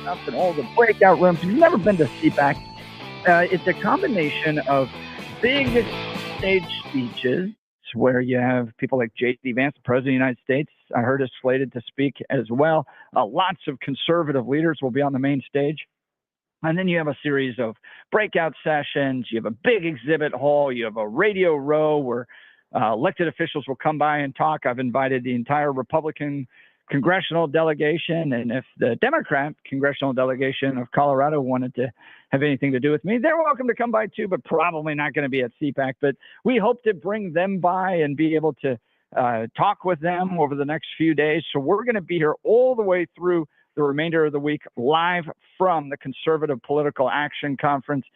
up in all the breakout rooms. If you've never been to CPAC, it's a combination of big stage speeches where you have people like J.D. Vance, the President of the United States, I heard is slated to speak as well. Lots of conservative leaders will be on the main stage. And then you have a series of breakout sessions. You have a big exhibit hall. You have a radio row where elected officials will come by and talk. I've invited the entire Republican congressional delegation. And if the Democrat congressional delegation of Colorado wanted to have anything to do with me, they're welcome to come by too, but probably not going to be at CPAC. But we hope to bring them by and be able to talk with them over the next few days. So we're going to be here all the way through the remainder of the week, live from the Conservative Political Action Conference.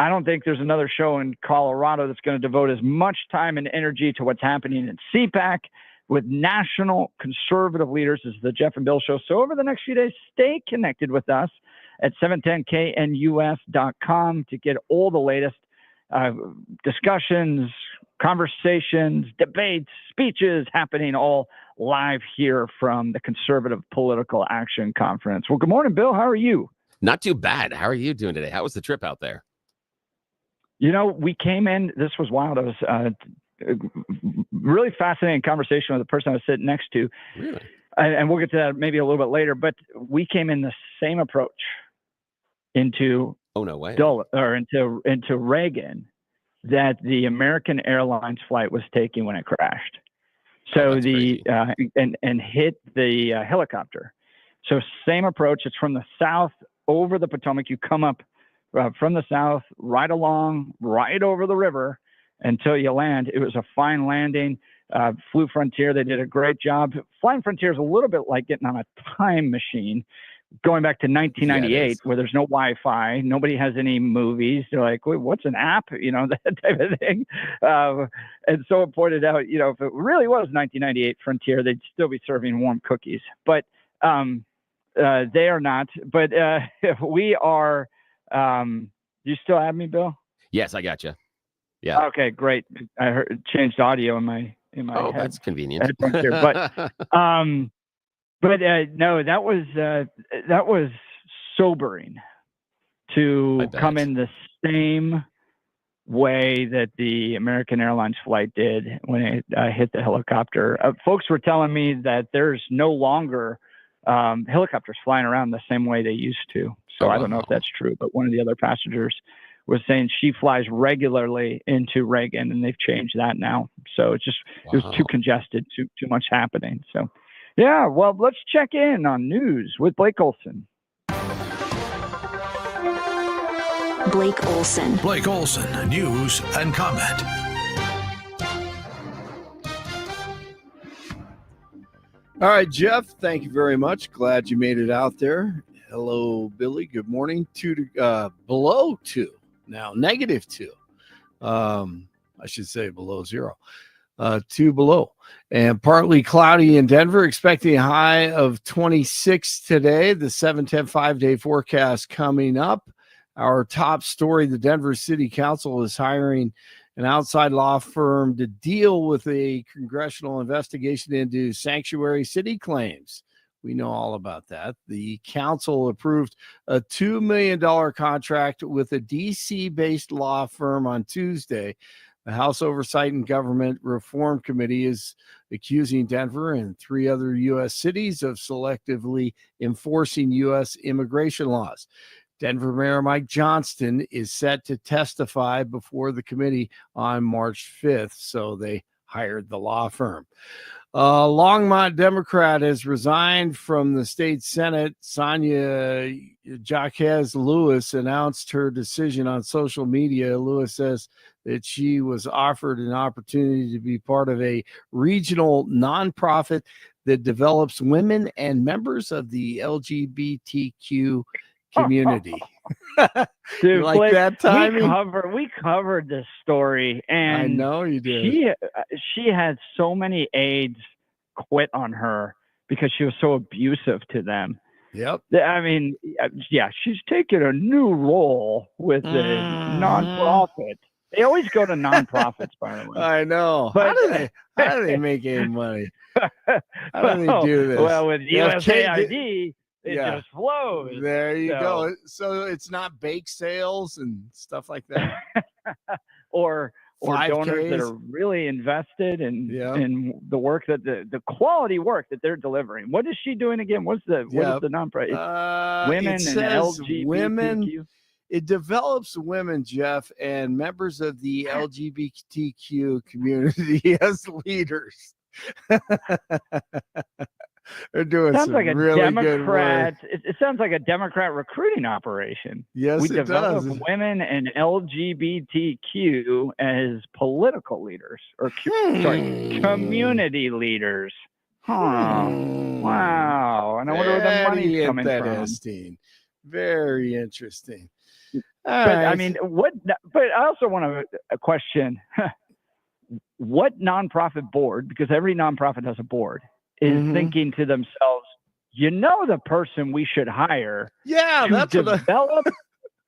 I don't think there's another show in Colorado that's going to devote as much time and energy to what's happening in CPAC with national conservative leaders as the Jeff and Bill Show. So over the next few days, stay connected with us at 710knus.com to get all the latest discussions, conversations, debates, speeches happening all live here from the Conservative Political Action Conference. Well, good morning, Bill. How are you? Not too bad. How are you doing today? How was the trip out there? You know, we came in, this was wild. I was really fascinating conversation with the person I was sitting next to. Really? And we'll get to that maybe a little bit later, but we came in the same approach into into Reagan that the American Airlines flight was taking when it crashed. So and hit the helicopter. So same approach. It's from the south over the Potomac. You come up from the south, right along, right over the river until you land. It was a fine landing. Flew Frontier. They did a great job. Flying Frontier is a little bit like getting on a time machine, going back to 1998, where there's no Wi-Fi, nobody has any movies. They're like, wait, what's an app? You know, that type of thing. And so it pointed out, you know, if it really was 1998 Frontier, they'd still be serving warm cookies. But they are not. But we are. Do you still have me, Bill? Yes, I got you. Yeah. Okay, great. I changed audio in my head. That's convenient. Here. But no, that was sobering to come in the same way that the American Airlines flight did when it hit the helicopter. Folks were telling me that there's no longer helicopters flying around the same way they used to. So I don't know if that's true, but one of the other passengers was saying she flies regularly into Reagan, and they've changed that now. So it's just it was too congested, too much happening. So yeah, well, let's check in on news with Blake Olson. Blake Olson. Blake Olson, news and comment. All right, Jeff, thank you very much. Glad you made it out there. Hello, Billy. Good morning. Below 2. Now, -2. I should say below 0. 2 below. And partly cloudy in Denver, expecting a high of 26 today. The 7-10 5-day forecast coming up. Our top story, the Denver City Council is hiring an outside law firm to deal with a congressional investigation into sanctuary city claims. We know all about that. The council approved a $2 million contract with a D.C.-based law firm on Tuesday. The House Oversight and Government Reform Committee is accusing Denver and 3 other U.S. cities of selectively enforcing U.S. immigration laws. Denver Mayor Mike Johnston is set to testify before the committee on March 5th, so they hired the law firm. Longmont Democrat has resigned from the state Senate. Sonia Jaquez Lewis announced her decision on social media. Lewis says that she was offered an opportunity to be part of a regional nonprofit that develops women and members of the LGBTQ community. Dude, like Blake, that timing? We covered this story, and I know you did. She had so many aides quit on her because she was so abusive to them. Yep. I mean, yeah, she's taking a new role with the nonprofit. They always go to nonprofits, by the way. I know. But how do they make any money? How do they do this? Well, with USAID, It just flows. There you go. So it's not bake sales and stuff like that. or donors that are really invested in the work that the quality work that they're delivering. What is she doing again? What is the nonprofit? Women and LGBTQ. Women. It develops women, Jeff, and members of the LGBTQ community as leaders. They're doing sounds some like a really Democrat. good work. It sounds like a Democrat recruiting operation. Yes, we it develop does. women and LGBTQ as political leaders, or community leaders. Wow! And I wonder where the money's coming from. Very interesting. But I mean, But I also want to question what nonprofit board, because every nonprofit has a board, is thinking to themselves, the person we should hire to develop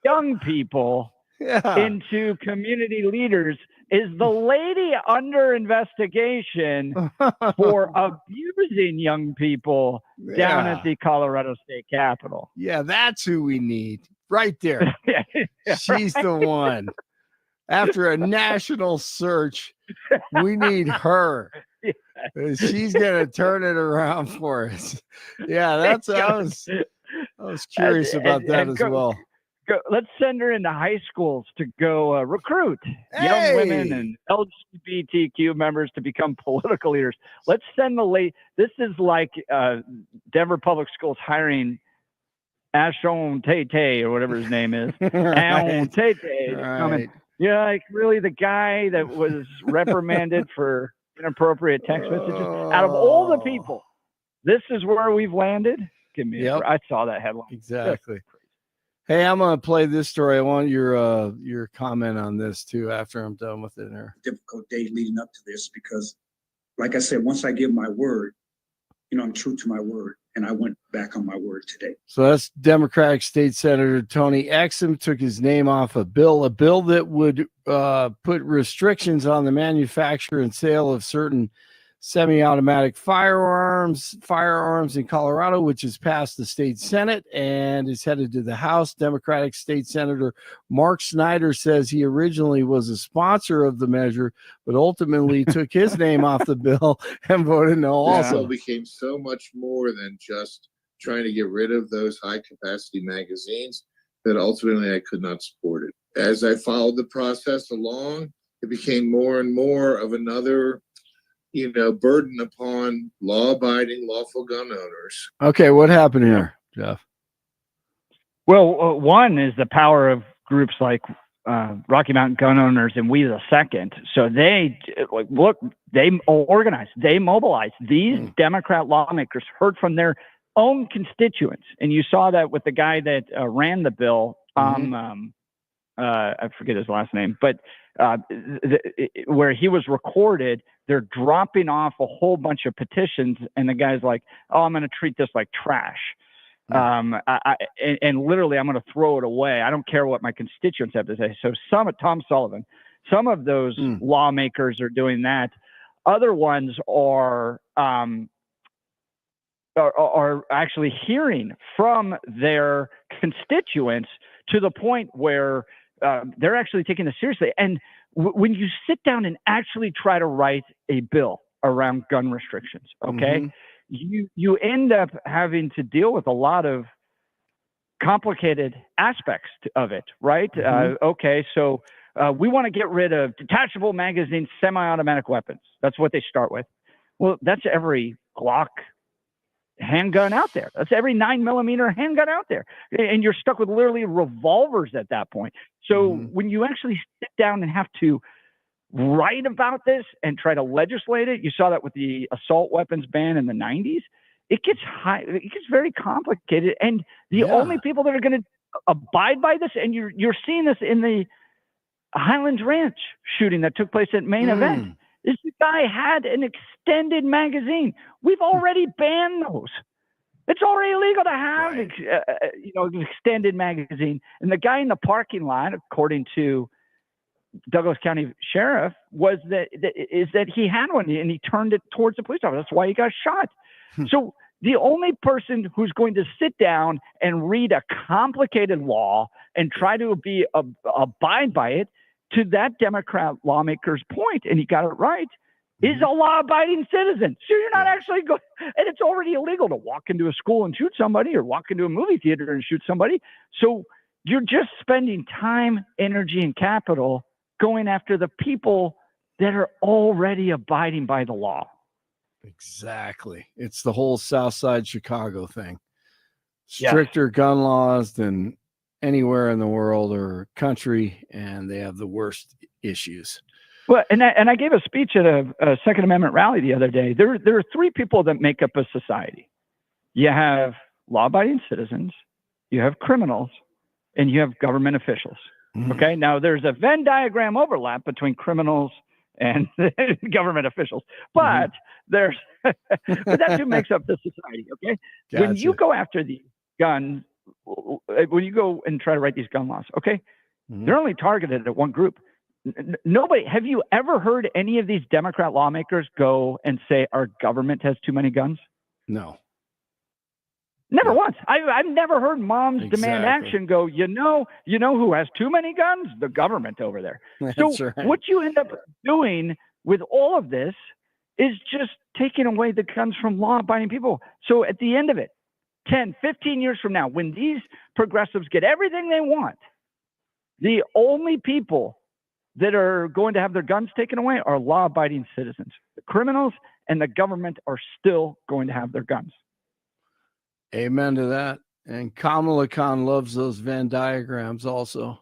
young people into community leaders is the lady under investigation for abusing young people down at the Colorado State Capitol. Yeah, that's who we need right there. She's the one. After a national search, we need her. She's gonna turn it around for us. Yeah, I was curious about that as well. Let's send her into high schools to go recruit young women and LGBTQ members to become political leaders. Let's send this is like Denver Public Schools hiring Ashon Tate or whatever his name is. Ashon Tate. Right. Yeah, like really the guy that was reprimanded for inappropriate text messages. Out of all the people, this is where we've landed. Give me I saw that headline. Exactly. Hey, I'm gonna play this story. I want your comment on this too after I'm done with it here. Difficult day leading up to this because, like I said, once I give my word, I'm true to my word. And I went back on my word today. So that's Democratic State Senator Tony Exum took his name off a bill that would put restrictions on the manufacture and sale of certain semi-automatic firearms in Colorado, which has passed the state Senate and is headed to the House. Democratic State Senator Mark Snyder says he originally was a sponsor of the measure, but ultimately took his name off the bill and voted no also. It became so much more than just trying to get rid of those high-capacity magazines that ultimately I could not support it. As I followed the process along, it became more and more of another burden upon law-abiding, lawful gun owners. Okay, what happened here, Jeff? Well, one is the power of groups like Rocky Mountain Gun Owners and We the Second. So they organized, they mobilized. These Democrat lawmakers heard from their own constituents, and you saw that with the guy that ran the bill. I forget his last name, but where he was recorded, they're dropping off a whole bunch of petitions, and the guy's like, "Oh, I'm going to treat this like trash, and literally, I'm going to throw it away. I don't care what my constituents have to say." So Tom Sullivan, some of those lawmakers are doing that. Other ones are actually hearing from their constituents to the point where they're actually taking this seriously. And when you sit down and actually try to write a bill around gun restrictions, you end up having to deal with a lot of complicated aspects of it, right? So we want to get rid of detachable magazine semi-automatic weapons. That's what they start with. Well, that's every Glock handgun out there. That's every 9mm handgun out there. And you're stuck with literally revolvers at that point. So when you actually sit down and have to write about this and try to legislate it, you saw that with the assault weapons ban in the 90s. It gets very complicated. And the only people that are going to abide by this, and you're seeing this in the Highlands Ranch shooting that took place at main event, is the guy had an extended magazine. We've already banned those. It's already illegal to have, an extended magazine. And the guy in the parking lot, according to Douglas County Sheriff, is that he had one and he turned it towards the police officer. That's why he got shot. So The only person who's going to sit down and read a complicated law and try to abide by it, to that Democrat lawmaker's point, and he got it right, is a law-abiding citizen. So you're not actually going, and it's already illegal to walk into a school and shoot somebody or walk into a movie theater and shoot somebody. So you're just spending time, energy, and capital going after the people that are already abiding by the law. Exactly. It's the whole South Side Chicago thing. Stricter gun laws than anywhere in the world or country, and they have the worst issues. Well, and I gave a speech at a Second Amendment rally the other day. There are three people that make up a society. You have law-abiding citizens, you have criminals, and you have government officials. Okay, now there's a Venn diagram overlap between criminals and government officials, but there's but that's who makes up the society. Okay, gotcha. When you go after the gun, when you go and try to write these gun laws, okay, they're only targeted at one group. Nobody. Have you ever heard any of these Democrat lawmakers go and say our government has too many guns? No. Never once. I've never heard moms demand action go, you know who has too many guns? The government over there. That's so right. What you end up doing with all of this is just taking away the guns from law-abiding people. So at the end of it, 10, 15 years from now, when these progressives get everything they want, the only people that are going to have their guns taken away are law-abiding citizens. The criminals and the government are still going to have their guns. Amen to that. And Kamala Khan loves those Venn diagrams also.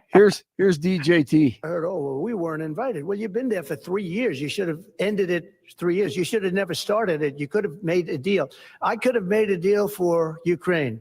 Here's DJT. I heard, we weren't invited. Well, you've been there for 3 years. You should have ended it 3 years. You should have never started it. You could have made a deal. I could have made a deal for Ukraine.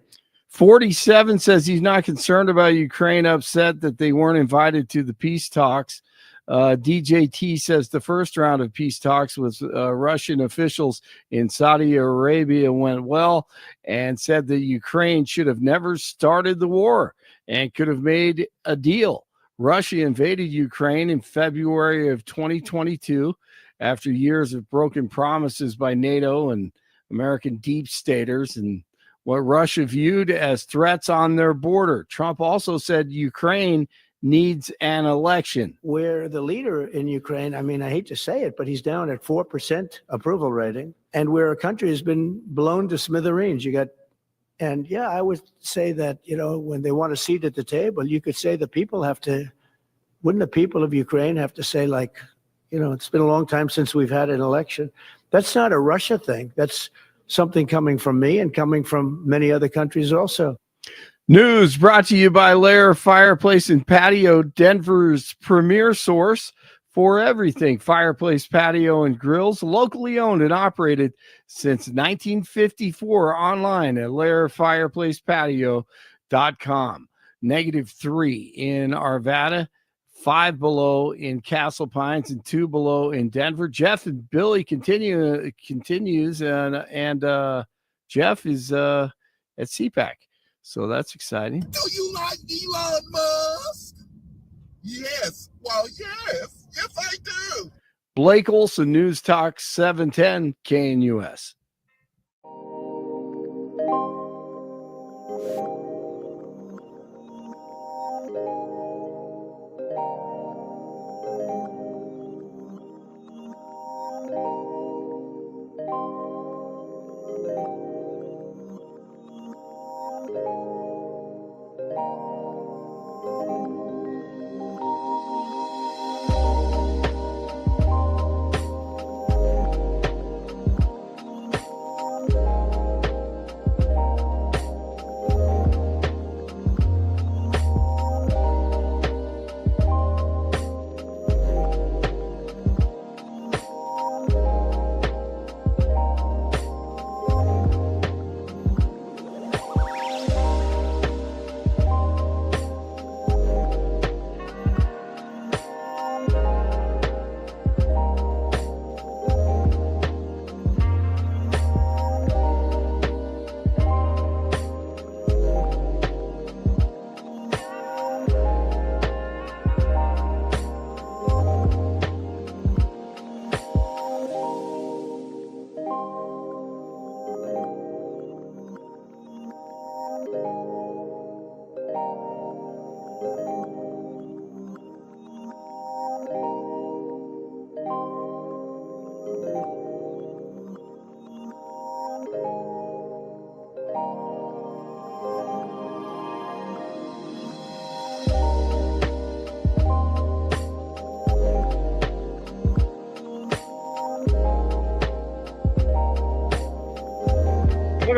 47 says he's not concerned about Ukraine, upset that they weren't invited to the peace talks. DJT says the first round of peace talks with Russian officials in Saudi Arabia went well, and said that Ukraine should have never started the war and could have made a deal. Russia invaded Ukraine in February of 2022 after years of broken promises by NATO and American deep staters and what Russia viewed as threats on their border. Trump also said Ukraine needs an election. We're the leader in Ukraine. I mean, I hate to say it, but he's down at 4% approval rating. And where a country has been blown to smithereens. I would say that, when they want a seat at the table, you could say the people wouldn't the people of Ukraine have to say, it's been a long time since we've had an election. That's not a Russia thing. That's something coming from me and coming from many other countries also. News brought to you by Lair Fireplace and Patio, Denver's premier source for everything fireplace, patio, and grills. Locally owned and operated since 1954. Online at lairfireplacepatio.com. -3 in Arvada, 5 below in Castle Pines, and 2 below in Denver. Jeff and Billy continues, and Jeff is at CPAC. So that's exciting. Do you like Elon Musk? Yes. Well, yes. Yes, I do. Blake Olson, News Talk 710 KNUS.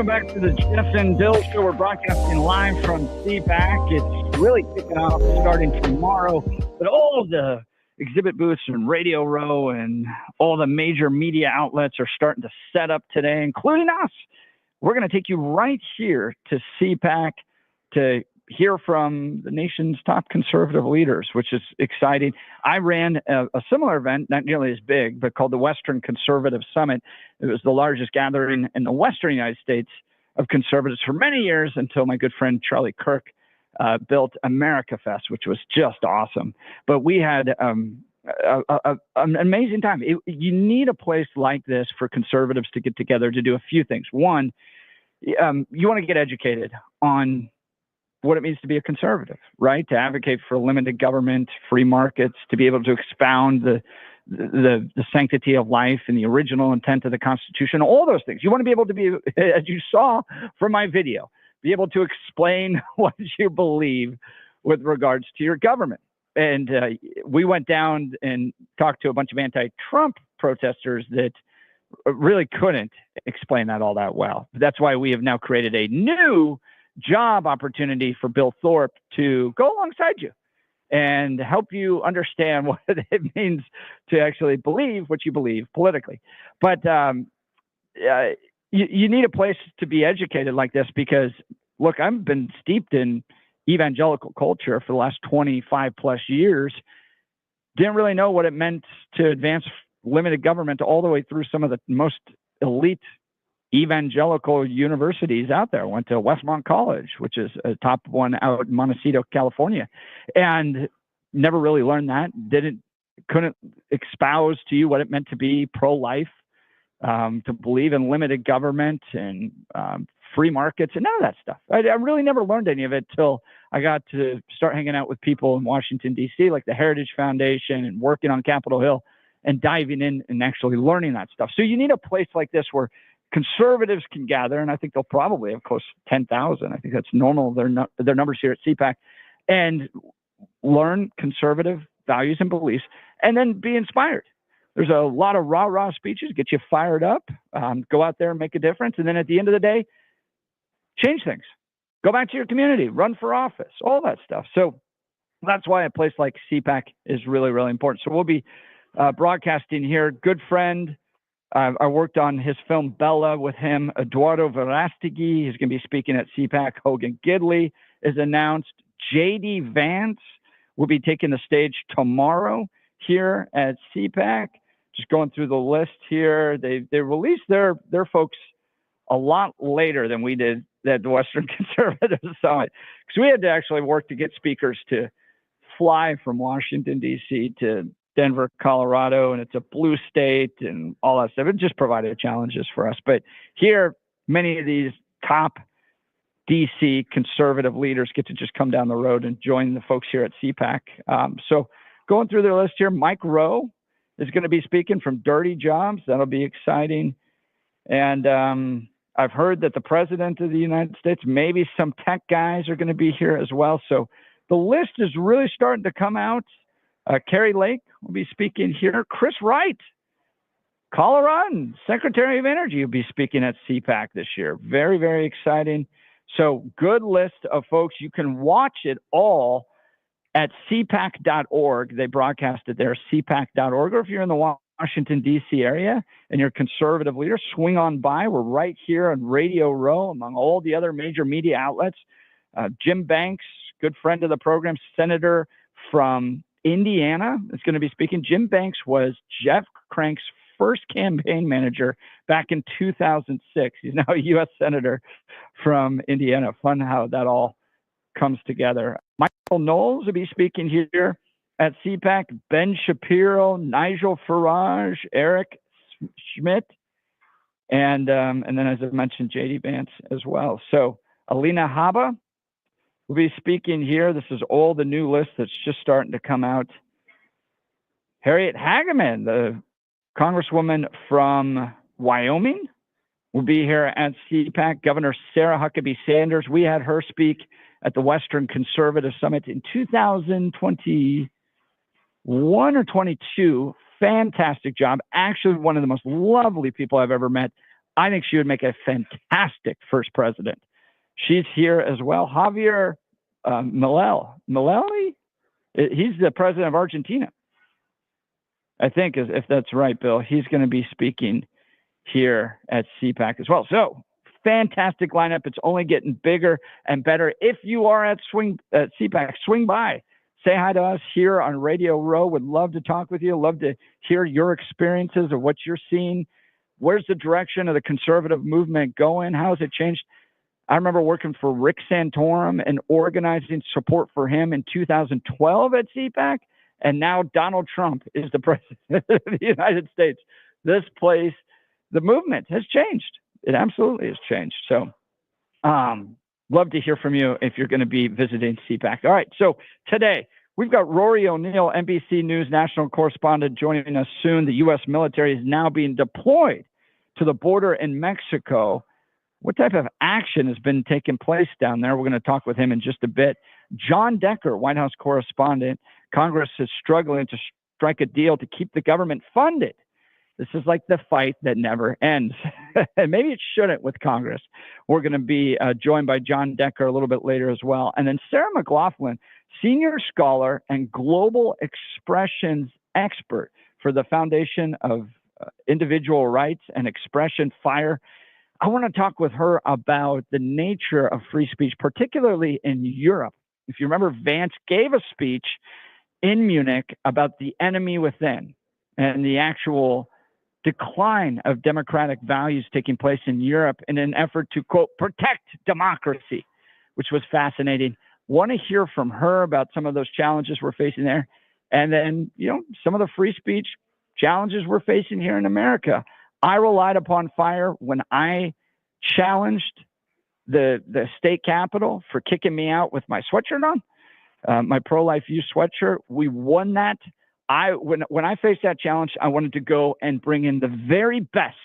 Welcome back to the Jeff and Bill Show. We're broadcasting live from CPAC. It's really kicking off starting tomorrow, but all the exhibit booths and Radio Row and all the major media outlets are starting to set up today, including us. We're going to take you right here to CPAC to hear from the nation's top conservative leaders, which is exciting. I ran a similar event, not nearly as big, but called the Western Conservative Summit. It was the largest gathering in the Western United States of conservatives for many years until my good friend Charlie Kirk built America Fest, which was just awesome. But we had an amazing time. You need a place like this for conservatives to get together to do a few things. One, you want to get educated on what it means to be a conservative, right? To advocate for limited government, free markets, to be able to expound the sanctity of life and the original intent of the Constitution, all those things. You want to be able to be, as you saw from my video, be able to explain what you believe with regards to your government. And we went down and talked to a bunch of anti-Trump protesters that really couldn't explain that all that well. That's why we have now created a new job opportunity for Bill Thorpe to go alongside you and help you understand what it means to actually believe what you believe politically. But you need a place to be educated like this because, look, I've been steeped in evangelical culture for the last 25 plus years. Didn't really know what it meant to advance limited government all the way through some of the most elite evangelical universities out there. Went to Westmont College, which is a top one out in Montecito, California, and never really learned that. Couldn't espouse to you what it meant to be pro-life, to believe in limited government and free markets and none of that stuff. I really never learned any of it till I got to start hanging out with people in Washington, D.C., like the Heritage Foundation and working on Capitol Hill and diving in and actually learning that stuff. So you need a place like this where conservatives can gather, and I think they'll probably have close to 10,000. I think that's normal. Their numbers here at CPAC, and learn conservative values and beliefs, and then be inspired. There's a lot of rah-rah speeches, get you fired up, go out there and make a difference, and then at the end of the day, change things. Go back to your community, run for office, all that stuff. So that's why a place like CPAC is really, really important. So we'll be broadcasting here. Good friend. I worked on his film Bella with him. Eduardo Verastegui is going to be speaking at CPAC. Hogan Gidley is announced. J.D. Vance will be taking the stage tomorrow here at CPAC. Just going through the list here. They released their folks a lot later than we did at the Western Conservative Summit, because we had to actually work to get speakers to fly from Washington, D.C. to Denver, Colorado, and it's a blue state and all that stuff. It just provided challenges for us. But here, many of these top DC conservative leaders get to just come down the road and join the folks here at CPAC. So going through their list here, Mike Rowe is going to be speaking from Dirty Jobs. That'll be exciting. And I've heard that the President of the United States, maybe some tech guys are going to be here as well. So the list is really starting to come out. Carrie Lake will be speaking here. Chris Wright, Coloradan, Secretary of Energy, will be speaking at CPAC this year. Very, very exciting. So good list of folks. You can watch it all at cpac.org. They broadcast it there, cpac.org. Or if you're in the Washington, D.C. area and you're a conservative leader, swing on by. We're right here on Radio Row among all the other major media outlets. Jim Banks, good friend of the program, senator from Indiana, is going to be speaking. Jim Banks was Jeff Crank's first campaign manager back in 2006. He's now a U.S. senator from Indiana. Fun how that all comes together. Michael Knowles will be speaking here at CPAC. Ben Shapiro, Nigel Farage, Eric Schmidt, and then, as I mentioned, J.D. Vance as well. So Alina Habba will be speaking here. This is all the new list that's just starting to come out. Harriet Hageman, the Congresswoman from Wyoming, will be here at CPAC. Governor Sarah Huckabee Sanders, we had her speak at the Western Conservative Summit in 2021 or 22. Fantastic job. Actually, one of the most lovely people I've ever met. I think she would make a fantastic first president. She's here as well. Javier Milei, he's the president of Argentina, I think, if that's right, Bill. He's going to be speaking here at CPAC as well. So fantastic lineup. It's only getting bigger and better. If you are at CPAC, swing by. Say hi to us here on Radio Row. Would love to talk with you. Love to hear your experiences of what you're seeing. Where's the direction of the conservative movement going? How has it changed? I remember working for Rick Santorum and organizing support for him in 2012 at CPAC. And now Donald Trump is the president of the United States. This place, the movement has changed. It absolutely has changed. So love to hear from you if you're going to be visiting CPAC. All right. So today we've got Rory O'Neill, NBC News National Correspondent, joining us soon. The U.S. military is now being deployed to the border in Mexico. What type of action has been taking place down there? We're going to talk with him in just a bit. John Decker, White House correspondent. Congress is struggling to strike a deal to keep the government funded. This is like the fight that never ends. And maybe it shouldn't with Congress. We're going to be joined by John Decker a little bit later as well. And then Sarah McLaughlin, senior scholar and global expressions expert for the Foundation of Individual Rights and Expression, FIRE. I want to talk with her about the nature of free speech, particularly in Europe. If you remember, Vance gave a speech in Munich about the enemy within and the actual decline of democratic values taking place in Europe in an effort to, quote, protect democracy, which was fascinating. Want to hear from her about some of those challenges we're facing there. And then, some of the free speech challenges we're facing here in America. I relied upon FIRE when I challenged the state capitol for kicking me out with my sweatshirt on, my pro-life youth sweatshirt. We won that. When I faced that challenge, I wanted to go and bring in the very best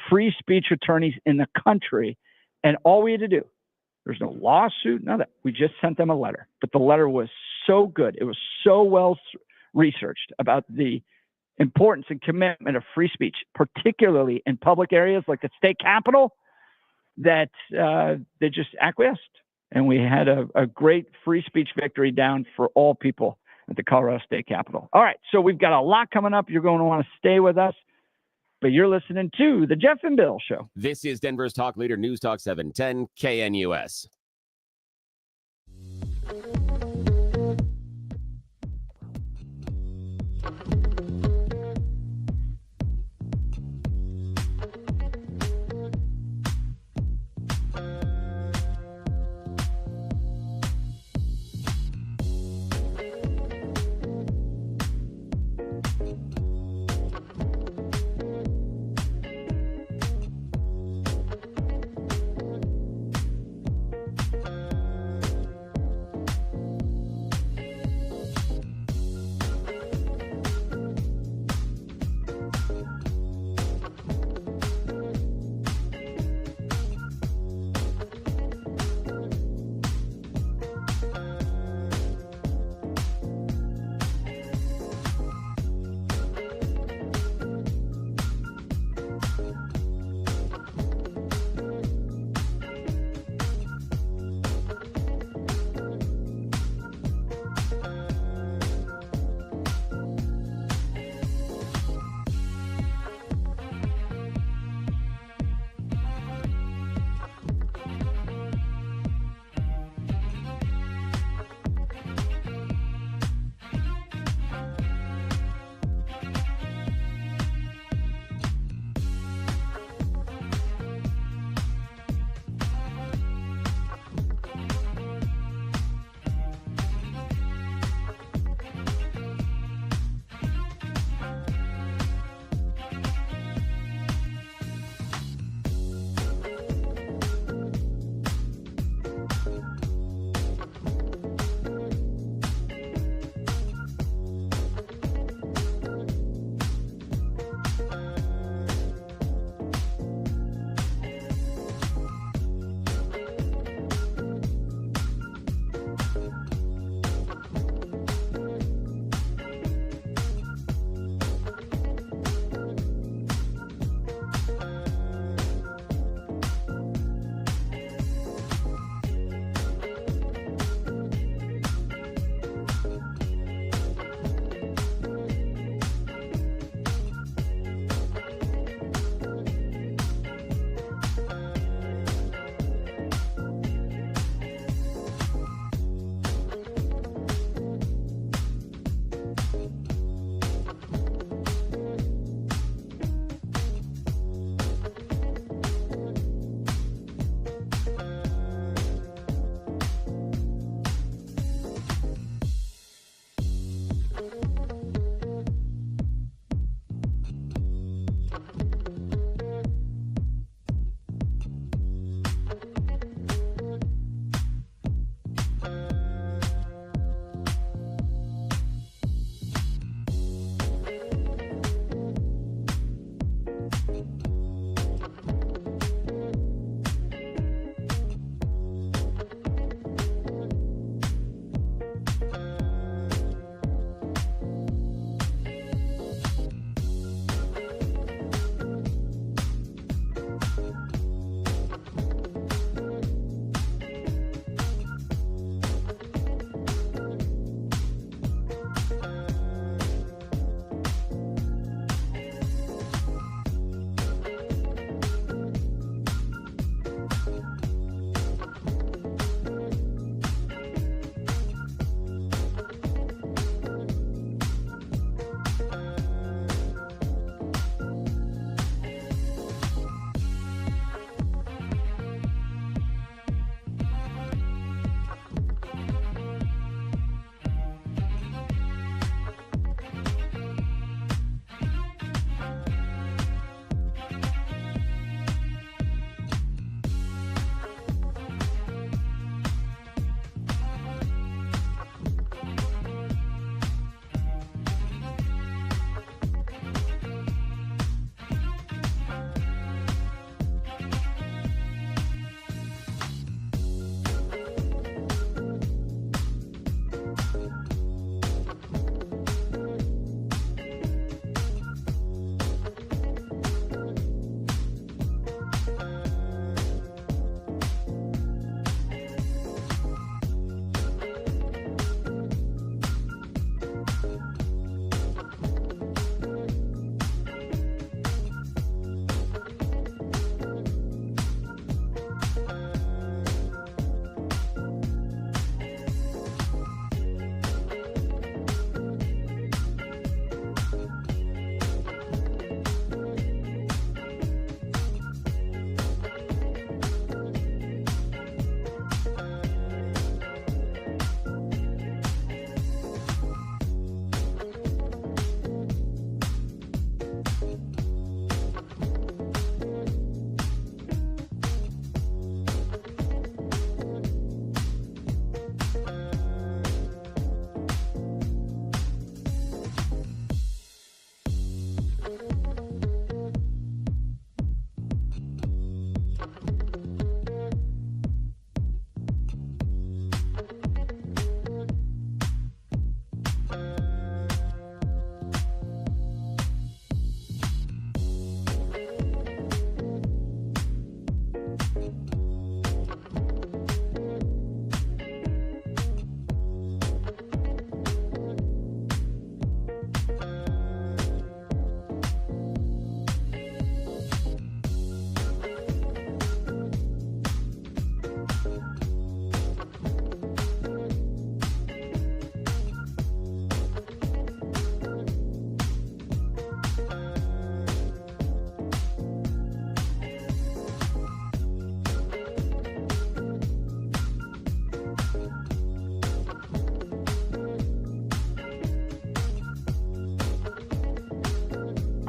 free speech attorneys in the country. And all we had to do, there's no lawsuit, none of that. We just sent them a letter. But the letter was so good. It was so well researched about the importance and commitment of free speech, particularly in public areas like the state capitol, that they just acquiesced. And we had a great free speech victory down for all people at the Colorado State Capitol. All right, so we've got a lot coming up. You're going to want to stay with us, but you're listening to the Jeff and Bill Show. This is Denver's Talk Leader, News Talk 710 KNUS.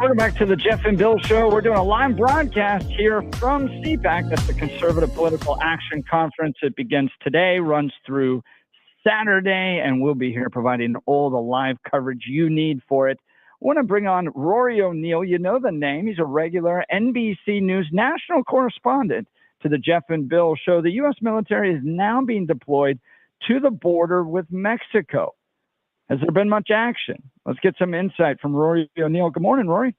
Welcome back to the Jeff and Bill Show. We're doing a live broadcast here from CPAC. That's the Conservative Political Action Conference. It begins today, runs through Saturday, and we'll be here providing all the live coverage you need for it. I want to bring on Rory O'Neill. You know the name. He's a regular NBC News National Correspondent to the Jeff and Bill Show. The U.S. military is now being deployed to the border with Mexico. Has there been much action? Let's get some insight from Rory O'Neill. Good morning, Rory.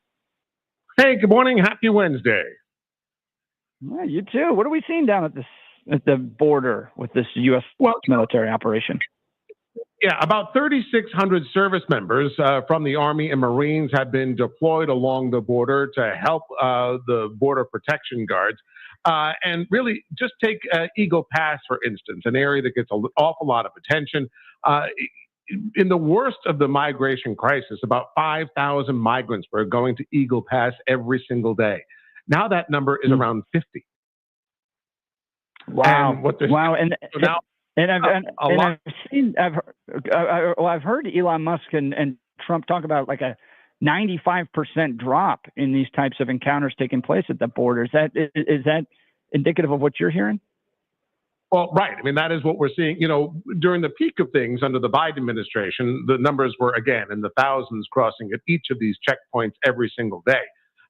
Hey, good morning. Happy Wednesday. Yeah, you too. What are we seeing down at the border with this U.S. military operation? Yeah, about 3,600 service members from the Army and Marines have been deployed along the border to help the Border Protection Guards. And really, just take Eagle Pass, for instance, an area that gets an awful lot of attention. In the worst of the migration crisis, about 5,000 migrants were going to Eagle Pass every single day. Now that number is around 50. Wow! I've heard Elon Musk and Trump talk about like a 95% drop in these types of encounters taking place at the border. Is that indicative of what you're hearing? Well, right. I mean, that is what we're seeing. You know, during the peak of things under the Biden administration, the numbers were, again, in the thousands crossing at each of these checkpoints every single day.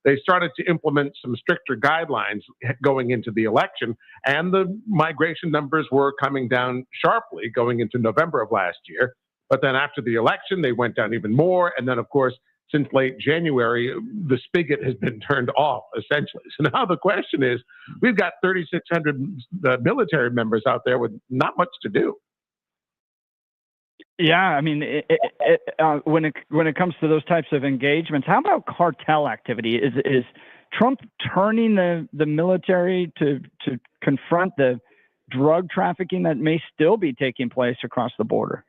They started to implement some stricter guidelines going into the election, and the migration numbers were coming down sharply going into November of last year. But then after the election, they went down even more. And then, of course, since late January, the spigot has been turned off, essentially. So now the question is, we've got 3,600 military members out there with not much to do. Yeah, I mean, when it comes to those types of engagements, how about cartel activity? Is Trump turning the military to confront the drug trafficking that may still be taking place across the border?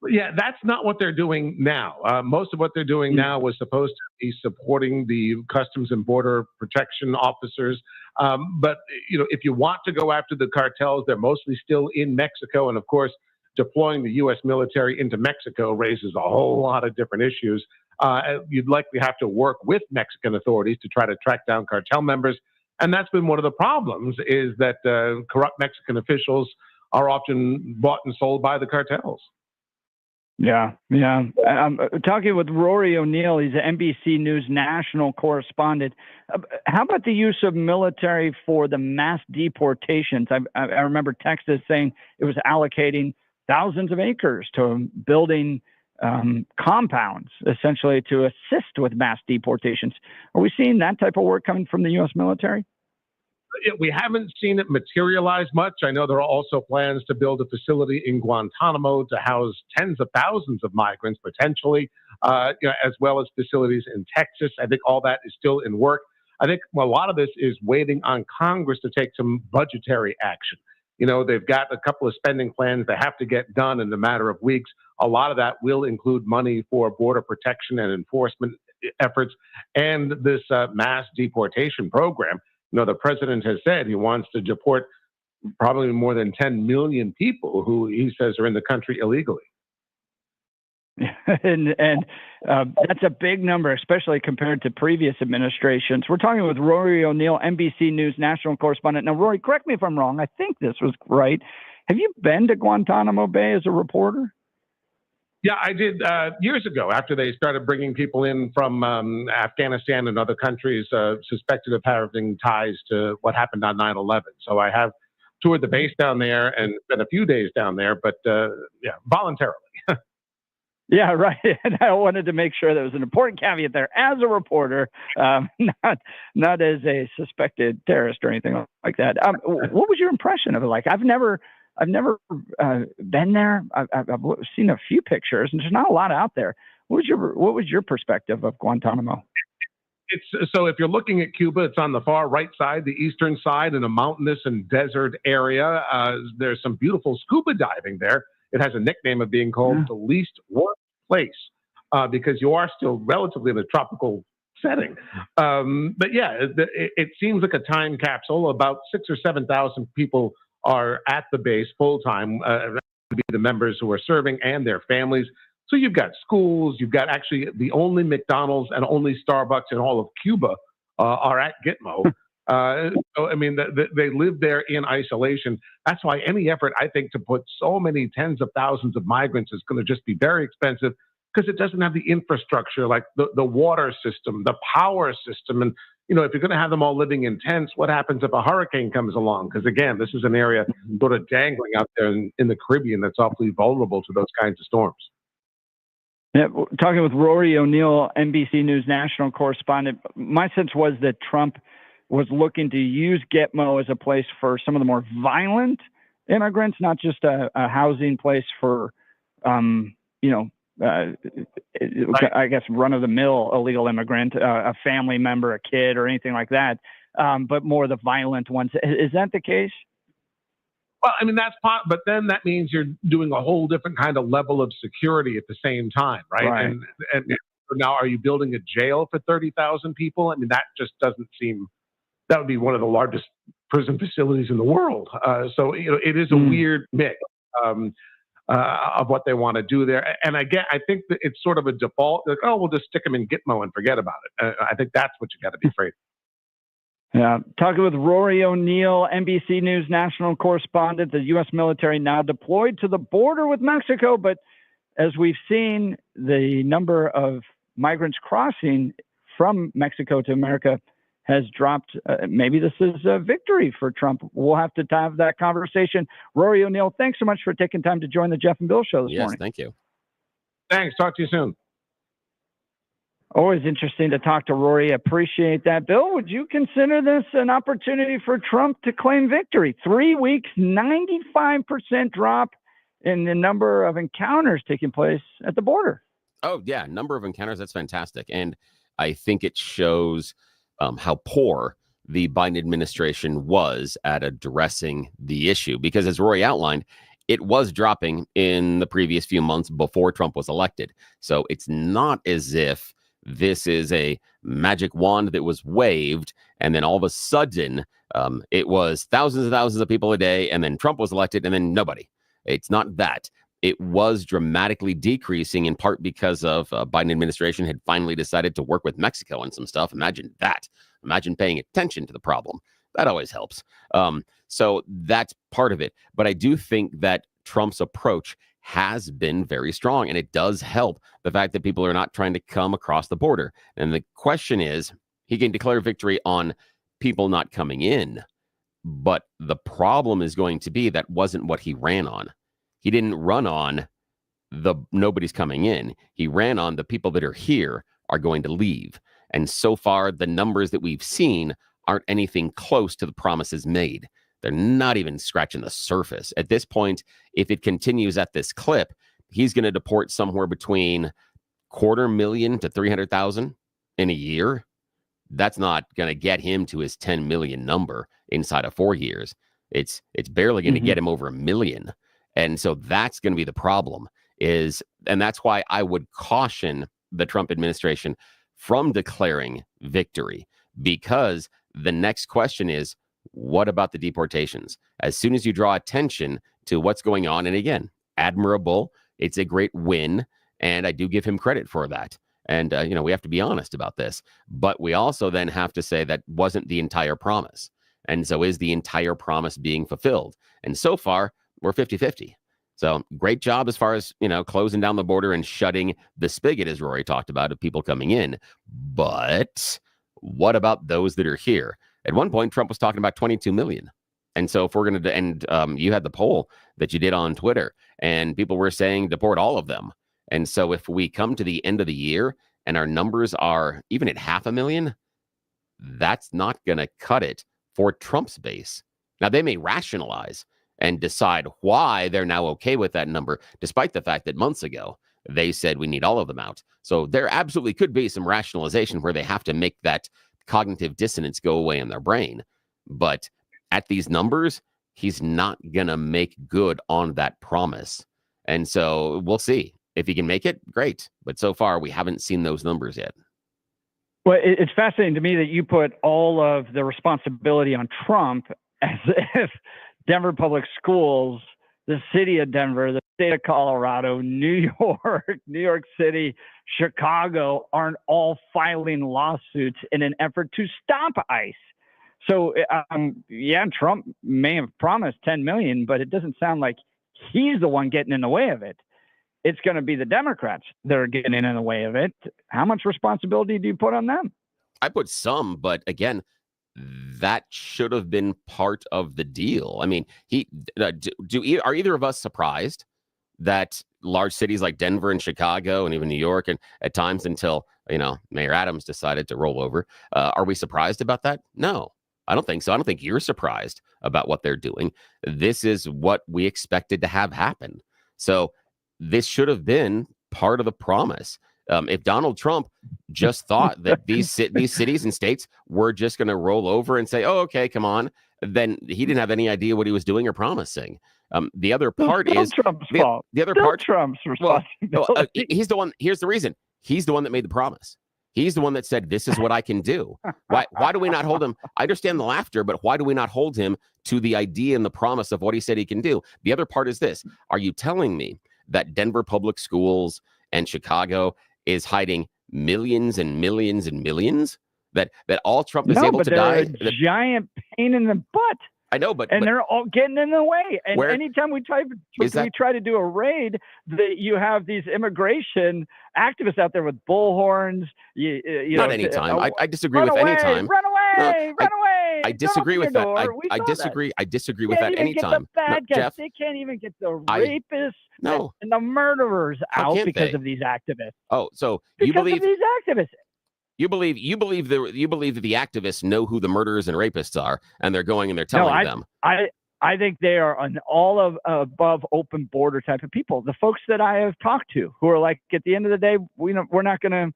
Yeah, that's not what they're doing now. Most of what they're doing now was supposed to be supporting the Customs and Border Protection officers. But, you know, if you want to go after the cartels, they're mostly still in Mexico. And, of course, deploying the U.S. military into Mexico raises a whole lot of different issues. You'd likely have to work with Mexican authorities to try to track down cartel members. And that's been one of the problems, is that corrupt Mexican officials are often bought and sold by the cartels. Yeah. I'm talking with Rory O'Neill. He's an NBC News National Correspondent. How about the use of military for the mass deportations? I remember Texas saying it was allocating thousands of acres to building compounds, essentially to assist with mass deportations. Are we seeing that type of work coming from the U.S. military? We haven't seen it materialize much. I know there are also plans to build a facility in Guantanamo to house tens of thousands of migrants, potentially, as well as facilities in Texas. I think all that is still in work. I think a lot of this is waiting on Congress to take some budgetary action. You know, they've got a couple of spending plans they have to get done in a matter of weeks. A lot of that will include money for border protection and enforcement efforts and this mass deportation program. You know, the president has said he wants to deport probably more than 10 million people who he says are in the country illegally. and that's a big number, especially compared to previous administrations. We're talking with Rory O'Neill, NBC News National Correspondent. Now, Rory, correct me if I'm wrong. I think this was right. Have you been to Guantanamo Bay as a reporter? Yeah, I did years ago, after they started bringing people in from Afghanistan and other countries suspected of having ties to what happened on 9/11. So I have toured the base down there and spent a few days down there, but voluntarily. Yeah, right. And I wanted to make sure there was an important caveat there as a reporter, not as a suspected terrorist or anything like that. What was your impression of it like? I've never been there. I've seen a few pictures, and there's not a lot out there. What was your perspective of Guantanamo? So if you're looking at Cuba, it's on the far right side, the eastern side, in a mountainous and desert area. There's some beautiful scuba diving there. It has a nickname of being called the least worst place because you are still relatively in a tropical setting. But yeah, it seems like a time capsule. About 6,000 or 7,000 people are at the base full time to be the members who are serving and their families. So you've got schools, you've got actually the only McDonald's and only Starbucks in all of Cuba are at Gitmo. So, I mean, they live there in isolation. That's why any effort, I think, to put so many tens of thousands of migrants is going to just be very expensive because it doesn't have the infrastructure like the water system, the power system. And, you know, if you're going to have them all living in tents, what happens if a hurricane comes along? Because, again, this is an area sort of dangling out there in the Caribbean that's awfully vulnerable to those kinds of storms. Yeah, talking with Rory O'Neill, NBC News National Correspondent, my sense was that Trump was looking to use Gitmo as a place for some of the more violent immigrants, not just a housing place for, I guess, run-of-the-mill illegal immigrant, a family member, a kid, or anything like that, but more the violent ones. Is that the case? Well, I mean, that's part, but then that means you're doing a whole different kind of level of security at the same time, right? And now, are you building a jail for 30,000 people? I mean, that just doesn't seem. That would be one of the largest prison facilities in the world. So, you know, it is a weird mix of what they want to do there. And I think that it's sort of a default, like, oh, we'll just stick them in Gitmo and forget about it. I think that's what you got to be afraid of. Yeah. Talking with Rory O'Neill, NBC News National Correspondent, the U.S. military now deployed to the border with Mexico. But as we've seen, the number of migrants crossing from Mexico to America has dropped. Maybe this is a victory for Trump. We'll have to have that conversation. Rory O'Neill, thanks so much for taking time to join the Jeff and Bill Show this morning. Yes, thank you. Thanks. Talk to you soon. Always interesting to talk to Rory. Appreciate that. Bill, would you consider this an opportunity for Trump to claim victory? 3 weeks, 95% drop in the number of encounters taking place at the border. Oh, yeah. Number of encounters. That's fantastic. And I think it shows how poor the Biden administration was at addressing the issue. Because as Rory outlined, it was dropping in the previous few months before Trump was elected. So it's not as if this is a magic wand that was waved, and then all of a sudden it was thousands and thousands of people a day, and then Trump was elected, and then nobody. It's not that. It was dramatically decreasing in part because of Biden administration had finally decided to work with Mexico on some stuff. Imagine that. Imagine paying attention to the problem. That always helps. So that's part of it. But I do think that Trump's approach has been very strong, and it does help the fact that people are not trying to come across the border. And the question is, he can declare victory on people not coming in, but the problem is going to be that wasn't what he ran on. He didn't run on the nobody's coming in. He ran on the people that are here are going to leave. And so far, the numbers that we've seen aren't anything close to the promises made. They're not even scratching the surface. At this point, if it continues at this clip, he's going to deport somewhere between 250,000 to 300,000 in a year. That's not going to get him to his 10 million number inside of 4 years. It's barely going to get him over 1 million. And so that's going to be the problem and that's why I would caution the Trump administration from declaring victory, because the next question is, what about the deportations? As soon as you draw attention to what's going on, and again, admirable, it's a great win, and I do give him credit for that. And, we have to be honest about this, but we also then have to say that wasn't the entire promise. And so is the entire promise being fulfilled? And so far, we're 50-50. So great job as far as, closing down the border and shutting the spigot, as Rory talked about, of people coming in. But what about those that are here? At one point, Trump was talking about 22 million. And so if we're going to, and you had the poll that you did on Twitter, and people were saying deport all of them. And so if we come to the end of the year and our numbers are even at 500,000, that's not going to cut it for Trump's base. Now, they may rationalize and decide why they're now okay with that number, despite the fact that months ago they said we need all of them out. So there absolutely could be some rationalization where they have to make that cognitive dissonance go away in their brain. But at these numbers, he's not going to make good on that promise. And so we'll see. If he can make it, great. But so far, we haven't seen those numbers yet. Well, it's fascinating to me that you put all of the responsibility on Trump, as if Denver Public Schools, the city of Denver, the state of Colorado, New York City, Chicago aren't all filing lawsuits in an effort to stop ICE. So, Trump may have promised 10 million, but it doesn't sound like he's the one getting in the way of it. It's going to be the Democrats that are getting in the way of it. How much responsibility do you put on them? I put some, but again, that should have been part of the deal. I mean, are either of us surprised that large cities like Denver and Chicago and even New York, and at times until, Mayor Adams decided to roll over, are we surprised about that? No, I don't think so. I don't think you're surprised about what they're doing. This is what we expected to have happen. So this should have been part of the promise. If Donald Trump just thought that these cities and states were just going to roll over and say, "Oh, okay, come on," then he didn't have any idea what he was doing or promising. The other part is Trump's fault. The other part, Trump's responsibility. He's the one. Here's the reason. He's the one that made the promise. He's the one that said, "This is what I can do." Why do we not hold him? I understand the laughter, but why do we not hold him to the idea and the promise of what he said he can do? The other part is this: are you telling me that Denver Public Schools and Chicago is hiding millions and millions and millions? That all Trump is able to die? A giant pain in the butt. I know, but they're all getting in the way. And anytime we try to do a raid, you have these immigration activists out there with bullhorns. Not anytime. I disagree with any time. Run away! Run away! I disagree with that. I disagree with that anytime. Jeff, they can't even get the rapists and the murderers out because of these activists. Oh, so you believe these activists? You believe that the activists know who the murderers and rapists are, and they're going and they're telling them. I think they are an all of above open border type of people. The folks that I have talked to who are like, at the end of the day, we're not gonna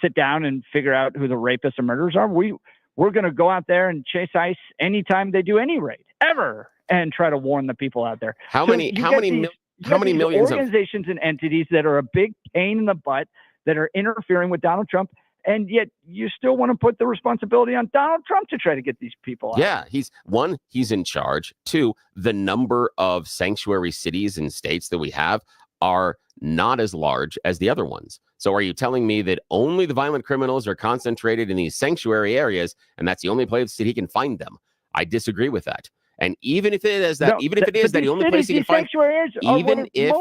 sit down and figure out who the rapists and murderers are. We're gonna go out there and chase ICE anytime they do any raid ever, and try to warn the people out there. How many millions organizations and entities that are a big pain in the butt, that are interfering with Donald Trump, and yet you still want to put the responsibility on Donald Trump to try to get these people out. Yeah, he's in charge. Two, the number of sanctuary cities and states that we have are not as large as the other ones. So are you telling me that only the violent criminals are concentrated in these sanctuary areas, and that's the only place that he can find them? I disagree with that. And even if it is that, the only place he can find, even if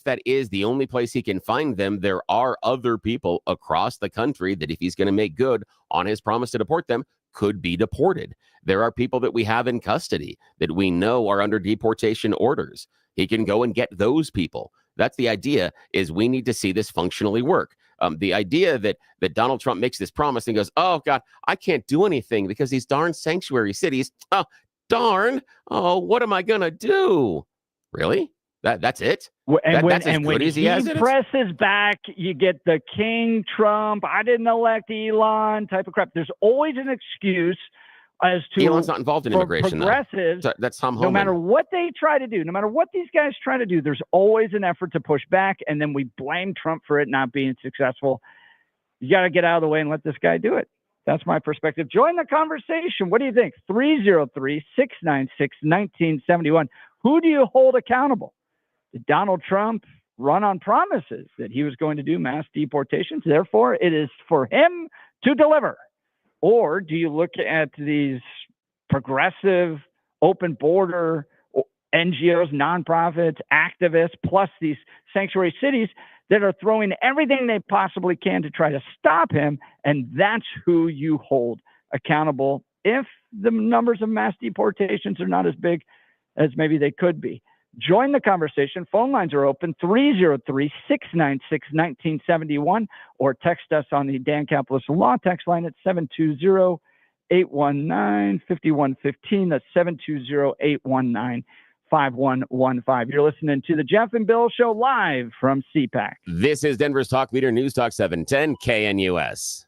that is the only place he can find them, there are other people across the country that, if he's going to make good on his promise to deport them, could be deported. There are people that we have in custody that we know are under deportation orders. He can go and get those people. That's the idea, is we need to see this functionally work. The idea that Donald Trump makes this promise and goes, "Oh, God, I can't do anything because these darn sanctuary cities. Oh, darn. Oh, what am I going to do?" Really? That's it? That's as good as he has it? Presses back, you get the King Trump, I didn't elect Elon type of crap. There's always an excuse as to Elon's not involved in immigration, progressives. Though. That's Tom Homan. No matter what they try to do, no matter what these guys try to do, there's always an effort to push back, and then we blame Trump for it not being successful. You got to get out of the way and let this guy do it. That's my perspective. Join the conversation. What do you think? 303-696-1971. Who do you hold accountable? Did Donald Trump run on promises that he was going to do mass deportations? Therefore, it is for him to deliver. Or do you look at these progressive, open border NGOs, nonprofits, activists, plus these sanctuary cities that are throwing everything they possibly can to try to stop him? And that's who you hold accountable if the numbers of mass deportations are not as big as maybe they could be. Join the conversation. Phone lines are open, 303-696-1971, or text us on the Dan Caplis Law text line at 720-819-5115. That's 720-819-5115. You're listening to the Jeff and Bill Show live from CPAC. This is Denver's Talk Leader, News Talk 710 KNUS.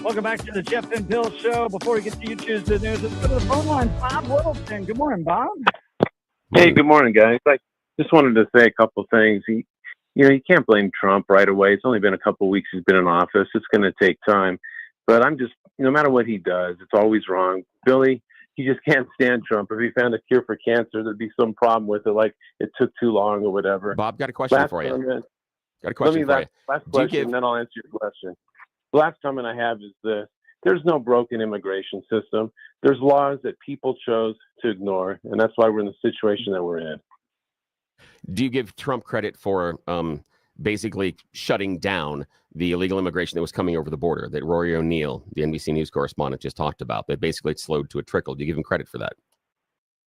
Welcome back to the Jeff and Bill Show. Before we get to You Choose the News, let's go to the phone line. Bob Littleton. Good morning, Bob. Hey, good morning, guys. I just wanted to say a couple things. You can't blame Trump right away. It's only been a couple of weeks he's been in office. It's going to take time. But I'm just, no matter what he does, it's always wrong. Billy, he just can't stand Trump. If he found a cure for cancer, there'd be some problem with it, like it took too long or whatever. Bob, got a question for you. Got a question for you. Last question, and then I'll answer your question. The last comment I have is this. There's no broken immigration system. There's laws that people chose to ignore, and that's why we're in the situation that we're in. Do you give Trump credit for basically shutting down the illegal immigration that was coming over the border that Rory O'Neill, the NBC News correspondent, just talked about, that basically it slowed to a trickle? Do you give him credit for that?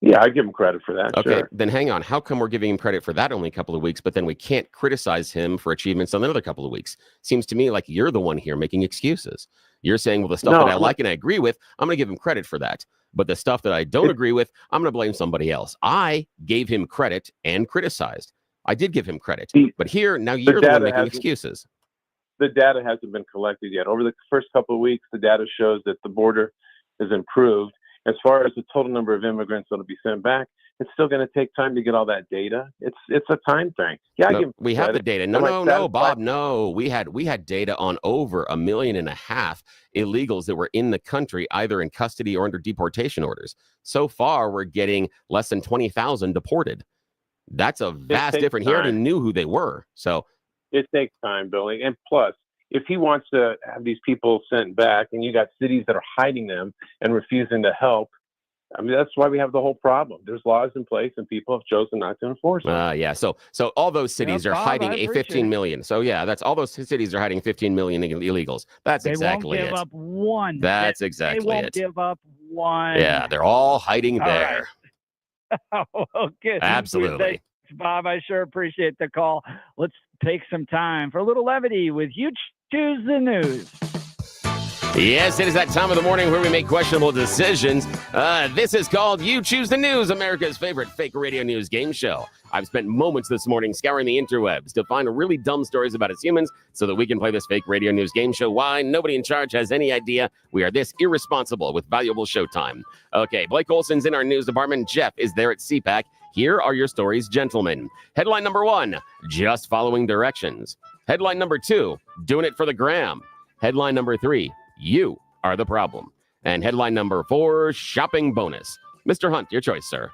Yeah, I give him credit for that. Okay, sure. Then hang on. How come we're giving him credit for that only a couple of weeks, but then we can't criticize him for achievements on another couple of weeks? Seems to me like you're the one here making excuses. You're saying, well, the stuff that I like and I agree with, I'm going to give him credit for that. But the stuff that I don't agree with, I'm going to blame somebody else. I gave him credit and criticized. I did give him credit. But here, now you're the one making excuses. The data hasn't been collected yet. Over the first couple of weeks, the data shows that the border is improved. As far as the total number of immigrants that will be sent back, it's still going to take time to get all that data. It's a time thing. Yeah, no, we have the data. No, Bob. No, we had data on over 1.5 million illegals that were in the country, either in custody or under deportation orders. So far, we're getting less than 20,000 deported. That's a vast difference. He already knew who they were. So it takes time, Billy. And plus, if he wants to have these people sent back, and you got cities that are hiding them and refusing to help, I mean, that's why we have the whole problem. There's laws in place, and people have chosen not to enforce them. Yeah. So all those cities are hiding 15 million. So yeah, that's all those cities are hiding 15 million illegals. That's exactly it. They won't give up one. That's exactly it. They won't give up one. Yeah, they're all hiding all there. Right. Okay. Absolutely. Thanks, Bob. I sure appreciate the call. Let's take some time for a little levity with You Choose the News. Yes, it is that time of the morning where we make questionable decisions. This is called You Choose the News, America's favorite fake radio news game show. I've spent moments this morning scouring the interwebs to find really dumb stories about us humans so that we can play this fake radio news game show. Why? Nobody in charge has any idea we are this irresponsible with valuable showtime. Okay, Blake Olson's in our news department. Jeff is there at CPAC. Here are your stories, gentlemen. Headline number 1, just following directions. Headline number 2, doing it for the gram. Headline number 3, you are the problem. And headline number 4, shopping bonus. Mr. Hunt, your choice, sir.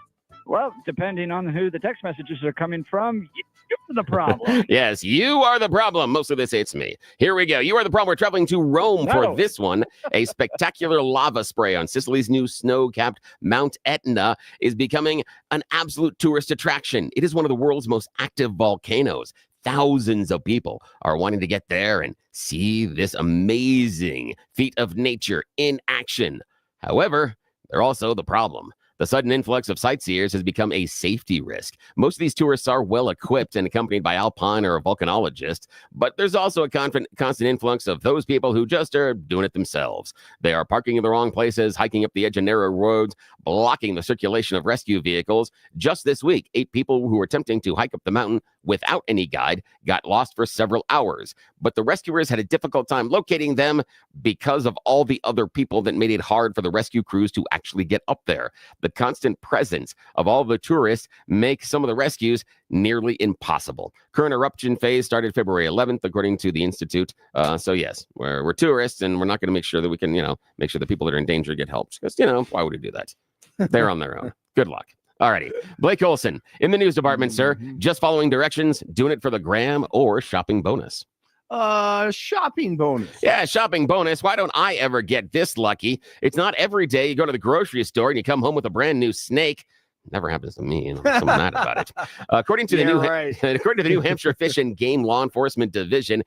Well, depending on who the text messages are coming from, you're the problem. Yes, you are the problem. Mostly they say it's me. Here we go. You are the problem. We're traveling to Rome for this one. A spectacular lava spray on Sicily's new snow-capped Mount Etna is becoming an absolute tourist attraction. It is one of the world's most active volcanoes. Thousands of people are wanting to get there and see this amazing feat of nature in action. However, they're also the problem. The sudden influx of sightseers has become a safety risk. Most of these tourists are well equipped and accompanied by alpine or volcanologists, but there's also a constant influx of those people who just are doing it themselves. They are parking in the wrong places, hiking up the edge of narrow roads, blocking the circulation of rescue vehicles. Just this week, 8 people who were attempting to hike up the mountain without any guide got lost for several hours. But the rescuers had a difficult time locating them because of all the other people that made it hard for the rescue crews to actually get up there. The constant presence of all the tourists make some of the rescues nearly impossible. Current eruption phase started February 11th, according to the Institute. So yes, we're tourists, and we're not going to make sure that we can, make sure the people that are in danger get help. Because, why would we do that? They're on their own. Good luck. Alrighty. Blake Olson in the news department, sir. Just following directions, doing it for the gram or shopping bonus? Shopping bonus. Yeah, shopping bonus. Why don't I ever get this lucky? It's not every day you go to the grocery store and you come home with a brand new snake. Never happens to me. I'm mad about it. According to the New Hampshire Fish and Game Law Enforcement Division,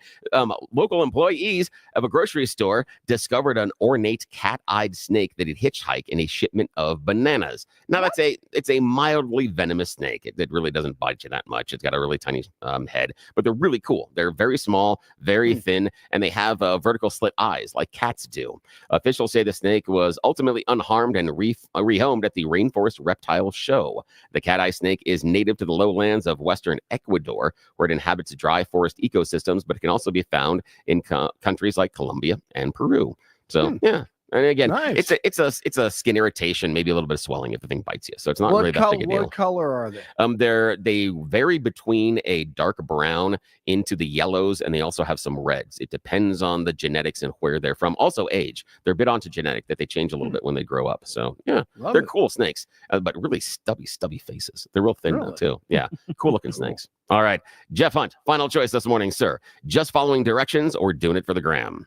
local employees of a grocery store discovered an ornate cat-eyed snake that had hitchhiked in a shipment of bananas. Now, it's a mildly venomous snake. It really doesn't bite you that much. It's got a really tiny head, but they're really cool. They're very small, very thin, and they have vertical slit eyes like cats do. Officials say the snake was ultimately unharmed and rehomed at the Rainforest Reptile Show. The cat-eye snake is native to the lowlands of western Ecuador, where it inhabits dry forest ecosystems, but it can also be found in countries like Colombia and Peru. So yeah. And again, Nice. it's a skin irritation, maybe a little bit of swelling if the thing bites you. So it's not What really that big a deal. What color are they? They vary between a dark brown into the yellows, and they also have some reds. It depends on the genetics and where they're from. Also age. They're a bit onto genetic that they change a little bit when they grow up. So yeah, they're cool snakes, but really stubby faces. They're real thin though too. Yeah, cool looking snakes. All right, Jeff Hunt, final choice this morning, sir. Just following directions or doing it for the gram?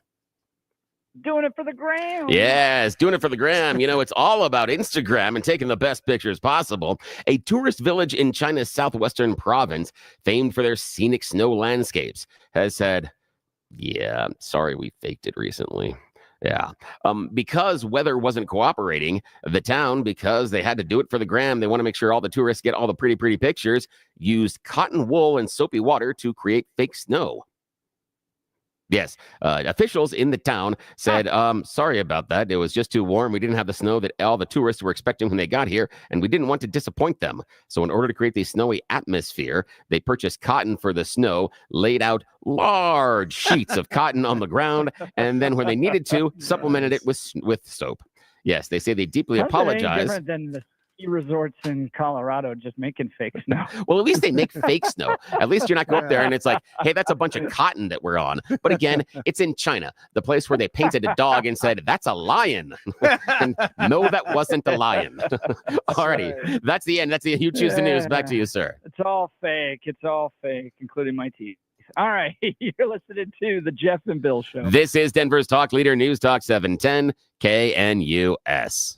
Doing it for the gram. Yes, doing it for the gram. You know, it's all about Instagram and taking the best pictures possible. A tourist village in China's southwestern province, famed for their scenic snow landscapes, has said, yeah, sorry, we faked it recently. Yeah. Because weather wasn't cooperating, the town, because they had to do it for the gram, they want to make sure all the tourists get all the pretty pictures, used cotton wool and soapy water to create fake snow. Yes, officials in the town said, sorry about that. It was just too warm. We didn't have the snow that all the tourists were expecting when they got here, and we didn't want to disappoint them. So in order to create the snowy atmosphere, they purchased cotton for the snow, laid out large sheets of cotton on the ground, and then when they needed to, supplemented it with soap. Yes, they say they deeply apologize. Different than the ski resorts in Colorado just making fake snow. Well, at least they make fake snow. At least you're not going up there and it's like, hey, that's a bunch of cotton that we're on. But again, it's in China, the place where they painted a dog and said, that's a lion. And no, that wasn't a lion. Alrighty, that's the end. You choose the news. Back to you, sir. It's all fake. It's all fake, including my teeth. All right, you're listening to the Jeff and Bill Show. This is Denver's talk leader, News Talk 710 KNUS.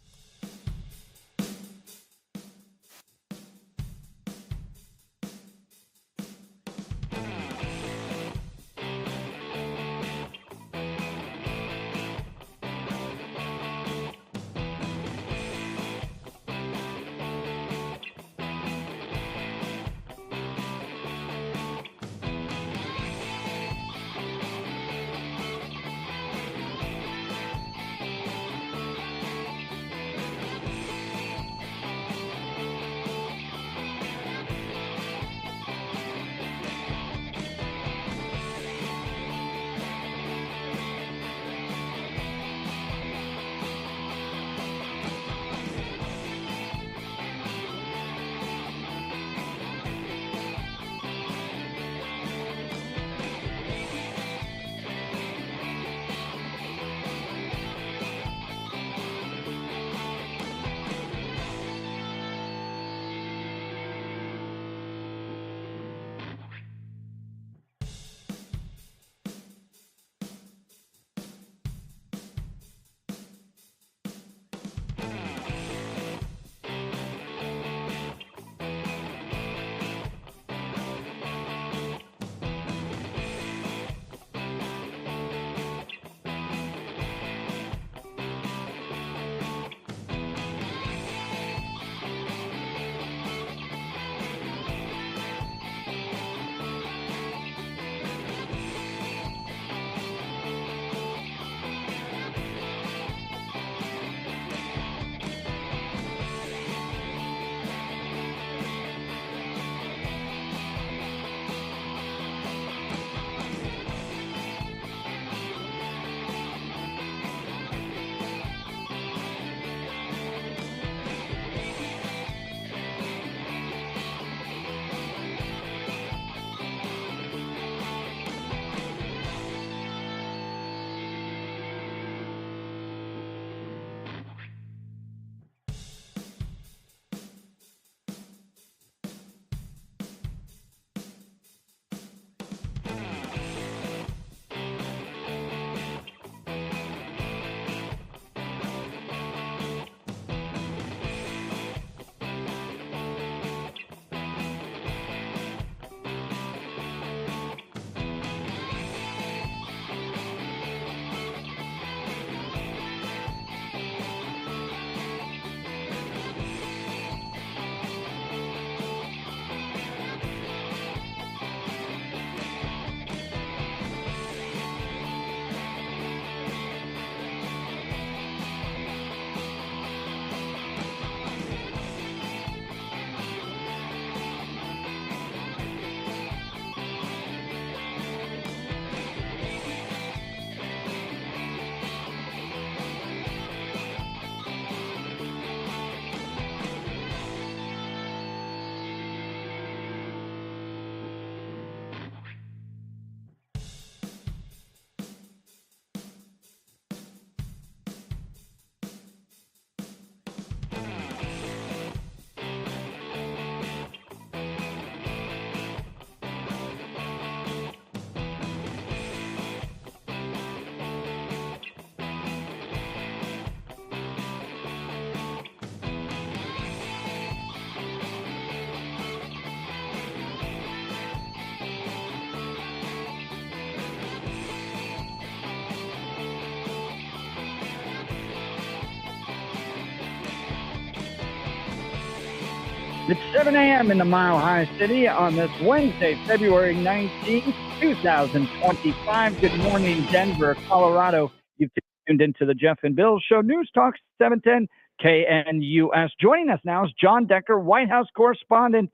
It's 7 a.m. in the Mile High City on this Wednesday, February 19th, 2025. Good morning, Denver, Colorado. You've tuned into the Jeff and Bill Show. News Talk 710 KNUS. Joining us now is John Decker, White House correspondent.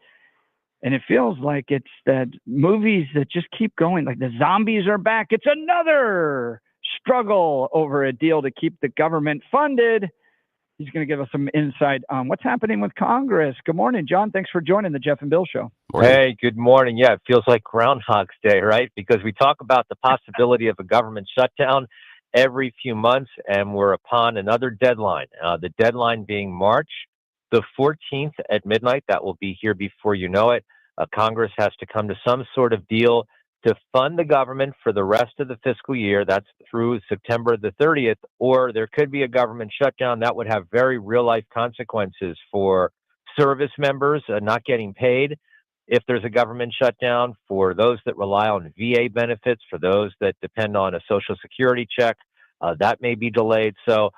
And it feels like it's that movies that just keep going, like the zombies are back. It's another struggle over a deal to keep the government funded. He's going to give us some insight on what's happening with Congress. Good morning, John. Thanks for joining the Jeff and Bill Show. Morning. Hey, good morning. Yeah, it feels like Groundhog's Day, right? Because we talk about the possibility of a government shutdown every few months, and we're upon another deadline. The deadline being March the 14th at midnight. That will be here before you know it. Congress has to come to some sort of deal to fund the government for the rest of the fiscal year. That's through September the 30th, or there could be a government shutdown that would have very real life consequences for service members not getting paid. If there's a government shutdown, for those that rely on VA benefits, for those that depend on a Social Security check, that may be delayed. So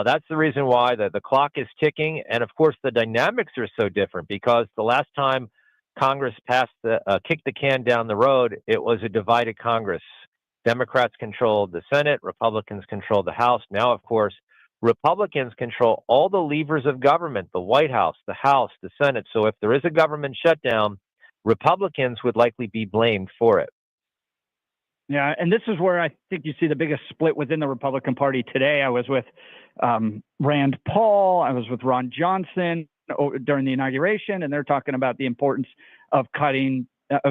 that's the reason why the clock is ticking. And of course, the dynamics are so different because the last time Congress kicked the can down the road, it was a divided Congress. Democrats controlled the Senate, Republicans controlled the House. Now, of course, Republicans control all the levers of government, the White House, the Senate. So if there is a government shutdown, Republicans would likely be blamed for it. Yeah, and this is where I think you see the biggest split within the Republican Party today. I was with Rand Paul. I was with Ron Johnson during the inauguration, and they're talking about the importance of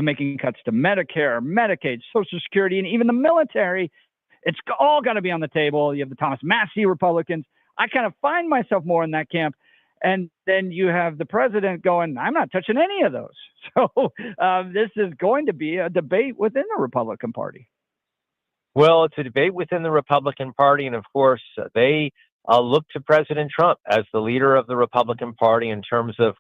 making cuts to Medicare, Medicaid, Social Security, and even the military. It's all got to be on the table. You have the Thomas Massey Republicans. I kind of find myself more in that camp. And then you have the president going, I'm not touching any of those. So this is going to be a debate within the Republican Party. Well, it's a debate within the Republican Party. And of course, they look to President Trump as the leader of the Republican Party in terms of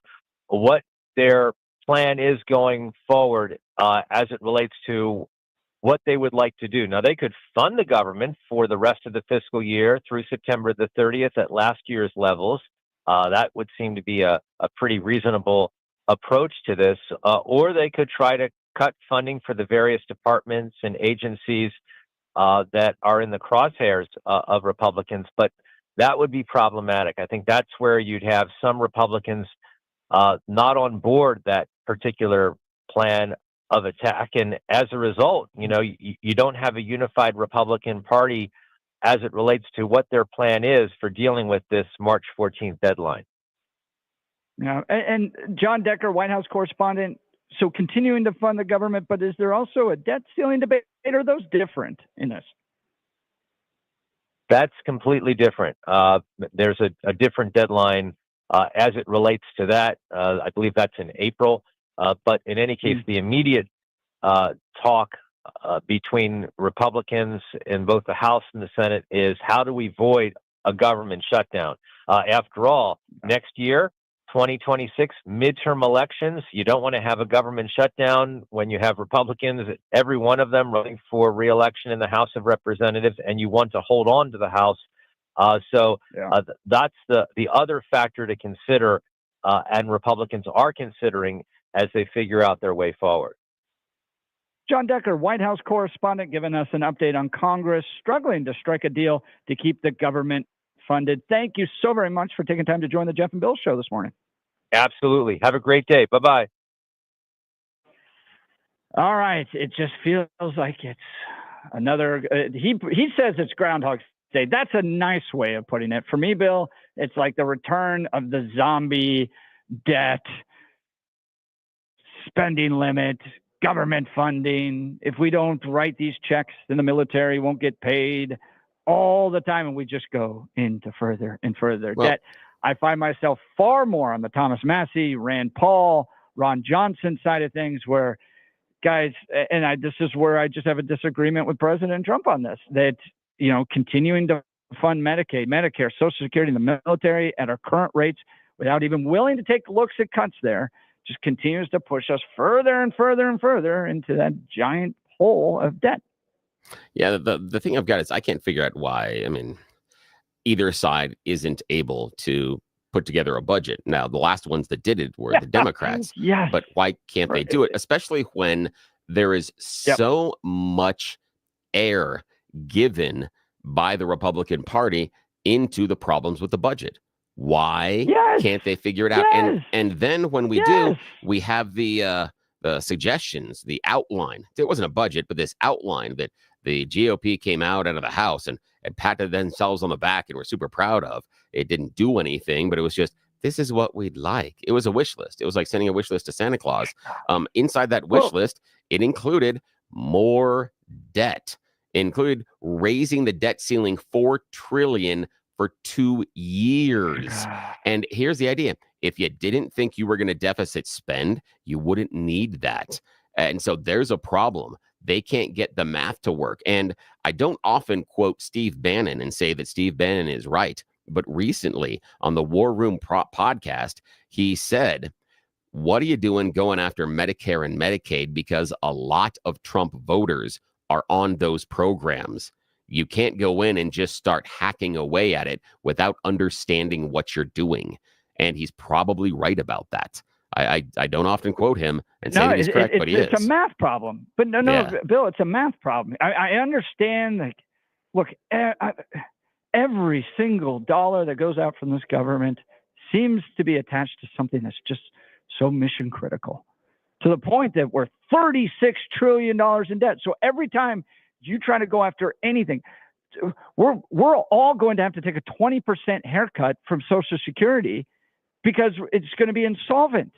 what their plan is going forward as it relates to what they would like to do. Now, they could fund the government for the rest of the fiscal year through September the 30th at last year's levels. That would seem to be a pretty reasonable approach to this. Or they could try to cut funding for the various departments and agencies that are in the crosshairs of Republicans. But that would be problematic. I think that's where you'd have some Republicans not on board that particular plan of attack. And as a result, you don't have a unified Republican Party as it relates to what their plan is for dealing with this March 14th deadline. Yeah, and John Decker, White House correspondent, so continuing to fund the government, but is there also a debt ceiling debate? Are those different in this? That's completely different. There's a different deadline as it relates to that. I believe that's in April. But in any case, the immediate talk between Republicans in both the House and the Senate is how do we avoid a government shutdown? After all, next year, 2026 midterm elections, you don't want to have a government shutdown when you have Republicans, every one of them running for re-election in the House of Representatives, and you want to hold on to the House. That's the other factor to consider, and Republicans are considering as they figure out their way forward. John Decker, White House correspondent, giving us an update on Congress struggling to strike a deal to keep the government funded. Thank you so very much for taking time to join the Jeff and Bill Show this morning. Absolutely. Have a great day. Bye-bye. All right. It just feels like it's another, he says it's Groundhog's Day. That's a nice way of putting it. For me, Bill, it's like the return of the zombie debt, spending limit, government funding. If we don't write these checks, then the military won't get paid all the time, and we just go into further and further debt. I find myself far more on the Thomas Massey, Rand Paul, Ron Johnson side of things, where guys, and this is where I just have a disagreement with President Trump on this, that, continuing to fund Medicaid, Medicare, Social Security, and the military at our current rates without even willing to take looks at cuts there just continues to push us further and further and further into that giant hole of debt. Yeah, the thing I've got is I can't figure out why. I mean, either side isn't able to put together a budget. Now, the last ones that did it were the Democrats. Yes. But why can't they do it? Especially when there is so much air given by the Republican Party into the problems with the budget. Why can't they figure it out? And then when we do, we have the suggestions, the outline. It wasn't a budget, but this outline that the GOP came out of the House and patted themselves on the back and were super proud of. It didn't do anything, but it was just, this is what we'd like. It was a wish list. It was like sending a wish list to Santa Claus. Inside that wish list, it included more debt. It included raising the debt ceiling $4 trillion for 2 years. And here's the idea. If you didn't think you were going to deficit spend, you wouldn't need that. And so there's a problem. They can't get the math to work. And I don't often quote Steve Bannon and say that Steve Bannon is right. But recently on the War Room podcast, he said, what are you doing going after Medicare and Medicaid? Because a lot of Trump voters are on those programs. You can't go in and just start hacking away at it without understanding what you're doing. And he's probably right about that. I don't often quote him and say that he's correct, but he is. It's a math problem. But no, Bill, it's a math problem. I understand. Like, look, every single dollar that goes out from this government seems to be attached to something that's just so mission critical, to the point that we're $36 trillion in debt. So every time you try to go after anything, we're all going to have to take a 20% haircut from Social Security because it's going to be insolvent.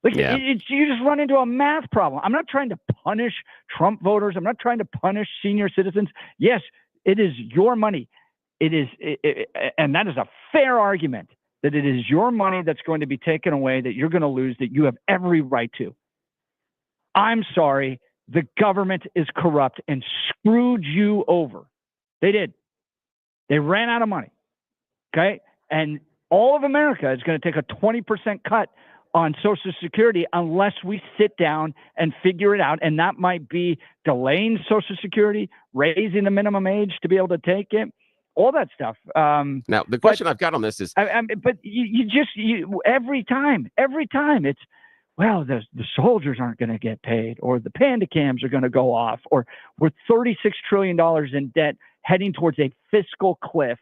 Like you just run into a math problem. I'm not trying to punish Trump voters. I'm not trying to punish senior citizens. Yes, it is your money. It is, and that is a fair argument that it is your money that's going to be taken away, that you're going to lose, that you have every right to. I'm sorry. The government is corrupt and screwed you over. They did. They ran out of money. Okay. And all of America is going to take a 20% cut on Social Security unless we sit down and figure it out. And that might be delaying Social Security, raising the minimum age to be able to take it, all that stuff. Now, the question I've got on this is, but you every time it's, well, the soldiers aren't going to get paid, or the panda cams are going to go off, or we're $36 trillion in debt heading towards a fiscal cliff.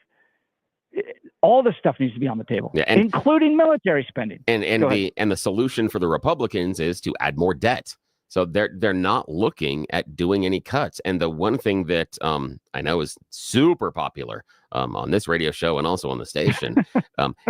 All this stuff needs to be on the table, including military spending. And the solution for the Republicans is to add more debt. So they're not looking at doing any cuts. And the one thing that I know is super popular on this radio show and also on the station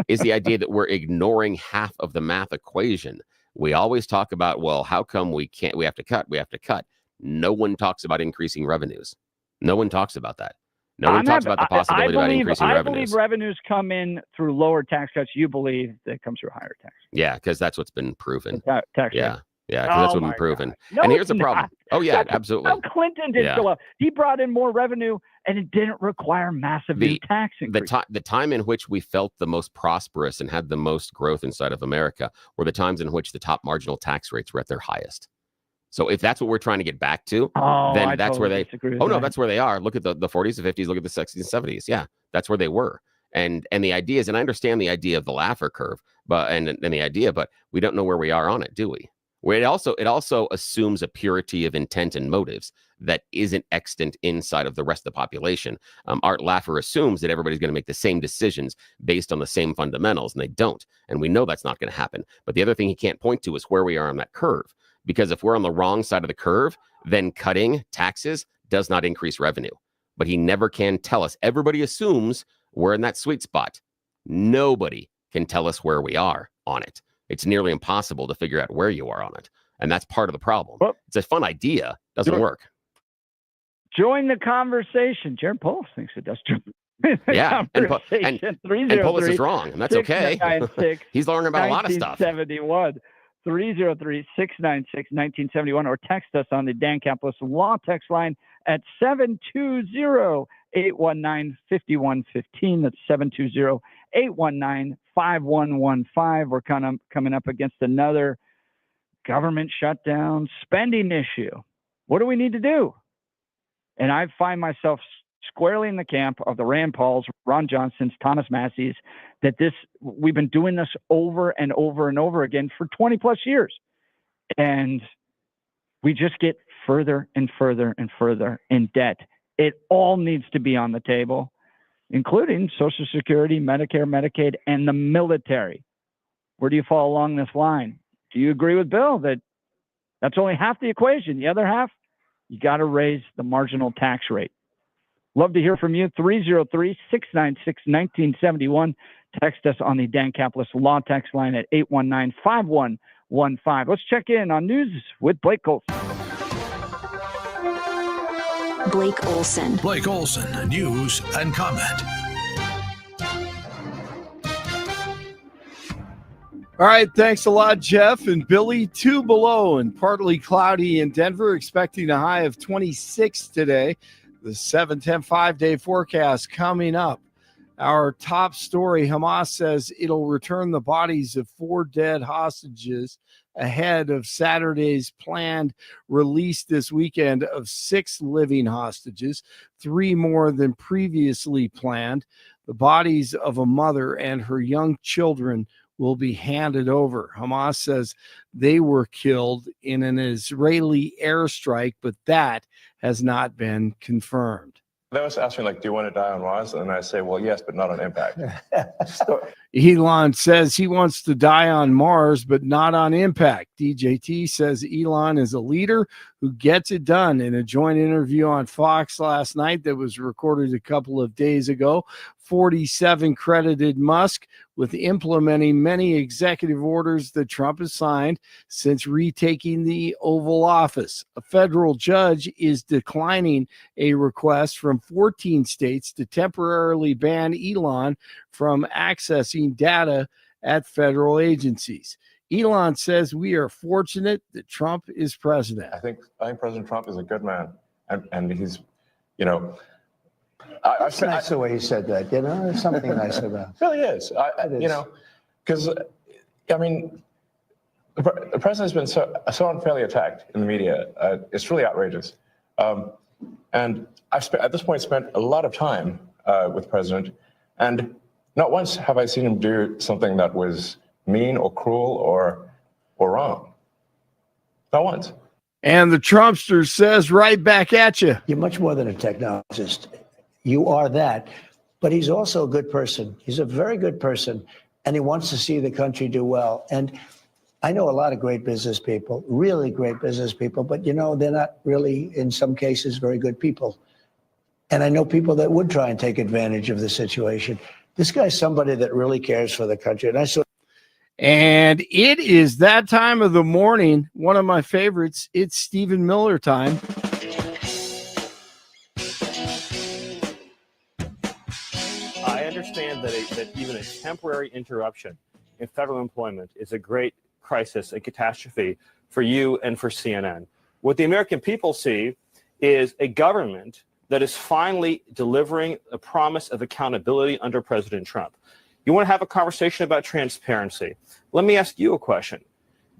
is the idea that we're ignoring half of the math equation. We always talk about, well, how come we have to cut? We have to cut. No one talks about increasing revenues. No one talks about that. No one talks about the possibility about increasing revenues. I believe revenues come in through lower tax cuts. You believe they come through higher tax. Yeah, because that's what's been proven. Tax yeah, because that's what's been proven. No, and here's the problem. Oh, yeah, absolutely. How Clinton did so well. He brought in more revenue, and it didn't require massive new tax increases. The time in which we felt the most prosperous and had the most growth inside of America were the times in which the top marginal tax rates were at their highest. So if that's what we're trying to get back to, then that's totally where they. No, that's where they are. Look at the 40s, the 50s. Look at the 60s and 70s. Yeah, that's where they were. And the idea is, and I understand the idea of the Laffer curve, but the idea, but we don't know where we are on it, do we? Where it also assumes a purity of intent and motives that isn't extant inside of the rest of the population. Art Laffer assumes that everybody's going to make the same decisions based on the same fundamentals, and they don't. And we know that's not going to happen. But the other thing he can't point to is where we are on that curve. Because if we're on the wrong side of the curve, then cutting taxes does not increase revenue. But he never can tell us. Everybody assumes we're in that sweet spot. Nobody can tell us where we are on it. It's nearly impossible to figure out where you are on it. And that's part of the problem. Well, it's a fun idea. Doesn't work. Join the conversation. Jared Polis thinks it does. Yeah. And Polis is wrong. And that's okay. He's learning about a lot of stuff. 303-696-1971, or text us on the Dan Caplis Law text line at 720-819-5115. That's 720-819-5115. We're kind of coming up against another government shutdown spending issue. What do we need to do? And I find myself squarely in the camp of the Rand Pauls, Ron Johnson's, Thomas Massey's, that we've been doing this over and over and over again for 20 plus years. And we just get further and further and further in debt. It all needs to be on the table, including Social Security, Medicare, Medicaid, and the military. Where do you fall along this line? Do you agree with Bill that that's only half the equation? The other half, you got to raise the marginal tax rate. Love to hear from you. 303-696-1971. Text us on the Dan Caplis Law Text line at 819-5115. Let's check in on news with Blake Olson. Blake Olson. Blake Olson, news and comment. All right, thanks a lot, Jeff and Billy. 2 below and partly cloudy in Denver, expecting a high of 26 today. The 7-10 5-day forecast coming up. Our top story, Hamas says it'll return the bodies of 4 dead hostages ahead of Saturday's planned release this weekend of 6 living hostages, 3 more than previously planned. The bodies of a mother and her young children will be handed over. Hamas says they were killed in an Israeli airstrike, but that has not been confirmed. They always ask me, like, do you want to die on Mars? And I say, well, yes, but not on impact. Elon says he wants to die on Mars, but not on impact. DJT says Elon is a leader who gets it done. In a joint interview on Fox last night that was recorded a couple of days ago, 47 credited Musk with implementing many executive orders that Trump has signed since retaking the Oval Office. A federal judge is declining a request from 14 states to temporarily ban Elon from accessing data at federal agencies. Elon says we are fortunate that Trump is president. I think President Trump is a good man. And he's, you know, It's nice the way he said that. You know, there's something nice about it. Really is. You know, because, I mean, the president's been so unfairly attacked in the media. It's really outrageous. And I've at this point spent a lot of time with the president, and not once have I seen him do something that was mean or cruel or wrong. Not once. And the Trumpster says right back at you. You're much more than a technologist. You are that. But he's also a good person. He's a very good person, and he wants to see the country do well. And I know a lot of great business people, really great business people, but, you know, they're not really, in some cases, very good people. And I know people that would try and take advantage of the situation. This guy's somebody that really cares for the country. And it is that time of the morning, one of my favorites. It's Stephen Miller time. I understand that even a temporary interruption in federal employment is a great crisis, a catastrophe for you and for CNN. What the American people see is a government that is finally delivering a promise of accountability under President Trump. You want to have a conversation about transparency. Let me ask you a question.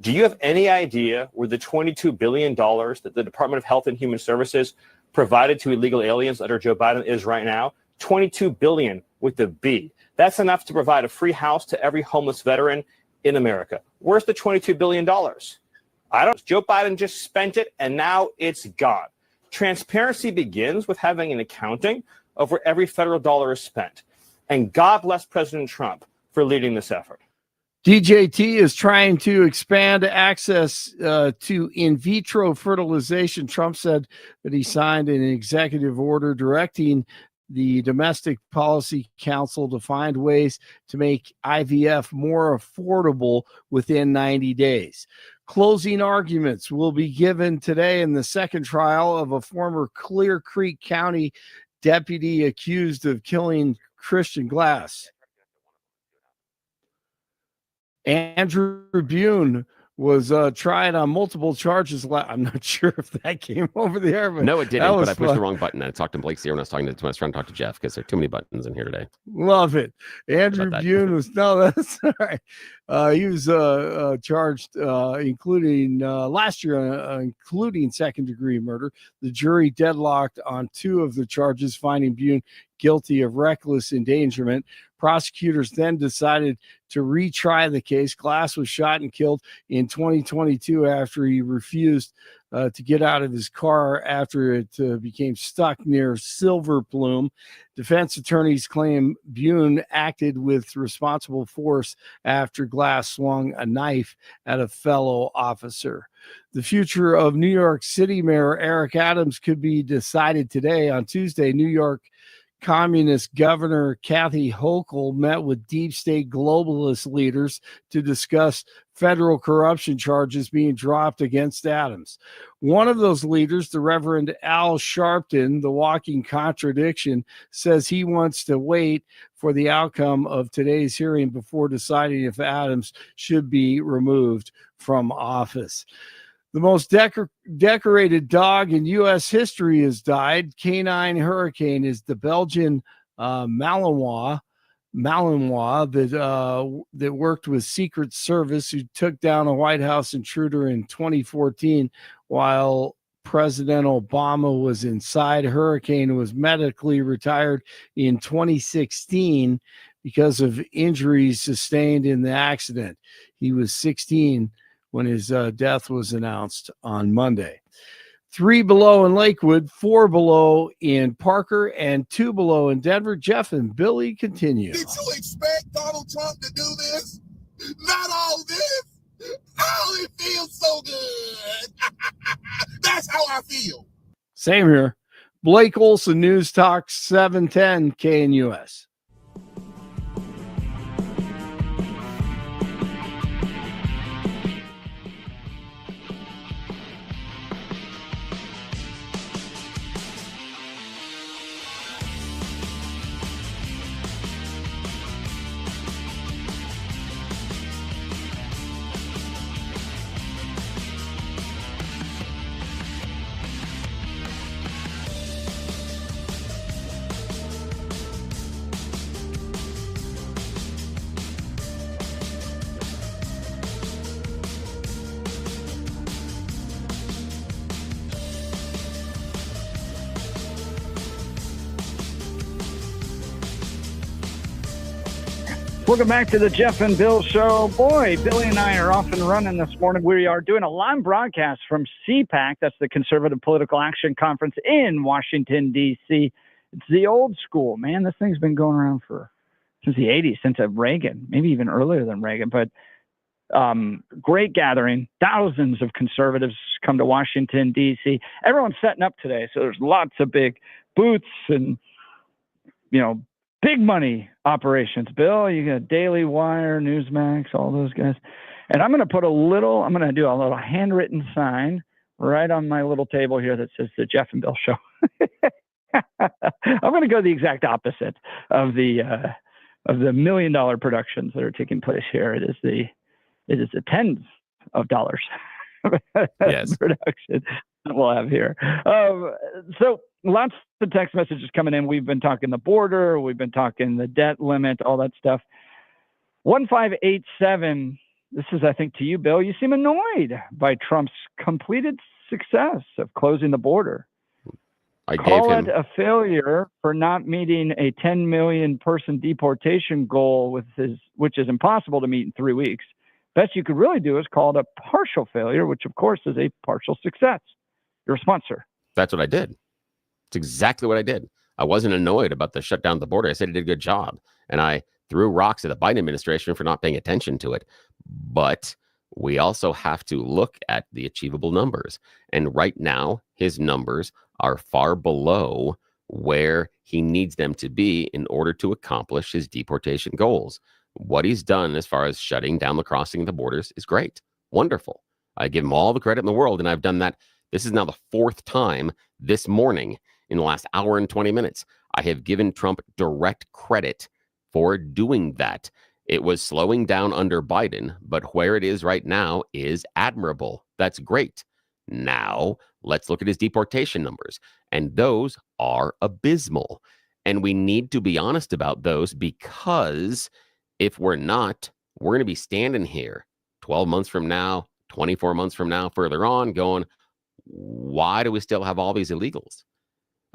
Do you have any idea where the $22 billion that the Department of Health and Human Services provided to illegal aliens under Joe Biden is right now? $22 billion with a B. That's enough to provide a free house to every homeless veteran in America. Where's the $22 billion? I don't. Joe Biden just spent it, and now it's gone. Transparency begins with having an accounting of where every federal dollar is spent. And God bless President Trump for leading this effort. DJT is trying to expand access to in vitro fertilization. Trump said that he signed an executive order directing the Domestic Policy Council to find ways to make IVF more affordable within 90 days. Closing arguments will be given today in the second trial of a former Clear Creek County deputy accused of killing Christian Glass. Andrew Bune was tried on multiple charges. I'm not sure if that came over the air, but no, it didn't. But I pushed fun. the wrong button. I talked to Blake Sear when I was trying to talk to Jeff because there are too many buttons in here today. Love it. Andrew Bune was that's all right. He was charged, including last year, including second-degree murder. The jury deadlocked on 2 of the charges, finding Bune guilty of reckless endangerment. Prosecutors then decided to retry the case. Glass was shot and killed in 2022 after he refused to get out of his car after it became stuck near Silver Plume. Defense attorneys claim Bune acted with responsible force after Glass swung a knife at a fellow officer. The future of New York City Mayor Eric Adams could be decided today. On Tuesday, New York Communist Governor Kathy Hochul met with deep state globalist leaders to discuss federal corruption charges being dropped against Adams. One of those leaders, the Reverend Al Sharpton, the walking contradiction, says he wants to wait for the outcome of today's hearing before deciding if Adams should be removed from office. The most decorated dog in U.S. history has died. Canine hurricane is the Belgian Malinois that worked with Secret Service, who took down a White House intruder in 2014 while President Obama was inside. Hurricane was medically retired in 2016 because of injuries sustained in the accident. He was 16 when his death was announced on Monday. 3 below in Lakewood, 4 below in Parker, and 2 below in Denver. Jeff and Billy continue. Did you expect Donald Trump to do this? Not all this. Oh, it feels so good. That's how I feel. Same here. Blake Olson, News Talk 710 KNUS. Welcome back to the Jeff and Bill Show. Boy, Billy and I are off and running this morning. We are doing a live broadcast from CPAC. That's the Conservative Political Action Conference in Washington, D.C. It's the old school, man. This thing's been going around since the 80s, since Reagan, maybe even earlier than Reagan. But great gathering. Thousands of conservatives come to Washington, D.C. Everyone's setting up today, so there's lots of big booths and, big money operations. Bill, you got Daily Wire, Newsmax, all those guys. And I'm going to do a little handwritten sign right on my little table here that says the Jeff and Bill Show. I'm going to go the exact opposite of the $1 million productions that are taking place here. It is the tens of dollars yes. production that we'll have here. So lots of text messages coming in. We've been talking the border. We've been talking the debt limit, all that stuff. 1587. This is, I think, to you, Bill. You seem annoyed by Trump's completed success of closing the border. Call it a failure for not meeting a 10 million person deportation goal which is impossible to meet in 3 weeks. Best you could really do is call it a partial failure, which of course is a partial success. Your response, sir? That's what I did. It's exactly what I did. I wasn't annoyed about the shutdown of the border. I said he did a good job. And I threw rocks at the Biden administration for not paying attention to it. But we also have to look at the achievable numbers. And right now, his numbers are far below where he needs them to be in order to accomplish his deportation goals. What he's done as far as shutting down the crossing of the borders is great. Wonderful. I give him all the credit in the world, and I've done that. This is now the 4th time this morning in the last hour and 20 minutes. I have given Trump direct credit for doing that. It was slowing down under Biden, but where it is right now is admirable. That's great. Now, let's look at his deportation numbers, and those are abysmal. And we need to be honest about those, because if we're not, we're going to be standing here 12 months from now, 24 months from now, further on, going, why do we still have all these illegals?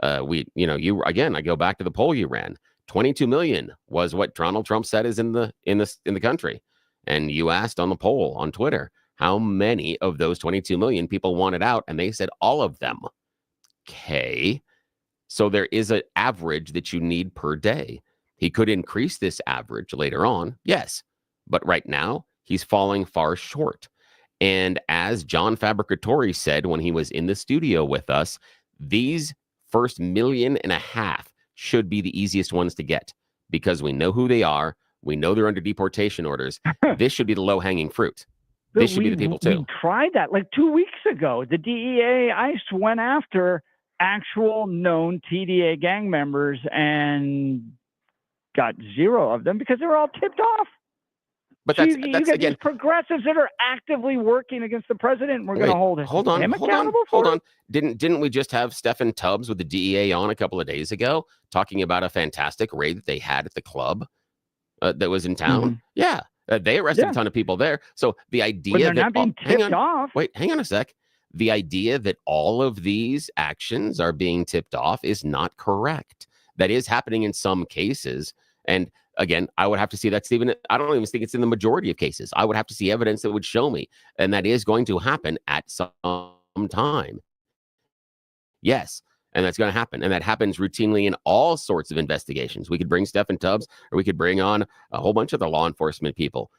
I go back to the poll you ran. 22 million was what Donald Trump said is in the country. And you asked on the poll on Twitter, how many of those 22 million people wanted out? And they said all of them. Okay. So there is an average that you need per day. He could increase this average later on. Yes. But right now he's falling far short. And as John Fabricatori said when he was in the studio with us, these first 1.5 million should be the easiest ones to get, because we know who they are. We know they're under deportation orders. This should be the low-hanging fruit. This should be the people too. We tried that like 2 weeks ago. The DEA, ICE went after actual known TDA gang members and got 0 of them because they were all tipped off. But so that's you get again these progressives that are actively working against the president. We're going to hold him accountable. Hold on. Didn't we just have Stephen Tubbs with the DEA on a couple of days ago talking about a fantastic raid that they had at the club that was in town? Mm-hmm. Yeah, they arrested a ton of people there. So the idea they're not being tipped off. Wait, hang on a sec. The idea that all of these actions are being tipped off is not correct. That is happening in some cases, and again, I would have to see that, Stephen. I don't even think it's in the majority of cases. I would have to see evidence that would show me. And that is going to happen at some time. Yes. And that's going to happen. And that happens routinely in all sorts of investigations. We could bring Stephen Tubbs, or we could bring on a whole bunch of the law enforcement people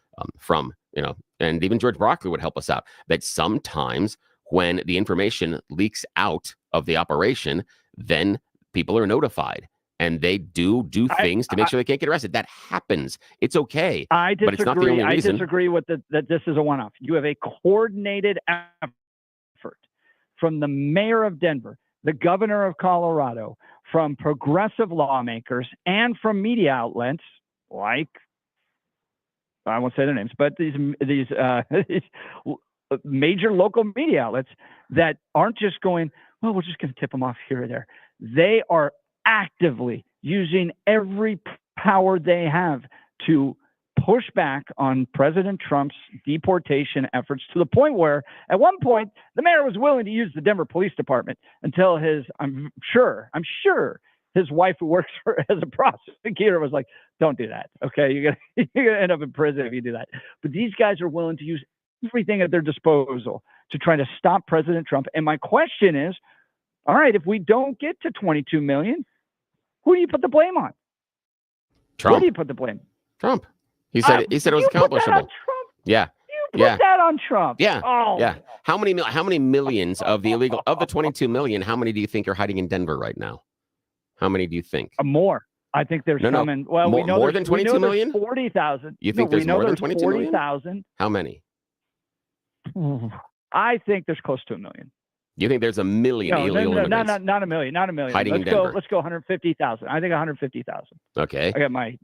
and even George Broccoli would help us out. That sometimes when the information leaks out of the operation, then people are notified. And they do things to make sure they can't get arrested. That happens. It's okay. I disagree. But it's not the only reason. I disagree with that this is a one-off. You have a coordinated effort from the mayor of Denver, the governor of Colorado, from progressive lawmakers, and from media outlets like, I won't say their names, but these major local media outlets that aren't just going, well, we're just going to tip them off here or there. They are actively using every power they have to push back on President Trump's deportation efforts, to the point where at one point the mayor was willing to use the Denver Police Department until I'm sure his wife, who works as a prosecutor, was like, don't do that. Okay, you're gonna end up in prison if you do that. But these guys are willing to use everything at their disposal to try to stop President Trump. And my question is, all right, if we don't get to 22 million, who do you put the blame on? Trump. Where do you put the blame? Trump. He said it was accomplishable. Yeah. You put that on Trump. Yeah. Oh. Yeah. How many millions of the illegal, of the 22 million, how many do you think are hiding in Denver right now? How many do you think? More. I think there's some in, well, more, we know more than 22 million? 40,000. You think there's more than 22 million? 40,000. How many? I think there's close to 1 million. You think there's 1 million illegal immigrants? Not a million. Hiding in Denver. Let's go 150,000. I think 150,000. Okay. I got my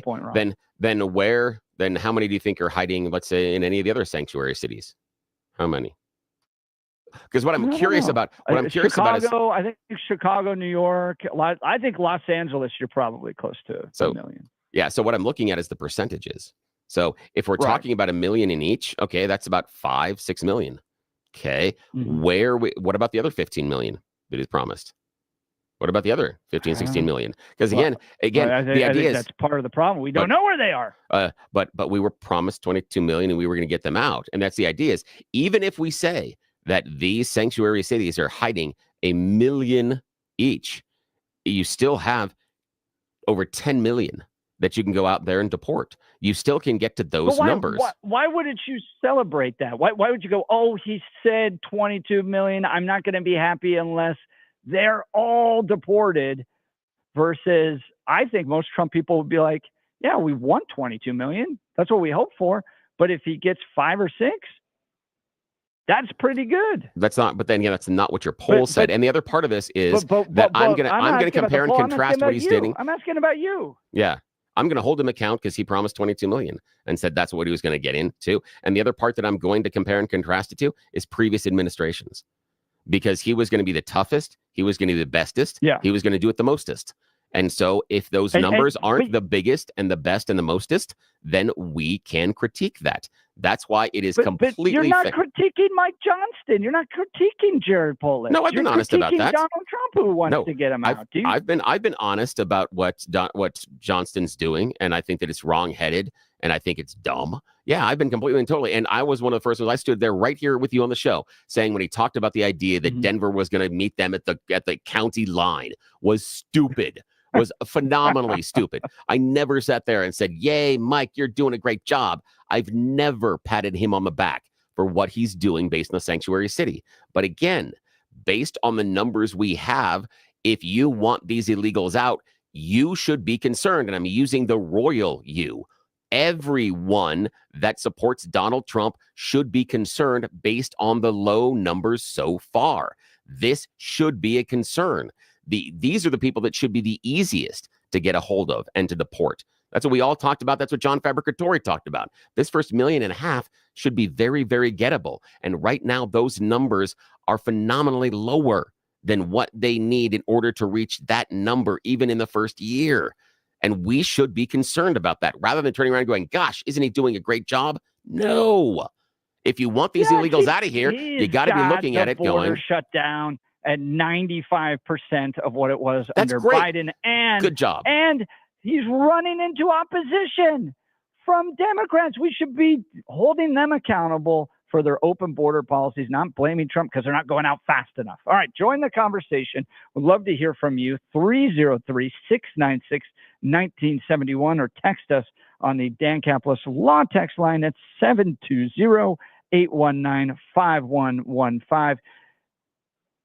point wrong. Then how many do you think are hiding, let's say, in any of the other sanctuary cities? How many? Because what I'm curious about, Chicago, I think Chicago, New York. I think Los Angeles, you're probably close to 1 million. Yeah. So what I'm looking at is the percentages. So if we're talking about 1 million in each, okay, that's about 5-6 million. Okay. Mm-hmm. What about the other 15 million that is promised? What about the other 15, 16 million? Because again, the idea is that's part of the problem. We don't know where they are. But we were promised 22 million and we were going to get them out. And that's the idea is, even if we say that these sanctuary cities are hiding 1 million each, you still have over 10 million that you can go out there and deport. You still can get to those numbers. Why wouldn't you celebrate that? Why would you go, oh, he said 22 million. I'm not going to be happy unless they're all deported, versus I think most Trump people would be like, yeah, we want 22 million. That's what we hope for. But if he gets 5 or 6, that's pretty good. That's not what your poll said. And the other part of this is that I'm going to compare and contrast what he's stating. I'm asking about you. Yeah. I'm going to hold him account because he promised 22 million and said that's what he was going to get into. And the other part that I'm going to compare and contrast it to is previous administrations, because he was going to be the toughest. He was going to be the bestest. Yeah. He was going to do it the mostest. And so if those numbers aren't the biggest and the best and the mostest, then we can critique that. That's why it is completely. But you're not critiquing Mike Johnston. You're not critiquing Jared Polis. No, I've been honest about that. Donald Trump, who wants to get him out. I've been honest about what Johnston's doing, and I think that it's wrongheaded, and I think it's dumb. Yeah, I've been completely and totally. And I was one of the first ones. I stood there right here with you on the show saying when he talked about the idea that Denver was going to meet them at the county line was stupid. Was phenomenally stupid. I never sat there and said, yay, Mike, you're doing a great job. I've never patted him on the back for what he's doing based on the sanctuary city. But again, based on the numbers we have, if you want these illegals out, you should be concerned. And I'm using the royal you. Everyone that supports Donald Trump should be concerned based on the low numbers so far. This should be a concern. These are the people that should be the easiest to get a hold of and to deport. That's what we all talked about. That's what John Fabricatore talked about. This first 1.5 million should be very, very gettable. And right now, those numbers are phenomenally lower than what they need in order to reach that number, even in the first year. And we should be concerned about that rather than turning around and going, gosh, isn't he doing a great job? No. If you want these illegals out of here, you got to be looking at it going. Shut down at 95% of what it was That's under great. Biden. And good job. And he's running into opposition from Democrats. We should be holding them accountable for their open border policies, not blaming Trump because they're not going out fast enough. All right, join the conversation. We'd love to hear from you. 303-696-1971 or text us on the Dan Caplis Law text line at 720-819-5115.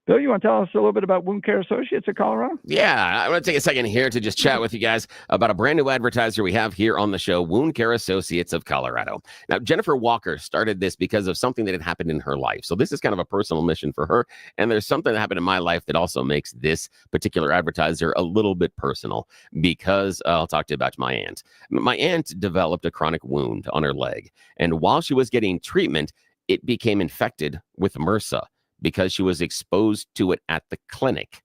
Bill, you want to tell us a little bit about Wound Care Associates of Colorado? Yeah, I want to take a second here to just chat with you guys about a brand new advertiser we have here on the show, Wound Care Associates of Colorado. Now, Jennifer Walker started this because of something that had happened in her life. So this is kind of a personal mission for her. And there's something that happened in my life that also makes this particular advertiser a little bit personal because I'll talk to you about my aunt. My aunt developed a chronic wound on her leg. And while she was getting treatment, it became infected with MRSA, because she was exposed to it at the clinic.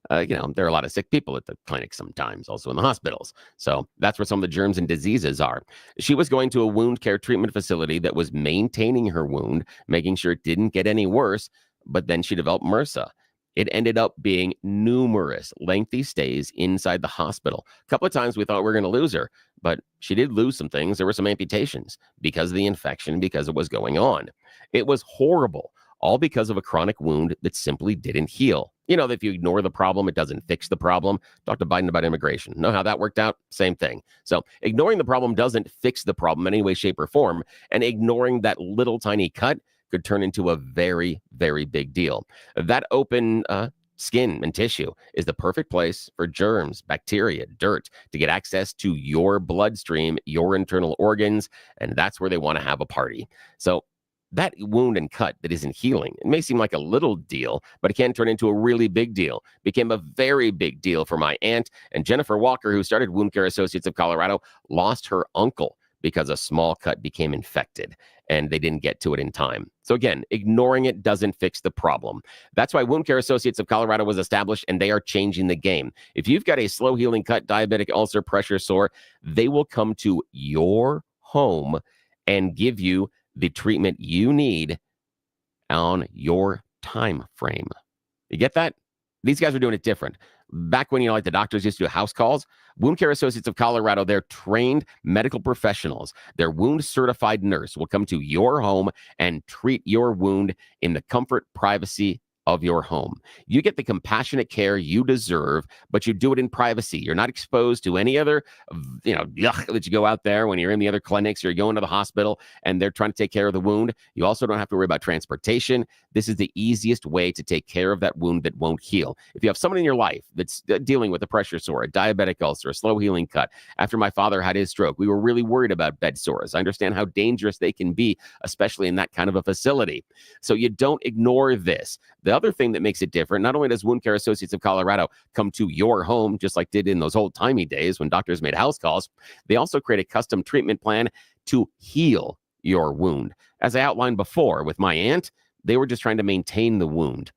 There are a lot of sick people at the clinic sometimes, also in the hospitals. So that's where some of the germs and diseases are. She was going to a wound care treatment facility that was maintaining her wound, making sure it didn't get any worse, but then she developed MRSA. It ended up being numerous lengthy stays inside the hospital. A couple of times we thought we were going to lose her, but she did lose some things. There were some amputations because of the infection, because it was going on. It was horrible. All because of a chronic wound that simply didn't heal. That if you ignore the problem, it doesn't fix the problem. Talk to Biden about immigration. Know how that worked out? Same thing. So ignoring the problem doesn't fix the problem in any way, shape, or form. And ignoring that little tiny cut could turn into a very, very big deal. That open skin and tissue is the perfect place for germs, bacteria, dirt to get access to your bloodstream, your internal organs, and that's where they want to have a party. So that wound and cut that isn't healing, it may seem like a little deal, but it can turn into a really big deal. Became a very big deal for my aunt. And Jennifer Walker, who started Wound Care Associates of Colorado, lost her uncle because a small cut became infected and they didn't get to it in time. So again, ignoring it doesn't fix the problem. That's why Wound Care Associates of Colorado was established, and they are changing the game. If you've got a slow healing cut, diabetic ulcer, pressure sore, they will come to your home and give you the treatment you need on your time frame. You get that? These guys are doing it different. Back when, like the doctors used to do house calls, Wound Care Associates of Colorado, they're trained medical professionals. Their wound certified nurse will come to your home and treat your wound in the comfort, privacy of your home. You get the compassionate care you deserve, but you do it in privacy. You're not exposed to any other, yuck that you go out there when you're in the other clinics, or you're going to the hospital and they're trying to take care of the wound. You also don't have to worry about transportation. This is the easiest way to take care of that wound that won't heal. If you have someone in your life that's dealing with a pressure sore, a diabetic ulcer, a slow healing cut, after my father had his stroke, we were really worried about bed sores. I understand how dangerous they can be, especially in that kind of a facility. So you don't ignore this. The other thing that makes it different, not only does Wound Care Associates of Colorado come to your home, just like did in those old-timey days when doctors made house calls, they also create a custom treatment plan to heal your wound. As I outlined before with my aunt, they were just trying to maintain the wound,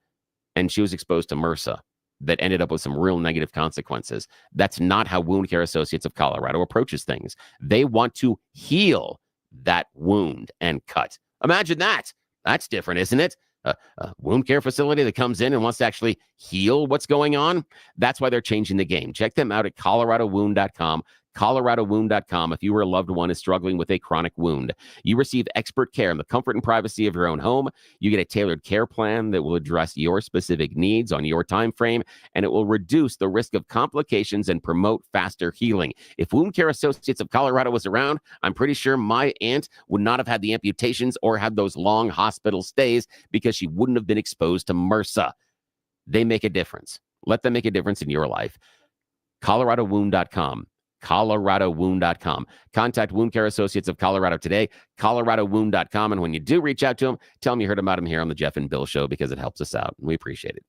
and she was exposed to MRSA that ended up with some real negative consequences. That's not how Wound Care Associates of Colorado approaches things. They want to heal that wound and cut. Imagine that. That's different, isn't it? A wound care facility that comes in and wants to actually heal what's going on. That's why they're changing the game. Check them out at coloradowound.com. coloradowound.com. If you or a loved one is struggling with a chronic wound, you receive expert care in the comfort and privacy of your own home. You get a tailored care plan that will address your specific needs on your time frame, and it will reduce the risk of complications and promote faster healing. If Wound Care Associates of Colorado was around, I'm pretty sure my aunt would not have had the amputations or had those long hospital stays because she wouldn't have been exposed to MRSA. They make a difference. Let them make a difference in your life. coloradowound.com. coloradowound.com. Contact Wound Care Associates of Colorado today, coloradowound.com. And when you do reach out to them, tell them you heard about them here on the Jeff and Bill Show, because it helps us out. We appreciate it.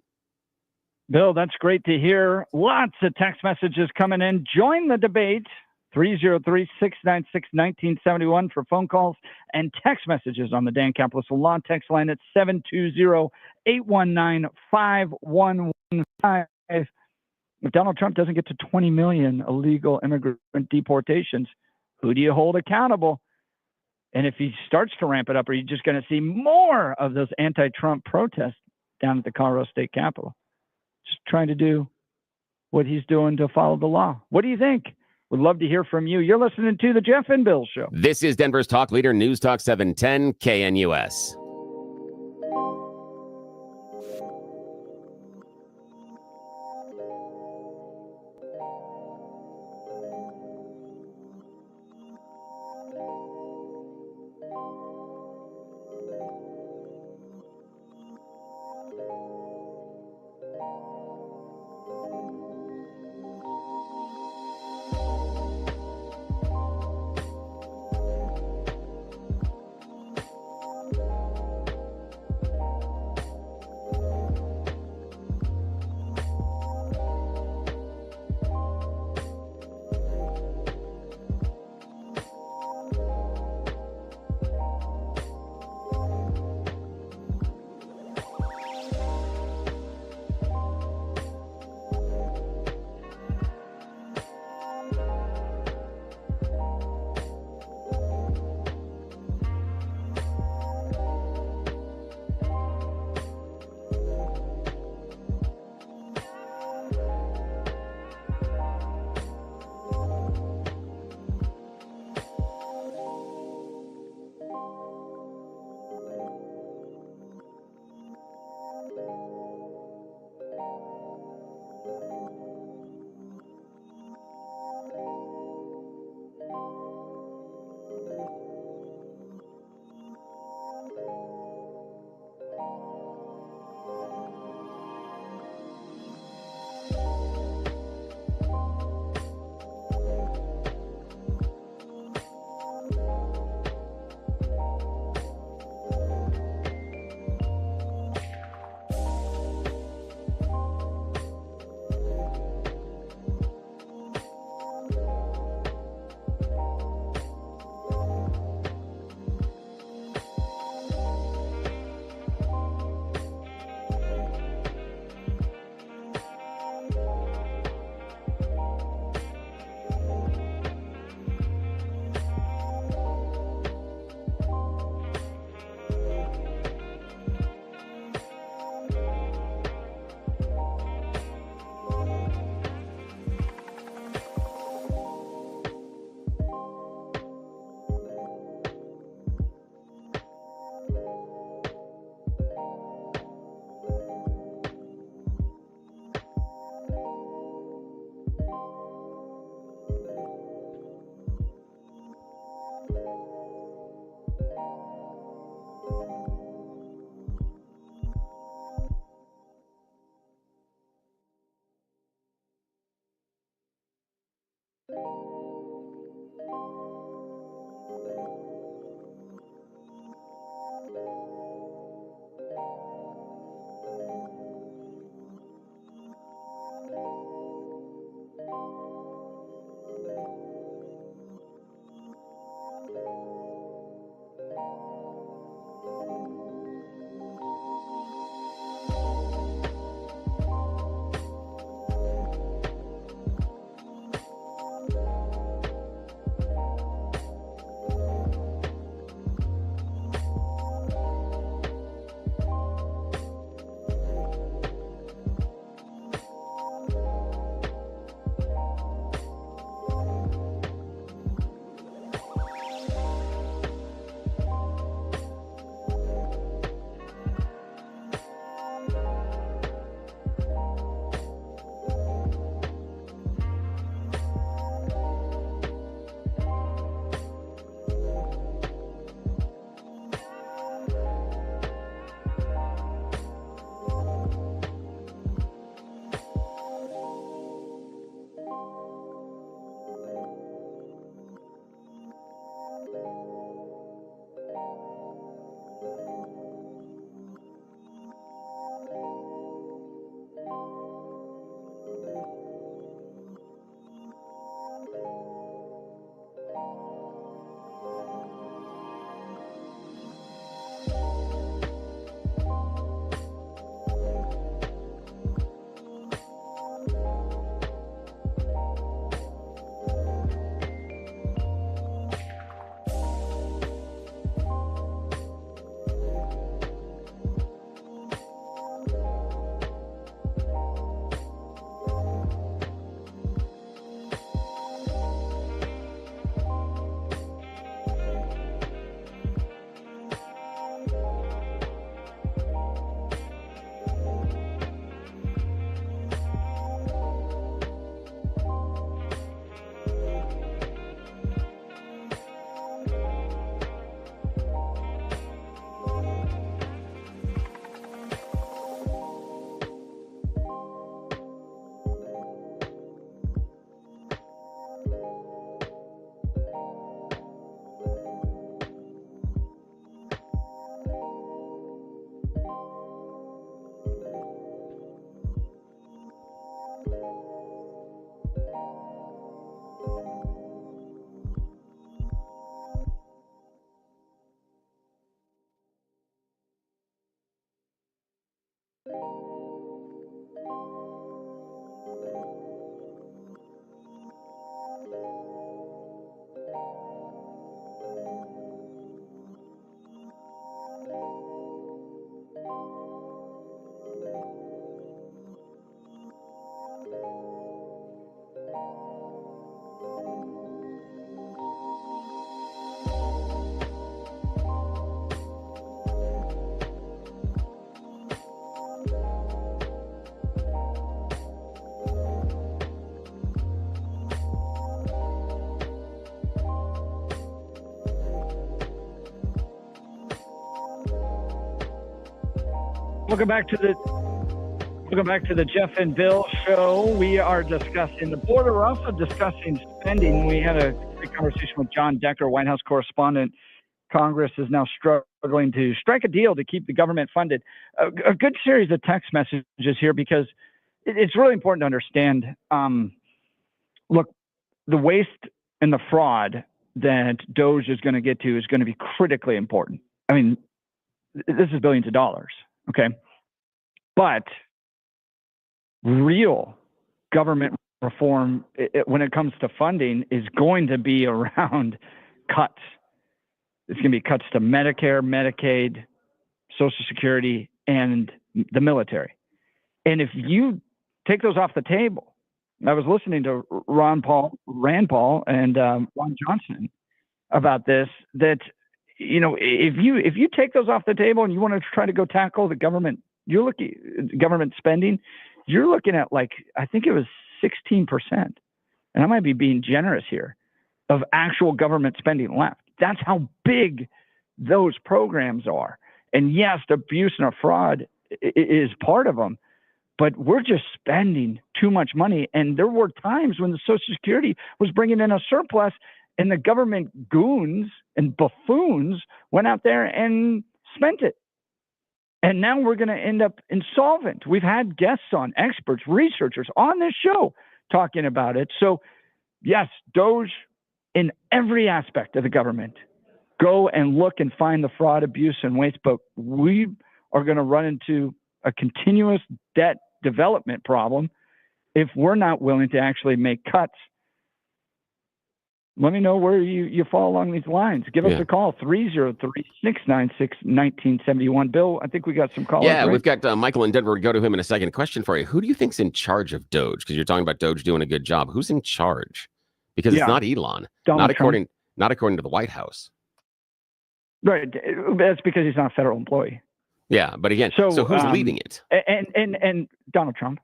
Bill, that's great to hear. Lots of text messages coming in. Join the debate. 303-696-1971 for phone calls and text messages on the Dan Capitol Law text line at 720-819-5115. If Donald Trump doesn't get to 20 million illegal immigrant deportations, who do you hold accountable? And if he starts to ramp it up, are you just going to see more of those anti-Trump protests down at the Colorado State Capitol? Just trying to do what he's doing to follow the law. What do you think? Would love to hear from you. You're listening to the Jeff and Bill Show. This is Denver's Talk Leader, News Talk 710 KNUS. Welcome back to the Jeff and Bill show. We are discussing the border. We're also discussing spending. We had a great conversation with John Decker, White House correspondent. Congress is now struggling to strike a deal to keep the government funded. A good series of text messages here because it's really important to understand. Look, the waste and the fraud that DOGE is going to get to is going to be critically important. I mean, this is billions of dollars, okay? But real government reform, when it comes to funding, is going to be around cuts. It's going to be cuts to Medicare, Medicaid, Social Security, and the military. And if you take those off the table, I was listening to Rand Paul, and Ron Johnson about this, that, you know, if you take those off the table and you want to try to go tackle the government, government spending, you're looking at, like, I think it was 16%, and I might be being generous here, of actual government spending left. That's how big those programs are. And yes, abuse and fraud is part of them, but we're just spending too much money. And there were times when the Social Security was bringing in a surplus and the government goons and buffoons went out there and spent it. And now we're going to end up insolvent. We've had guests on, experts, researchers on this show talking about it. So yes, DOGE, in every aspect of the government, go and look and find the fraud, abuse, and waste. But we are going to run into a continuous debt development problem if we're not willing to actually make cuts. Let me know where you fall along these lines. Give us a call, 303-696-1971. Bill, I think we got some callers. Yeah, right? We've got Michael in Denver. We'll go to him in a second. Question for you. Who do you think's in charge of DOGE? Because you're talking about DOGE doing a good job. Who's in charge? Because it's not Elon. Not according to the White House. Right. That's because he's not a federal employee. Yeah, but again, so who's leading it? And Donald Trump.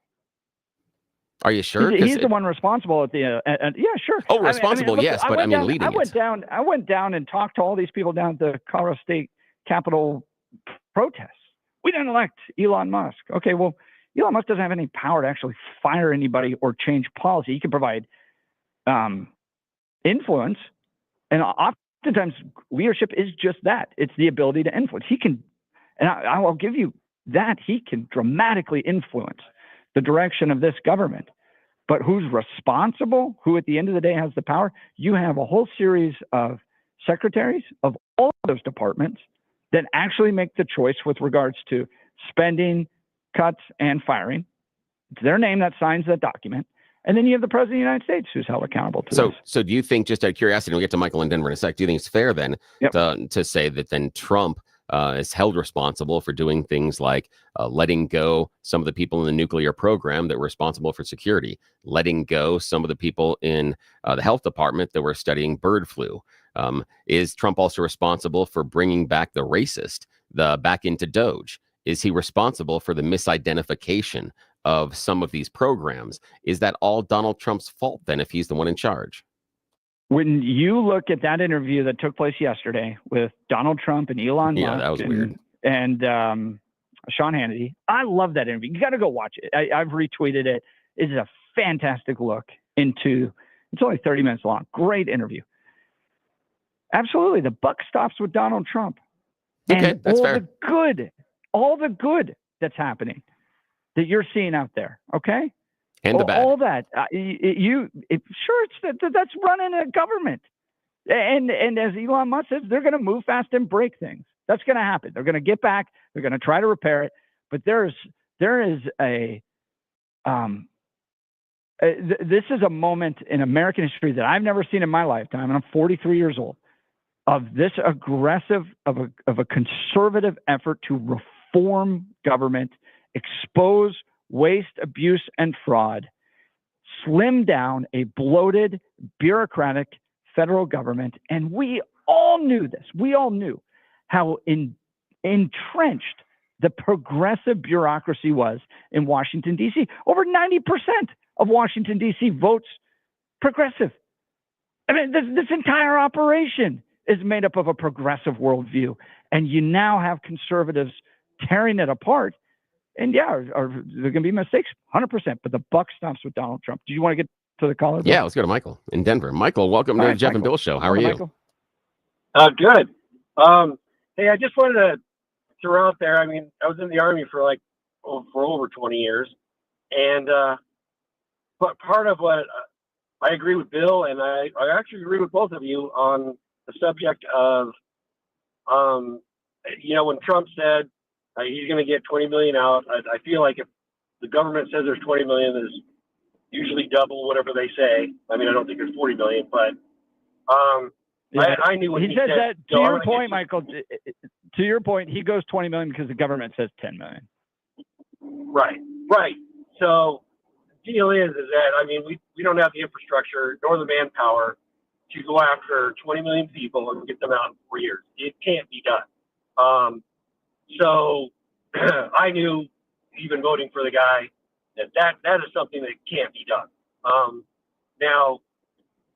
Are you sure? He's the one responsible at the. Yeah, sure. Oh, responsible, yes, but I mean, leading it. I went down and talked to all these people down at the Colorado State Capitol protests. We didn't elect Elon Musk. Okay, well, Elon Musk doesn't have any power to actually fire anybody or change policy. He can provide influence, and oftentimes leadership is just that. It's the ability to influence. He can, and I will give you that, he can dramatically influence the direction of this government. But who's responsible? Who at the end of the day has the power? You have a whole series of secretaries of all of those departments that actually make the choice with regards to spending, cuts, and firing. It's their name that signs that document. And then you have the President of the United States who's held accountable to this. So do you think, just out of curiosity, we'll get to Michael in Denver in a sec, do you think it's fair then to say that then Trump is held responsible for doing things like letting go some of the people in the nuclear program that were responsible for security, letting go some of the people in the health department that were studying bird flu? Is Trump also responsible for bringing back the racist back into DOGE? Is he responsible for the misidentification of some of these programs? Is that all Donald Trump's fault then, if he's the one in charge? When you look at that interview that took place yesterday with Donald Trump and Elon Musk, that was weird, and Sean Hannity, I love that interview. You got to go watch it. I've retweeted it. It's a fantastic look into. It's only 30 minutes long. Great interview. Absolutely, the buck stops with Donald Trump. Okay, and that's fair. All the good that's happening that you're seeing out there. Okay. And the bad. All that that's running a government, and as Elon Musk says, they're going to move fast and break things. That's going to happen. They're going to get back. They're going to try to repair it. But there is this is a moment in American history that I've never seen in my lifetime, and I'm 43 years old, of this aggressive of a conservative effort to reform government, expose waste, abuse, and fraud, slim down a bloated, bureaucratic federal government. And we all knew this. We all knew how entrenched the progressive bureaucracy was in Washington, D.C. Over 90% of Washington, D.C. votes progressive. I mean, this entire operation is made up of a progressive worldview. And you now have conservatives tearing it apart And yeah, are there going to be mistakes? 100%. But the buck stops with Donald Trump. Do you want to get to the caller? Yeah, let's go to Michael in Denver. Michael, welcome to Jeff and Bill Show. How are you? Michael. Good. Hey, I just wanted to throw out there. I mean, I was in the Army for over 20 years, and but part of what I agree with Bill, and I actually agree with both of you on the subject of, when Trump said he's going to get 20 million out. I feel like if the government says there's 20 million, there's usually double whatever they say. I mean, I don't think there's 40 million, but I knew what he said. That, so to your point, Michael, to your point, he goes 20 million because the government says 10 million. Right. So the deal is that, I mean, we don't have the infrastructure nor the manpower to go after 20 million people and get them out in 4 years. It can't be done. So I knew, even voting for the guy, that is something that can't be done. Now,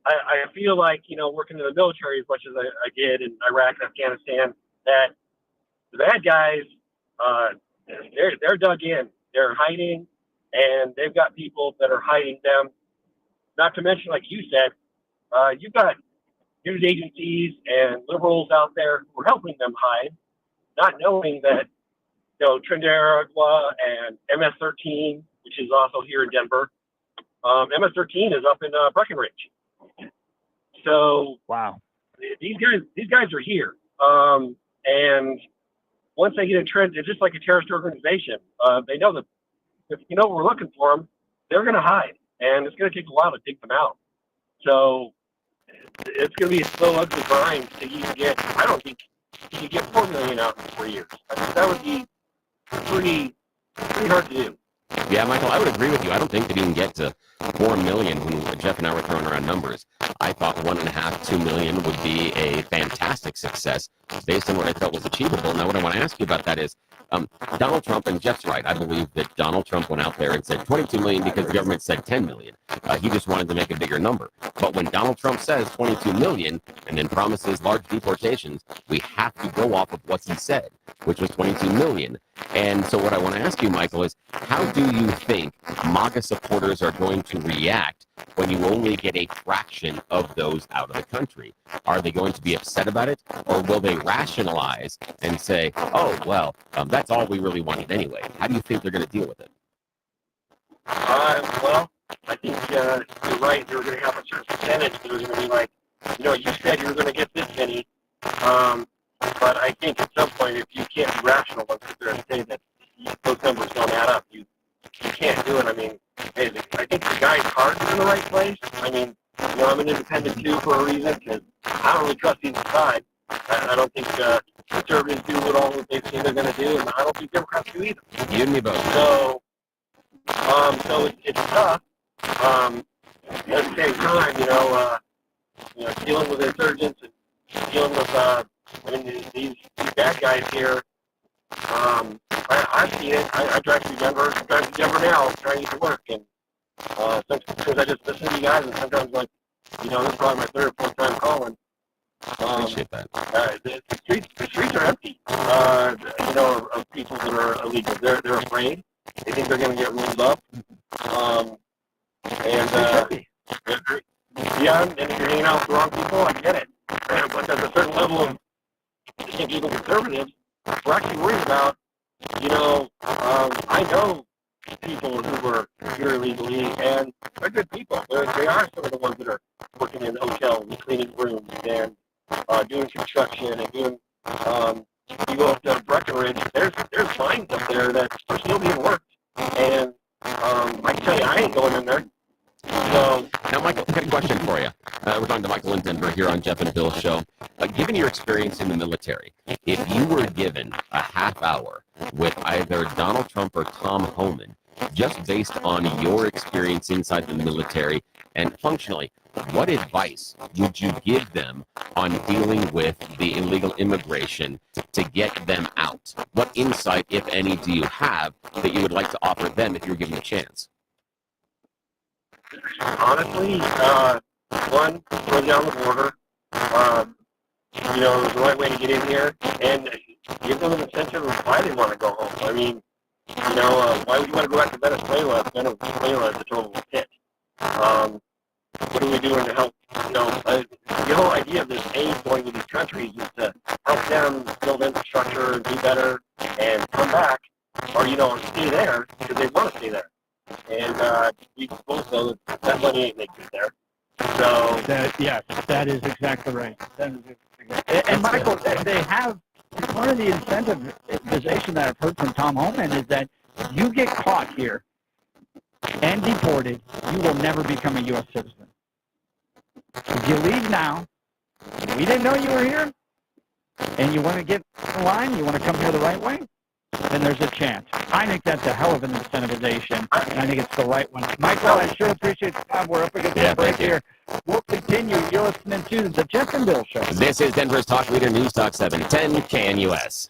I feel like, working in the military as much as I did in Iraq and Afghanistan, that the bad guys, they're dug in. They're hiding, and they've got people that are hiding them. Not to mention, like you said, you've got news agencies and liberals out there who are helping them hide, not knowing that, Trinidad and MS-13, which is also here in Denver. MS-13 is up in Breckenridge. So wow, these guys are here, and once they get entrenched, it's just like a terrorist organization. They know that if we're looking for them, they're going to hide, and it's going to take a while to dig them out. So it's going to be a slow, ugly grind to even get. I don't think you can get 4 million out in 4 years. That would be pretty hard to do. Yeah, Michael, I would agree with you. I don't think that you can get to 4 million when Jeff and I were throwing around numbers. I thought 1.5, 2 million would be a fantastic success based on what I felt was achievable. Now, what I want to ask you about that is Donald Trump, and Jeff's right. I believe that Donald Trump went out there and said 22 million because the government said 10 million. He just wanted to make a bigger number. But when Donald Trump says 22 million and then promises large deportations, we have to go off of what he said, which was 22 million. And so what I want to ask you, Michael, is how do you think MAGA supporters are going to react when you only get a fraction of those out of the country? Are they going to be upset about it, or will they rationalize and say, oh, well, that's all we really wanted anyway? How do you think they're going to deal with it? Well, I think you're right. You're going to have a certain percentage that are going to be like, you said you were going to get this many. But I think at some point, if you can't be rational and sit there and say that those numbers don't add up, you can't do it. I mean, I think the guy's heart is in the right place. I mean, I'm an independent too for a reason, because I don't really trust either side. I don't think conservatives do all what they say they're going to do, and I don't think Democrats do either. You and me both. So it's tough. At the same time, dealing with insurgents and dealing with these bad guys here. I've seen it. I drive through Denver. I drive to Denver now, trying to get to work, and sometimes I just listen to you guys, and sometimes this is probably my third or fourth time calling. Appreciate that. The streets are empty. Of people that are illegal. They're afraid. They think they're going to get rolled up. And if you're hanging out with the wrong people, I get it. But there's a certain level of, I think even conservatives, we're actually worried about. I know people who were here illegally, and they're good people. They are some of the ones that are working in hotels and cleaning rooms and doing construction and doing. You go up to Breckenridge, there's mines up there that are still being worked, and I can tell you, I ain't going in there. So now, Michael, I've got a question for you. We're talking to Michael in Denver here on Jeff and Bill's show. Given your experience in the military, if you were given a half hour with either Donald Trump or Tom Homan, just based on your experience inside the military and functionally, what advice would you give them on dealing with the illegal immigration to get them out? What insight, if any, do you have that you would like to offer them if you were given a chance? Honestly, one, go down the border. The right way to get in here, and give them an incentive of why they want to go home. I mean, Why would you want to go back to Venezuela if Venezuela is a total pit? What are we doing to help? The whole idea of this aid going to these countries is to help them build infrastructure and do better and come back, or stay there because they want to stay there. And we both know that money ain't making it there. So yes, that is exactly right. And Michael, they have part of the incentivization that I've heard from Tom Homan is that if you get caught here and deported, you will never become a U.S. citizen. If you leave now, we didn't know you were here, and you want to get in line, you want to come here the right way, then there's a chance. I think that's a hell of an incentivization, and I think it's the right one. Michael, I sure appreciate the time. We're up against the break here. We'll continue. You're listening to the Jeff and Bill Show. This is Denver's Talk Leader News Talk 710 KNUS.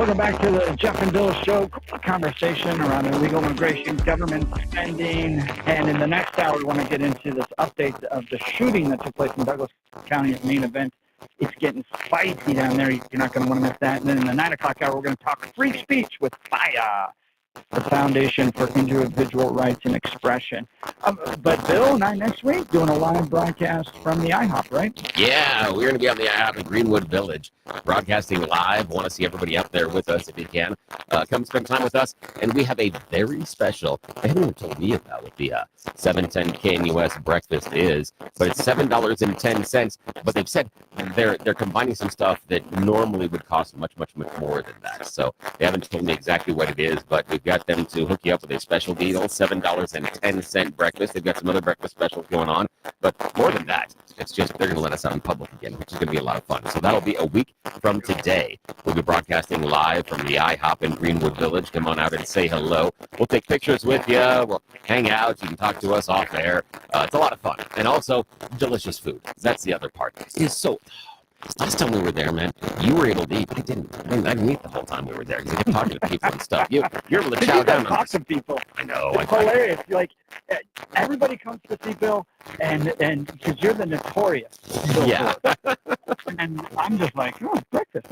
Welcome back to the Jeff and Bill Show. Conversation around illegal immigration, government spending, and in the next hour, we want to get into this update of the shooting that took place in Douglas County at Main Event. It's getting spicy down there. You're not going to want to miss that. And then in the 9 o'clock hour, we're going to talk free speech with FIRE, the Foundation for Individual Rights and Expression. But Bill and I next week doing a live broadcast from the IHOP, right? Yeah, we're going to be on the IHOP in Greenwood Village, broadcasting live. Want to see everybody up there with us if you can. Come spend time with us. And we have a very special, they haven't even told me about what the 710 KNUS breakfast is, but it's $7.10. But they've said they're combining some stuff that normally would cost much, much, much more than that. So they haven't told me exactly what it is, but we've got them to hook you up with a special deal, $7.10 breakfast. They've got some other breakfast specials going on, but more than that, it's just they're going to let us out in public again, which is going to be a lot of fun. So that'll be a week from today. We'll be broadcasting live from the IHOP in Greenwood Village. Come on out and say hello. We'll take pictures with you. We'll hang out. You can talk to us off air. It's a lot of fun. And also, delicious food. That's the other part. It's so... Last time we were there, man, you were able to eat. I didn't eat the whole time we were there because I kept talking to people and stuff. You're able to chow down. Talk to people. I know. It's hilarious. Like everybody comes to see Bill, and because you're the notorious Bill. Yeah. And I'm just like, oh, breakfast.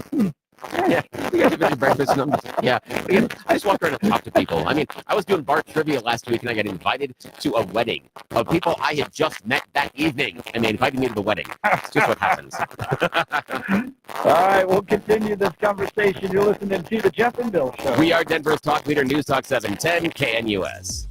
Yeah, we got to breakfast. And I just walk around and talk to people. I mean, I was doing bar trivia last week, and I got invited to a wedding of people I had just met that evening, and they invited me to the wedding. It's just what happens. All right, we'll continue this conversation. You're listening to the Jeff and Bill Show. We are Denver's Talk Leader, News Talk 710 KNUS.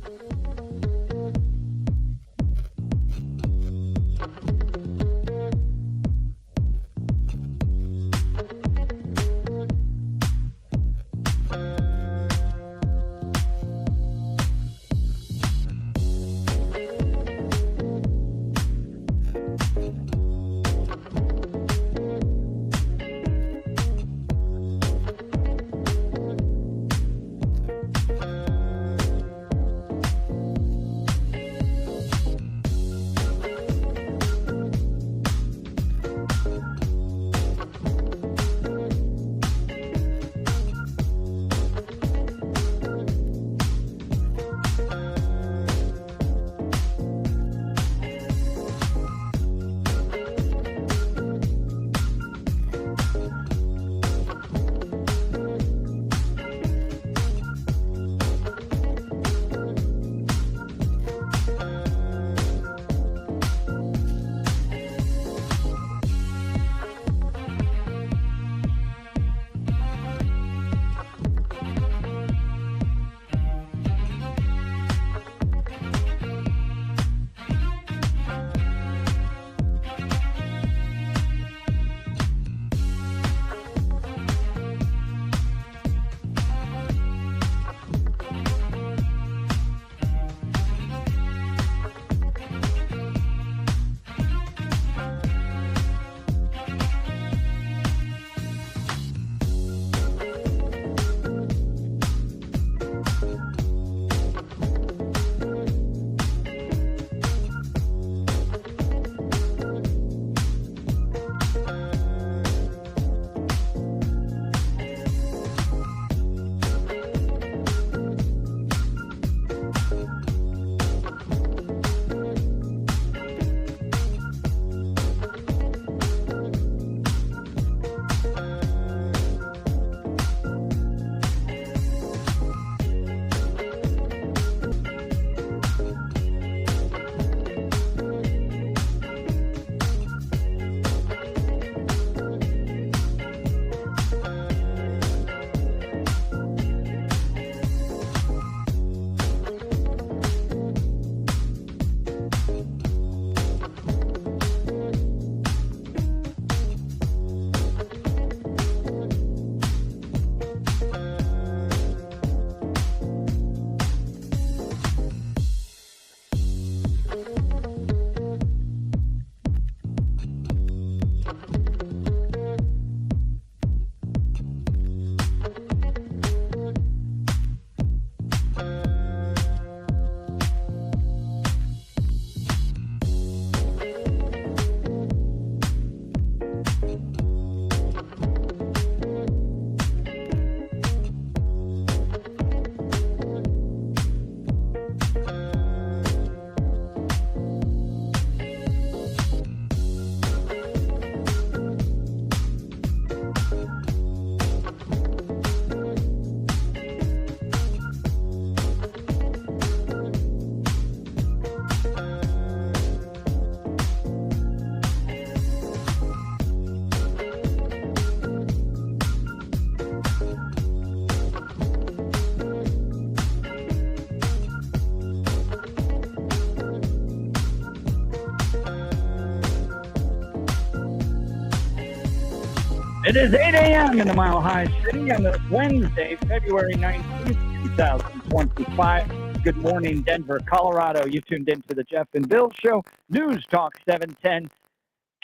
It is 8 a.m. in the Mile High City on the Wednesday, February 19th, 2025. Good morning, Denver, Colorado. You tuned into the Jeff and Bill Show, News Talk 710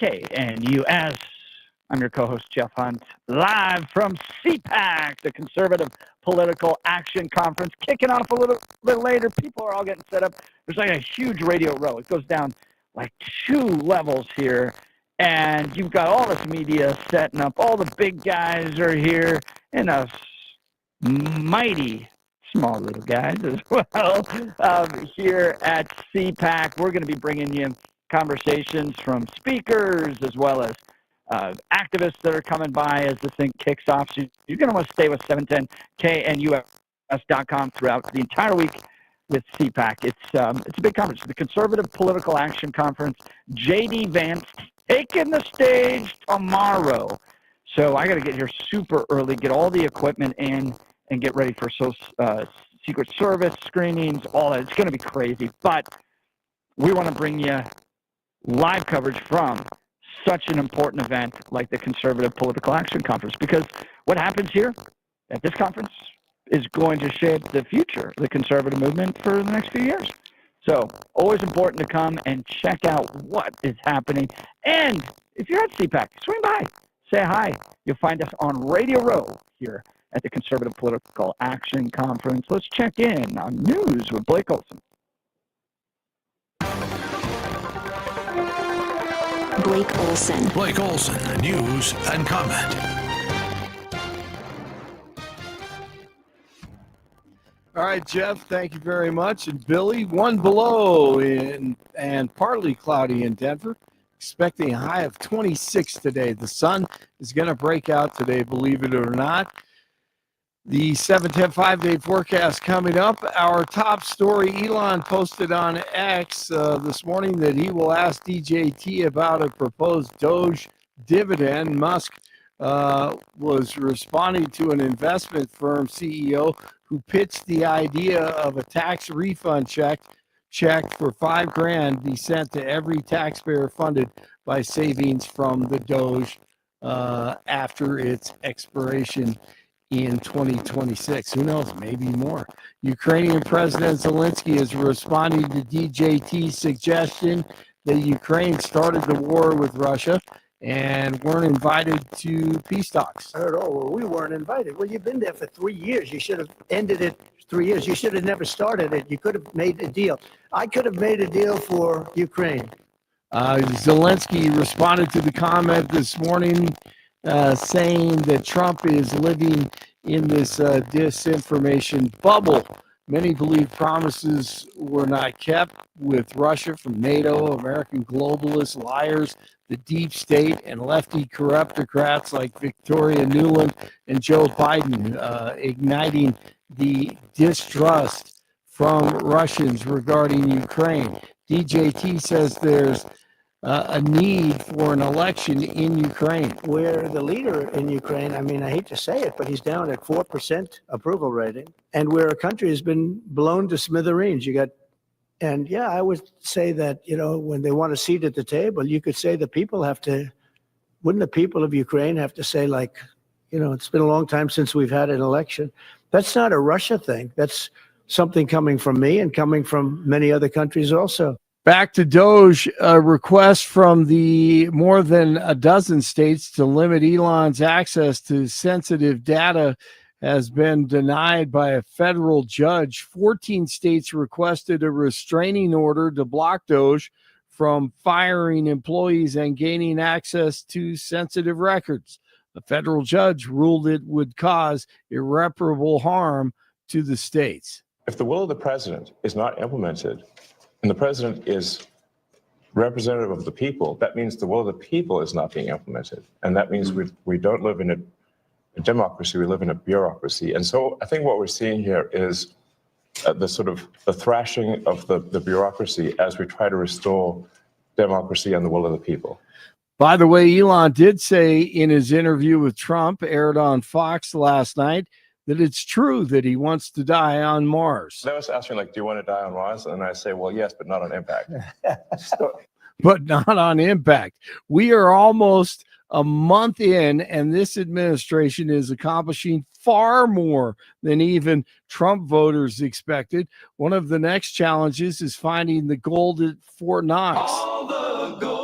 KNUS. I'm your co-host, Jeff Hunt, live from CPAC, the Conservative Political Action Conference, kicking off a little bit later. People are all getting set up. There's like a huge radio row. It goes down like 2 levels here. And you've got all this media setting up. All the big guys are here, and us mighty small little guys as well here at CPAC. We're going to be bringing you conversations from speakers as well as activists that are coming by as this thing kicks off. So you're going to want to stay with 710KNUS.com throughout the entire week with CPAC. It's a big conference, the Conservative Political Action Conference. J.D. Vance taking the stage tomorrow. So I got to get here super early, get all the equipment in, and get ready for Secret Service screenings, all that. It's going to be crazy. But we want to bring you live coverage from such an important event like the Conservative Political Action Conference, because what happens here at this conference is going to shape the future of the conservative movement for the next few years. So always important to come and check out what is happening. And if you're at CPAC, swing by, say hi. You'll find us on Radio Row here at the Conservative Political Action Conference. Let's check in on news with Blake Olson. Blake Olson. Blake Olson, news and comment. All right, Jeff, thank you very much. And Billy, 1 below and partly cloudy in Denver. Expecting a high of 26 today. The sun is going to break out today, believe it or not. The 710 5-day forecast coming up. Our top story, Elon posted on X this morning that he will ask DJT about a proposed Doge dividend. Musk was responding to an investment firm CEO who pitched the idea of a tax refund check for $5,000 be sent to every taxpayer funded by savings from the Doge after its expiration in 2026. Who knows? Maybe more. Ukrainian President Zelensky is responding to DJT's suggestion that Ukraine started the war with Russia and weren't invited to peace talks. I heard, well, we weren't invited. Well, you've been there for 3 years. You should have ended it 3 years. You should have never started it. You could have made a deal. I could have made a deal for Ukraine. Zelensky responded to the comment this morning saying that Trump is living in this disinformation bubble. Many believe promises were not kept with Russia from NATO, American globalists, liars, the deep state, and lefty corruptocrats like Victoria Nuland and Joe Biden, igniting the distrust from Russians regarding Ukraine. DJT says there's a need for an election in Ukraine. We're the leader in Ukraine. I mean, I hate to say it, but he's down at 4% approval rating. And where a country has been blown to smithereens. And yeah, I would say that, when they want a seat at the table, you could say wouldn't the people of Ukraine have to say, it's been a long time since we've had an election. That's not a Russia thing. That's something coming from me and coming from many other countries also. Back to Doge, a request from the more than a dozen states to limit Elon's access to sensitive data has been denied by a federal judge. 14 states requested a restraining order to block Doge from firing employees and gaining access to sensitive records. A federal judge ruled it would cause irreparable harm to the states. If the will of the president is not implemented, and the president is representative of the people, that means the will of the people is not being implemented. And that means we don't live in a democracy, we live in a bureaucracy. And so I think what we're seeing here is the thrashing of the bureaucracy as we try to restore democracy and the will of the people. By the way, Elon did say in his interview with Trump, aired on Fox last night, that it's true that he wants to die on Mars. They was asking, do you want to die on Mars? And I say, well, yes, but not on impact. But not on impact. We are almost a month in, and this administration is accomplishing far more than even Trump voters expected. One of the next challenges is finding the gold at Fort Knox. All the gold.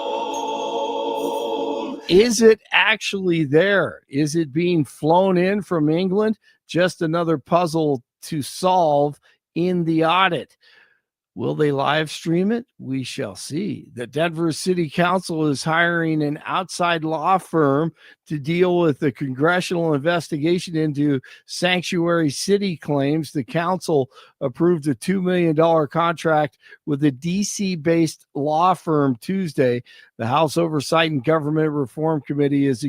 Is it actually there? Is it being flown in from England? Just another puzzle to solve in the audit. Will they live stream it? We shall see. The Denver City Council is hiring an outside law firm to deal with the congressional investigation into sanctuary city claims. The council approved a $2 million contract with a DC-based law firm Tuesday. The House Oversight and Government Reform Committee is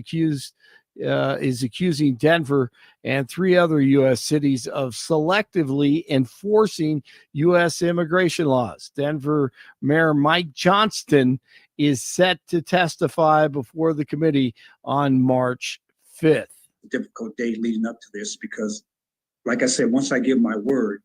accusing Denver and 3 other U.S. cities of selectively enforcing U.S. immigration laws. Denver Mayor Mike Johnston is set to testify before the committee on March 5th. Difficult day leading up to this because, like I said, once I give my word,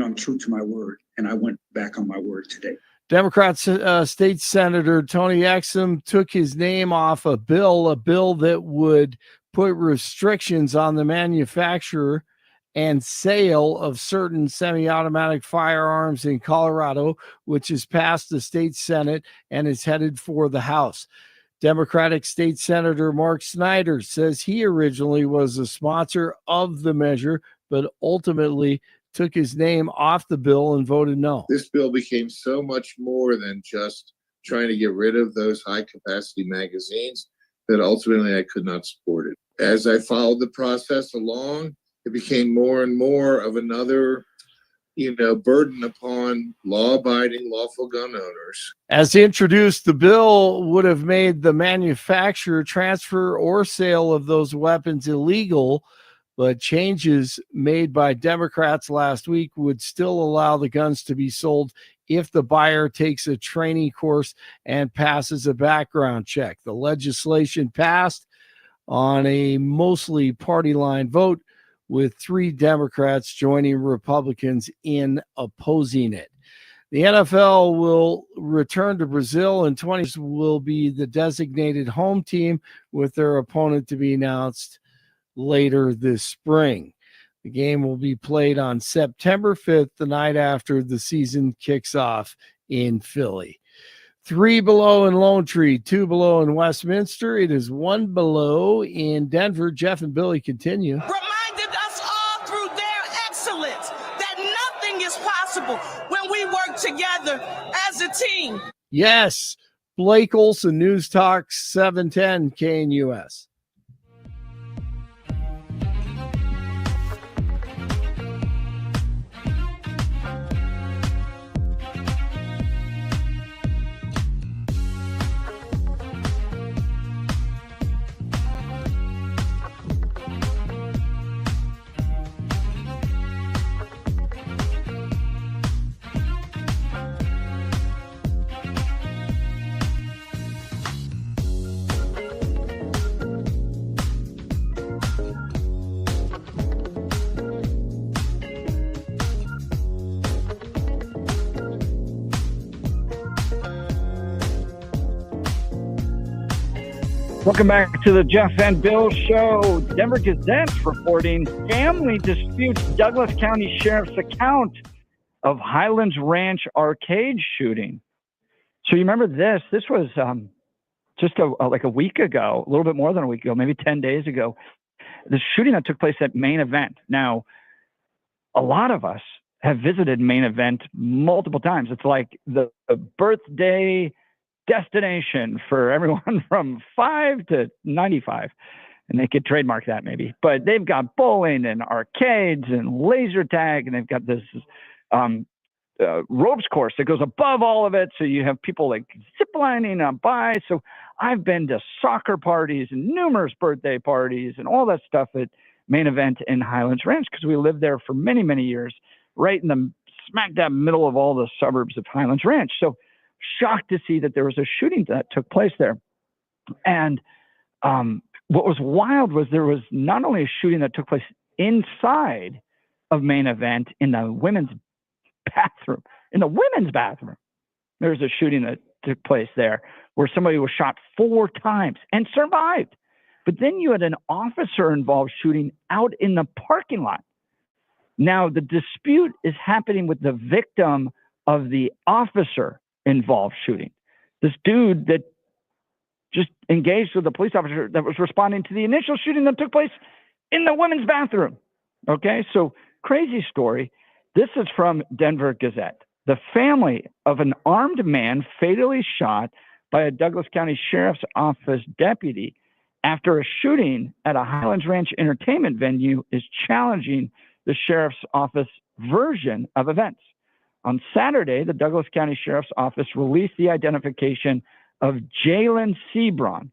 I'm true to my word, and I went back on my word today. Democrat State Senator Tony Exum took his name off a bill that would put restrictions on the manufacture and sale of certain semi-automatic firearms in Colorado, which has passed the state Senate and is headed for the House. Democratic State Senator Mark Snyder says he originally was a sponsor of the measure, but ultimately took his name off the bill and voted no. This bill became so much more than just trying to get rid of those high-capacity magazines that ultimately I could not support it. As I followed the process along, it became more and more of another, burden upon law-abiding, lawful gun owners. As introduced, the bill would have made the manufacture, transfer, or sale of those weapons illegal, but changes made by Democrats last week would still allow the guns to be sold if the buyer takes a training course and passes a background check. The legislation passed on a mostly party line vote, with 3 Democrats joining Republicans in opposing it. The NFL will return to Brazil, and 20 will be the designated home team, with their opponent to be announced later this spring. The game will be played on September 5th, the night after the season kicks off in Philly. 3 below in Lone Tree, 2 below in Westminster. It is 1 below in Denver. Jeff and Billy continue. Reminded us all through their excellence that nothing is possible when we work together as a team. Yes, Blake Olson, News Talk 710 KNUS. Welcome back to the Jeff and Bill Show. Denver Gazette reporting family disputes Douglas County Sheriff's account of Highlands Ranch arcade shooting. So you remember this? This was just like a week ago, a little bit more than a week ago, maybe 10 days ago. The shooting that took place at Main Event. Now, a lot of us have visited Main Event multiple times. It's like the birthday destination for everyone from 5 to 95, and they could trademark that maybe. But they've got bowling and arcades and laser tag, and they've got this ropes course that goes above all of it, so you have people like ziplining by. So I've been to soccer parties and numerous birthday parties and all that stuff at Main Event in Highlands Ranch, because we lived there for many, many years, right in the smack dab middle of all the suburbs of Highlands Ranch. So shocked to see that there was a shooting that took place there. And what was wild was there was not only a shooting that took place inside of Main Event in the women's bathroom. There's a shooting that took place there, where somebody was shot 4 times and survived. But then you had an officer-involved shooting out in the parking lot. Now, the dispute is happening with the victim of the officer-involved shooting. This dude that just engaged with the police officer that was responding to the initial shooting that took place in the women's bathroom. Okay, so crazy story. This is from Denver Gazette. The family of an armed man fatally shot by a Douglas County Sheriff's Office deputy after a shooting at a Highlands Ranch entertainment venue is challenging the Sheriff's Office version of events. On Saturday, the Douglas County Sheriff's Office released the identification of Jalen Sebron,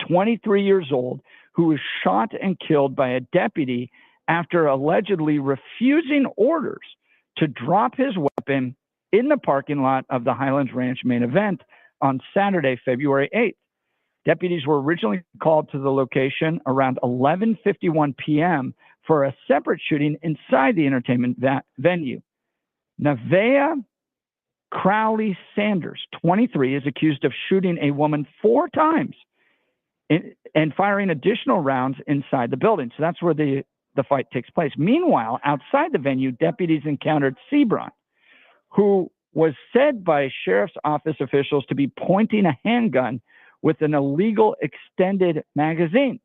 23 years old, who was shot and killed by a deputy after allegedly refusing orders to drop his weapon in the parking lot of the Highlands Ranch main event on Saturday, February 8th. Deputies were originally called to the location around 11:51 p.m. for a separate shooting inside the entertainment venue. Nevaeh Crowley Sanders, 23, is accused of shooting a woman 4 times and firing additional rounds inside the building. So that's where the fight takes place. Meanwhile, outside the venue, deputies encountered Sebron, who was said by sheriff's office officials to be pointing a handgun with an illegal extended magazine,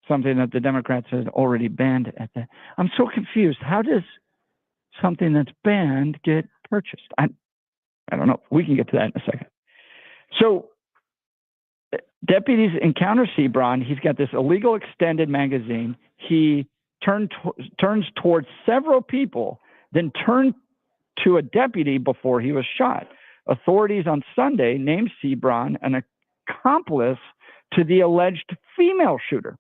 something that the Democrats had already banned at the. I'm so confused. How does something that's banned get purchased? I don't know. We can get to that in a second. So deputies encounter Sebron. He's got this illegal extended magazine. He turns towards several people, then turned to a deputy before he was shot. Authorities on Sunday named Sebron an accomplice to the alleged female shooter.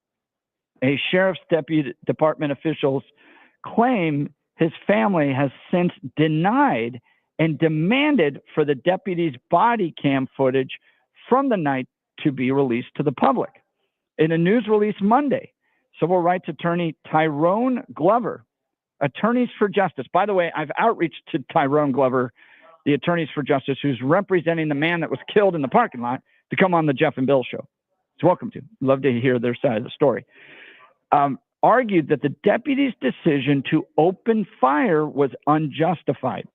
A sheriff's department officials claim his family has since denied and demanded for the deputy's body cam footage from the night to be released to the public. In a news release Monday, civil rights attorney Tyrone Glover, Attorneys for Justice. By the way, I've outreached to Tyrone Glover, the Attorneys for Justice, who's representing the man that was killed in the parking lot, to come on the Jeff and Bill show. He's welcome to. Love to hear their side of the story. Argued that the deputy's decision to open fire was unjustified.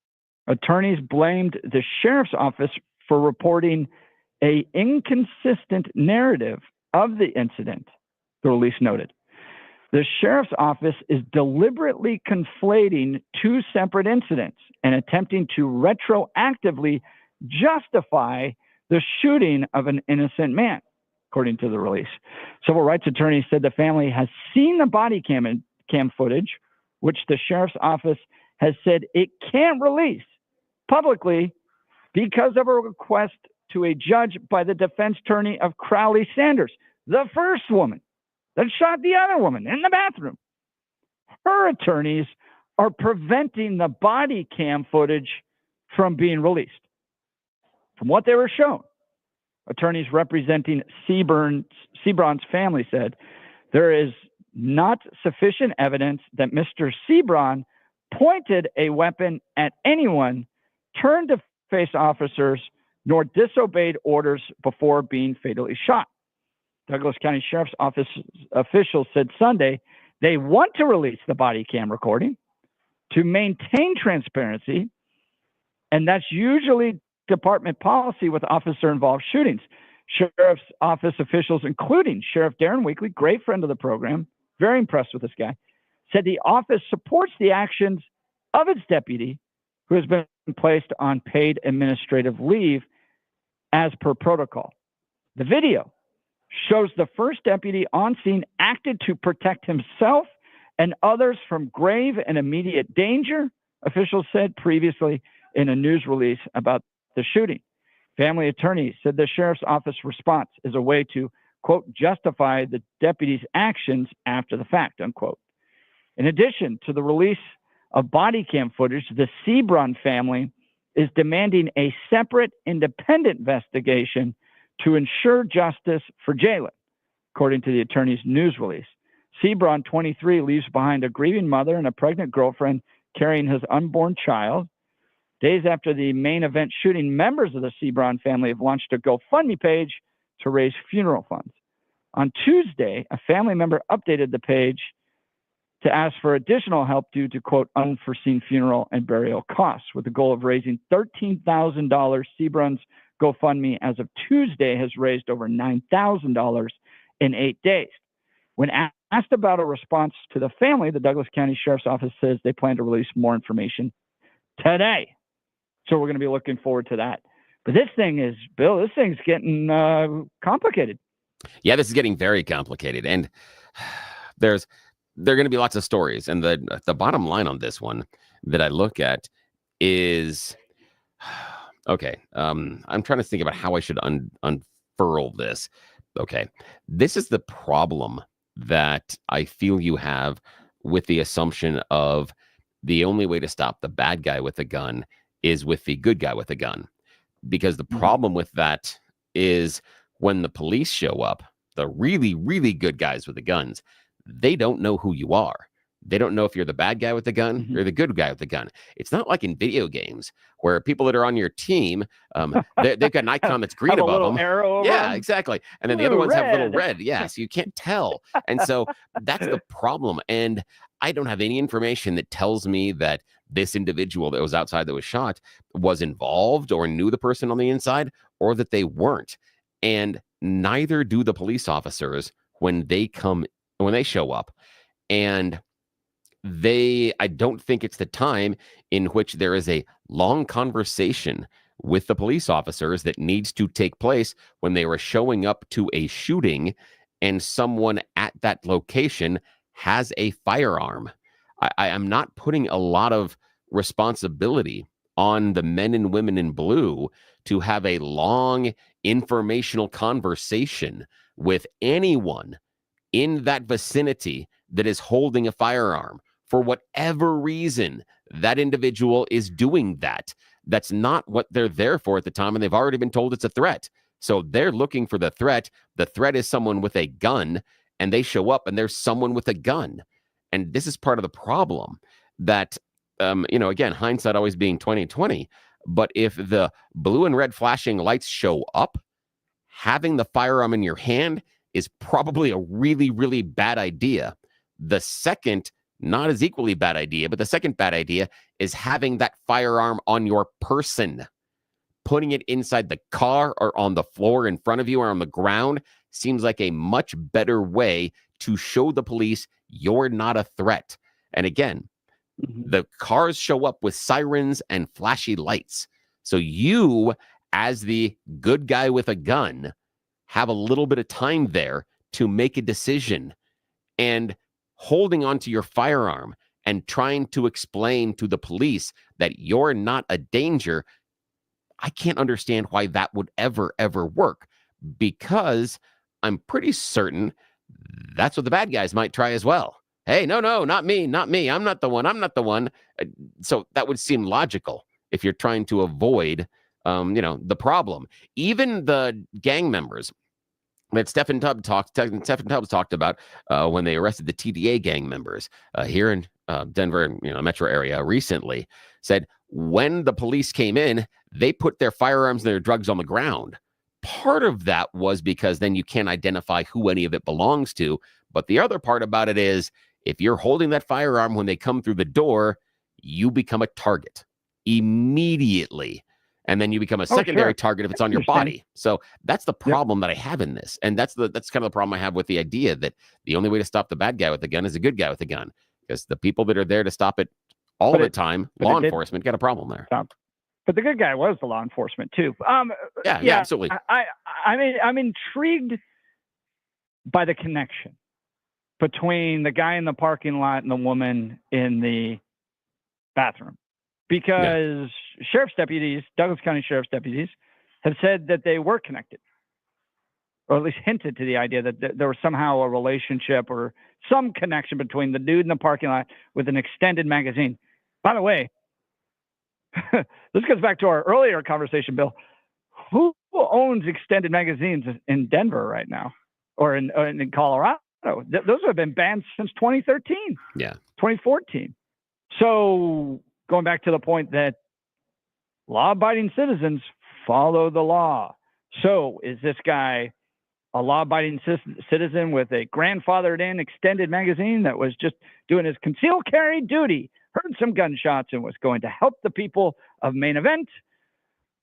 Attorneys blamed the sheriff's office for reporting an inconsistent narrative of the incident, the release noted. The sheriff's office is deliberately conflating 2 separate incidents and attempting to retroactively justify the shooting of an innocent man, according to the release. Civil rights attorneys said the family has seen the body cam footage, which the sheriff's office has said it can't release publicly because of a request to a judge by the defense attorney of Crowley Sanders, the first woman that shot the other woman in the bathroom. Her attorneys are preventing the body cam footage from being released. From what they were shown, attorneys representing Sebron's family said there is not sufficient evidence that Mr. Sebron pointed a weapon at anyone, turned to face officers, nor disobeyed orders before being fatally shot. Douglas County Sheriff's Office officials said Sunday they want to release the body cam recording to maintain transparency, and that's usually department policy with officer-involved shootings. Sheriff's Office officials, including Sheriff Darren Weekly, great friend of the program, very impressed with this guy, said the office supports the actions of its deputy, who has been placed on paid administrative leave as per protocol. The video shows the first deputy on scene acted to protect himself and others from grave and immediate danger, officials said previously in a news release about the shooting. Family attorneys said the sheriff's office response is a way to, quote, justify the deputy's actions after the fact, unquote. In addition to the release of body cam footage, the Sebron family is demanding a separate independent investigation to ensure justice for Jalen, according to the attorney's news release. Sebron, 23, leaves behind a grieving mother and a pregnant girlfriend carrying his unborn child. Days after the main event shooting, members of the Sebron family have launched a GoFundMe page to raise funeral funds. On Tuesday, a family member updated the page to ask for additional help due to, quote, unforeseen funeral and burial costs, with the goal of raising $13,000. Sebron's GoFundMe, as of Tuesday, has raised over $9,000 in 8 days. When asked about a response to the family, the Douglas County Sheriff's Office says they plan to release more information today. So we're going to be looking forward to that. But this thing is, Bill, this thing's getting complicated. Yeah, this is getting very complicated. And there are going to be lots of stories. And the bottom line on this one that I look at is, okay, I'm trying to think about how I should unfurl this. Okay, this is the problem that I feel you have with the assumption of the only way to stop the bad guy with a gun is with the good guy with a gun. Because the problem with that is when the police show up, the really, really good guys with the guns, they don't know who you are. They don't know if you're the bad guy with the gun or the good guy with the gun. It's not like in video games where people that are on your team, they've got an icon that's green above them. Arrow yeah, them. Exactly. And then the other ones have little red. Yeah, so you can't tell. And so that's the problem. And I don't have any information that tells me that this individual that was outside that was shot was involved or knew the person on the inside, or that they weren't. And neither do the police officers when they show up. And I don't think it's the time in which there is a long conversation with the police officers that needs to take place when they were showing up to a shooting and someone at that location has a firearm. I am not putting a lot of responsibility on the men and women in blue to have a long informational conversation with anyone in that vicinity that is holding a firearm. For whatever reason, that individual is doing that. That's not what they're there for at the time, and they've already been told it's a threat. So they're looking for the threat. The threat is someone with a gun, and they show up, and there's someone with a gun. And this is part of the problem that, again, hindsight always being 20/20. But if the blue and red flashing lights show up, having the firearm in your hand is probably a really, really bad idea. The second, not as equally bad idea, but the second bad idea is having that firearm on your person. Putting it inside the car or on the floor in front of you or on the ground seems like a much better way to show the police you're not a threat. And again, the cars show up with sirens and flashy lights. So you, as the good guy with a gun, have a little bit of time there to make a decision. And holding onto your firearm and trying to explain to the police that you're not a danger, I can't understand why that would ever work, because I'm pretty certain that's what the bad guys might try as well. Hey, no, not me. I'm not the one. So that would seem logical if you're trying to avoid, the problem. Even the gang members that Stephen Tubbs talked about when they arrested the TDA gang members here in Denver, metro area recently, said when the police came in, they put their firearms and their drugs on the ground. Part of that was because then you can't identify who any of it belongs to. But the other part about it is if you're holding that firearm when they come through the door, you become a target immediately. And then you become a secondary target if it's on your body. So that's the problem that I have in this. And that's kind of the problem I have with the idea that the only way to stop the bad guy with a gun is a good guy with a gun. Because the people that are there to stop it all the time, law enforcement, got a problem there. But the good guy was the law enforcement too. Yeah, absolutely. I'm intrigued by the connection between the guy in the parking lot and the woman in the bathroom. Because sheriff's deputies, Douglas County sheriff's deputies, have said that they were connected, or at least hinted to the idea that there was somehow a relationship or some connection between the dude in the parking lot with an extended magazine. By the way, this goes back to our earlier conversation, Bill. Who owns extended magazines in Denver right now, or in Colorado? Those have been banned since 2013. Yeah, 2014. So going back to the point that law-abiding citizens follow the law. So is this guy a law-abiding citizen with a grandfathered-in extended magazine that was just doing his concealed carry duty, heard some gunshots, and was going to help the people of Main Event?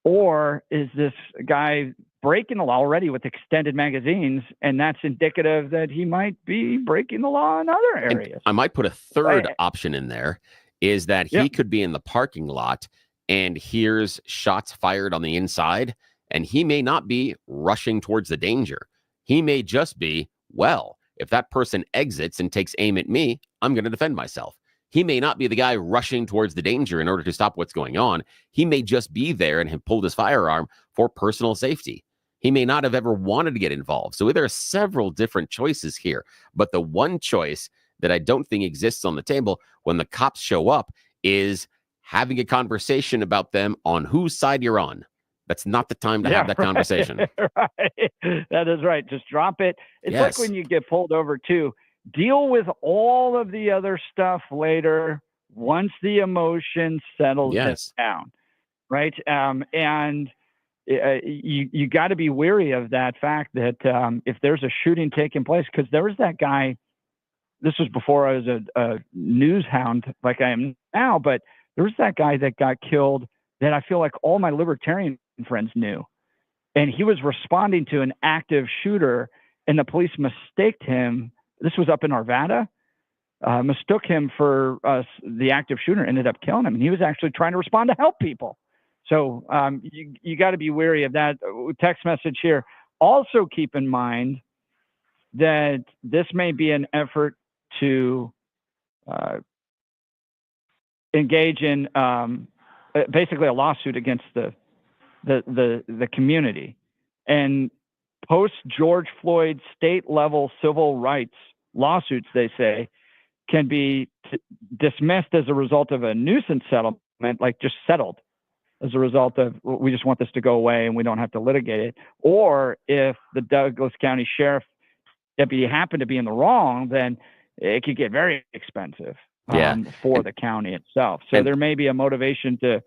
Or is this guy breaking the law already with extended magazines, and that's indicative that he might be breaking the law in other areas? And I might put a third option in there, is that he could be in the parking lot and hears shots fired on the inside, and he may not be rushing towards the danger. He may just be, well, if that person exits and takes aim at me, I'm going to defend myself. He may not be the guy rushing towards the danger in order to stop what's going on. He may just be there and have pulled his firearm for personal safety. He may not have ever wanted to get involved. So there are several different choices here. But the one choice that I don't think exists on the table when the cops show up is having a conversation about them on whose side you're on. That's not the time to have that conversation. Right. That is right. Just drop it. It's like when you get pulled over too. Deal with all of the other stuff later once the emotion settles down, right? And you got to be wary of that fact that if there's a shooting taking place, because there was that guy. This was before I was a news hound like I am now, but there was that guy that got killed that I feel like all my libertarian friends knew, and he was responding to an active shooter, and the police mistaked him. This was up in Arvada, mistook him for the active shooter, ended up killing him. And he was actually trying to respond to help people. So you got to be wary of that. Text message here. Also keep in mind that this may be an effort to engage in basically a lawsuit against the community. And post George Floyd state level civil rights lawsuits, they say, can be dismissed as a result of a nuisance settlement, like just settled as a result of, we just want this to go away and we don't have to litigate it. Or if the Douglas County Sheriff deputy happened to be in the wrong, then it could get very expensive for the county itself. So there may be a motivation to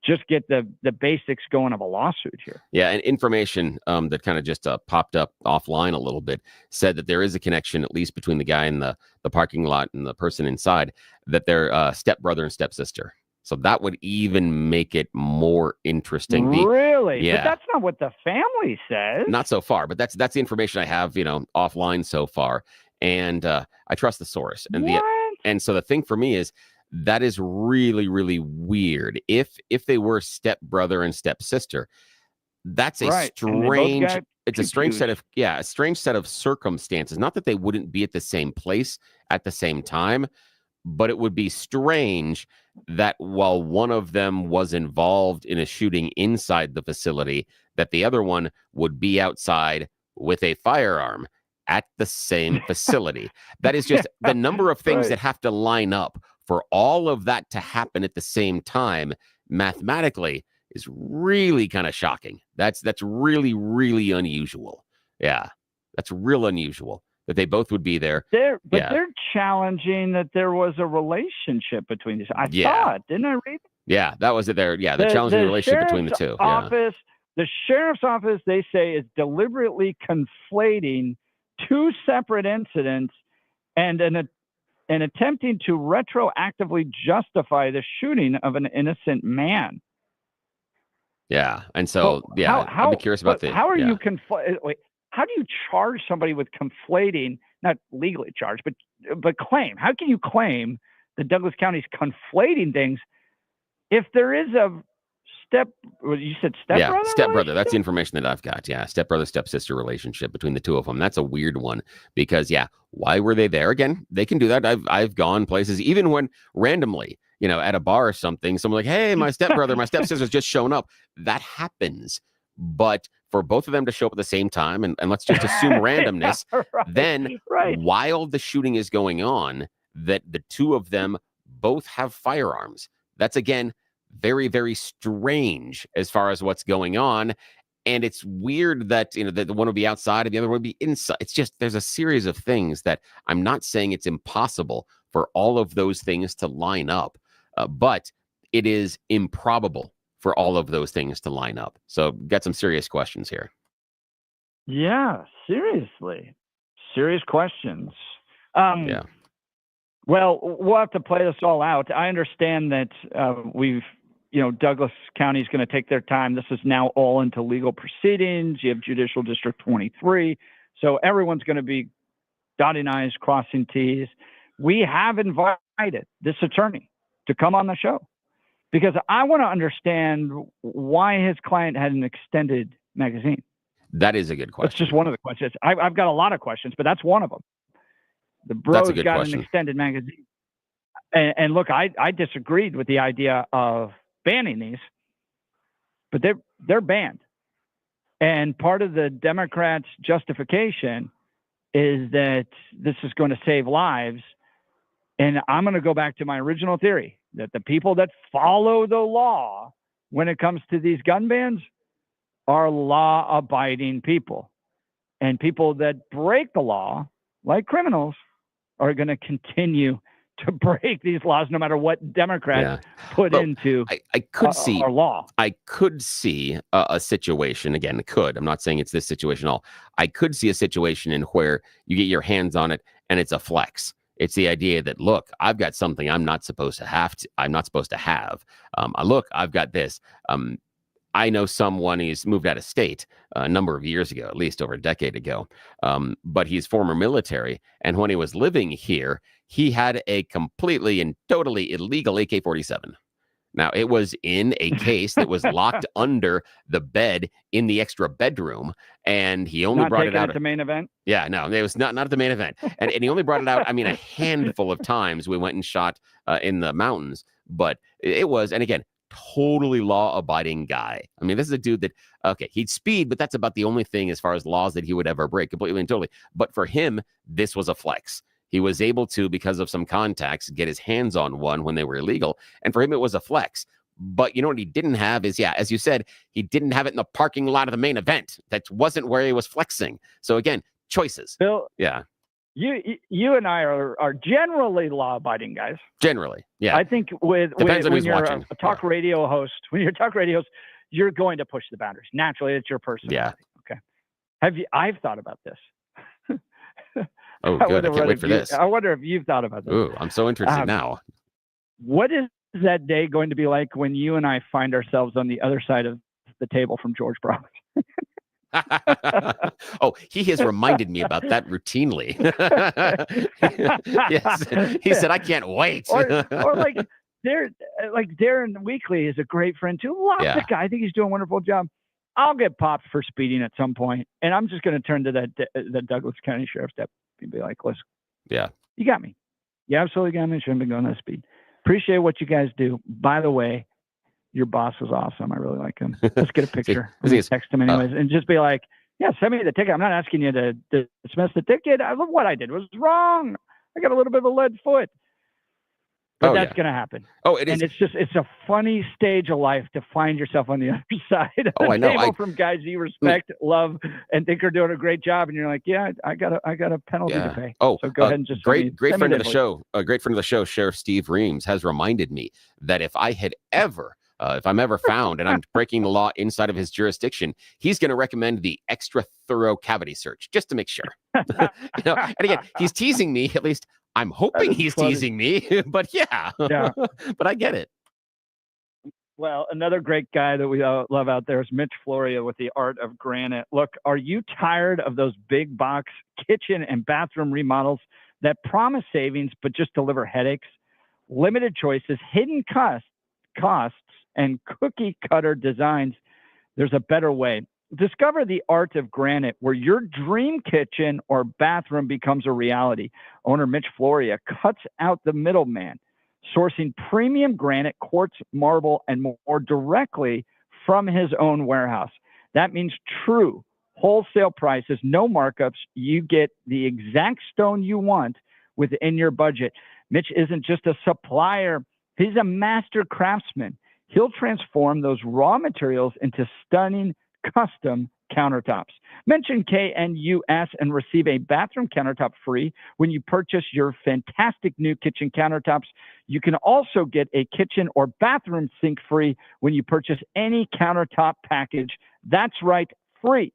just get the basics going of a lawsuit here. Yeah, and information that kind of just popped up offline a little bit said that there is a connection, at least between the guy in the parking lot and the person inside, that they're stepbrother and stepsister. So that would even make it more interesting. Really? Yeah. But that's not what the family says. Not so far, but that's the information I have, offline so far. And I trust the source. And so the thing for me is, that is really, really weird. If they were stepbrother and stepsister, that's a strange. It's a strange set of circumstances. Not that they wouldn't be at the same place at the same time, but it would be strange that while one of them was involved in a shooting inside the facility, that the other one would be outside with a firearm at the same facility. That is just the number of things that have to line up for all of that to happen at the same time mathematically is really kind of shocking. That's really, really unusual. Yeah, that's real unusual that they both would be there. They're challenging that there was a relationship between these. I saw it. Didn't I read it? Yeah, that was it there. Yeah, they're challenging the relationship between the two. The sheriff's office, they say, is deliberately conflating two separate incidents and attempting to retroactively justify the shooting of an innocent man. Yeah, and so I'd be curious about how are you how do you charge somebody with conflating, not legally charged, but claim? How can you claim that Douglas County is conflating things if there is a you said stepbrother? Yeah, stepbrother. That's the information that I've got. Yeah, stepbrother, stepsister relationship between the two of them. That's a weird one because, why were they there? Again, they can do that. I've gone places, even when randomly, at a bar or something, someone like, hey, my stepbrother, my stepsister's just shown up. That happens. But for both of them to show up at the same time, and let's just assume randomness, then while the shooting is going on, that the two of them both have firearms. That's, again, very, very strange as far as what's going on. And it's weird that, that the one would be outside and the other would be inside. It's just, there's a series of things that I'm not saying it's impossible for all of those things to line up, but it is improbable for all of those things to line up. So got some serious questions here. Yeah, seriously. Serious questions. Yeah. Well, we'll have to play this all out. I understand that Douglas County is going to take their time. This is now all into legal proceedings. You have Judicial District 23. So everyone's going to be dotting I's, crossing T's. We have invited this attorney to come on the show because I want to understand why his client had an extended magazine. That is a good question. That's just one of the questions. I've got a lot of questions, but that's one of them. The bro's got an extended magazine. And look, I disagreed with the idea of banning these, but they're banned. And part of the Democrats' justification is that this is going to save lives. And I'm going to go back to my original theory that the people that follow the law when it comes to these gun bans are law-abiding people. And people that break the law, like criminals, are going to continue to break these laws no matter what Democrats put into I could see our law. I could see a situation, again, I'm not saying it's this situation at all. I could see a situation in where you get your hands on it and it's a flex. It's the idea that, look, I've got something I'm not supposed to have. Look, I've got this. I know someone, he's moved out of state a number of years ago, at least over a decade ago. But he's former military. And when he was living here, he had a completely and totally illegal AK-47. Now, it was in a case that was locked under the bed in the extra bedroom. And he only brought it out at the main event? Yeah, no, it was not at the main event. And he only brought it out, a handful of times. We went and shot in the mountains. But it was, and again, totally law-abiding guy. This is a dude that, he'd speed, but that's about the only thing as far as laws that he would ever break, completely and totally. But for him, this was a flex. He was able to, because of some contacts, get his hands on one when they were illegal. And for him, it was a flex. But you know what he didn't have is, as you said, he didn't have it in the parking lot of the main event. That wasn't where he was flexing. So again, choices. Bill, yeah. You and I are generally law-abiding guys. Generally, yeah. I think when you're watching. a talk radio host, you're going to push the boundaries. Naturally, it's your personality. Yeah. Okay. I've thought about this. Oh, good. I can't wait for this. I wonder if you've thought about this. Ooh, I'm so interested now. What is that day going to be like when you and I find ourselves on the other side of the table from George Brooks? Oh, he has reminded me about that routinely. Yes, he said, "I can't wait." or like Darren Weekly is a great friend too. Loves the guy. I think he's doing a wonderful job. I'll get popped for speeding at some point, and I'm just going to turn to the Douglas County Sheriff's Deputy and be like, "Listen, you got me. You absolutely got me. Shouldn't be going that speed. Appreciate what you guys do. By the way, your boss is awesome. I really like him. Let's get a picture. Text him anyways, and just be like, yeah, send me the ticket. I'm not asking you to dismiss the ticket. What I did was wrong. I got a little bit of a lead foot. But that's going to happen. Oh, it is. And it's a funny stage of life to find yourself on the other side of the table from guys you respect, love, and think are doing a great job. And you're like, yeah, I got a penalty to pay. Oh, so go ahead and just great friend of the show. A great friend of the show, Sheriff Steve Reams, has reminded me that if I had ever if I'm ever found and I'm breaking the law inside of his jurisdiction, he's going to recommend the extra thorough cavity search just to make sure. And again, he's teasing me. At least I'm hoping he's teasing me. But but I get it. Well, another great guy that we love out there is Mitch Floria with the Art of Granite. Look, are you tired of those big box kitchen and bathroom remodels that promise savings but just deliver headaches? Limited choices, hidden costs, and cookie cutter designs. There's a better way. Discover the Art of Granite, where your dream kitchen or bathroom becomes a reality. Owner Mitch Floria cuts out the middleman, sourcing premium granite, quartz, marble, and more directly from his own warehouse. That means true wholesale prices, no markups. You get the exact stone you want within your budget. Mitch isn't just a supplier. He's a master craftsman. He'll transform those raw materials into stunning custom countertops. Mention KNUS and receive a bathroom countertop free when you purchase your fantastic new kitchen countertops. You can also get a kitchen or bathroom sink free when you purchase any countertop package. That's right, free.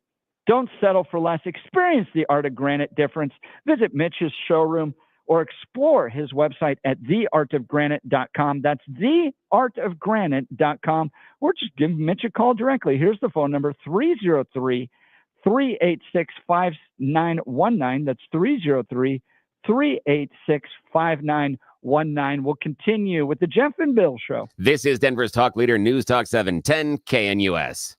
Don't settle for less. Experience the Art of Granite difference. Visit Mitch's showroom or explore his website at theartofgranite.com. That's theartofgranite.com. Or just give Mitch a call directly. Here's the phone number, 303-386-5919. That's 303-386-5919. We'll continue with the Jeff and Bill Show. This is Denver's Talk Leader, News Talk 710 KNUS.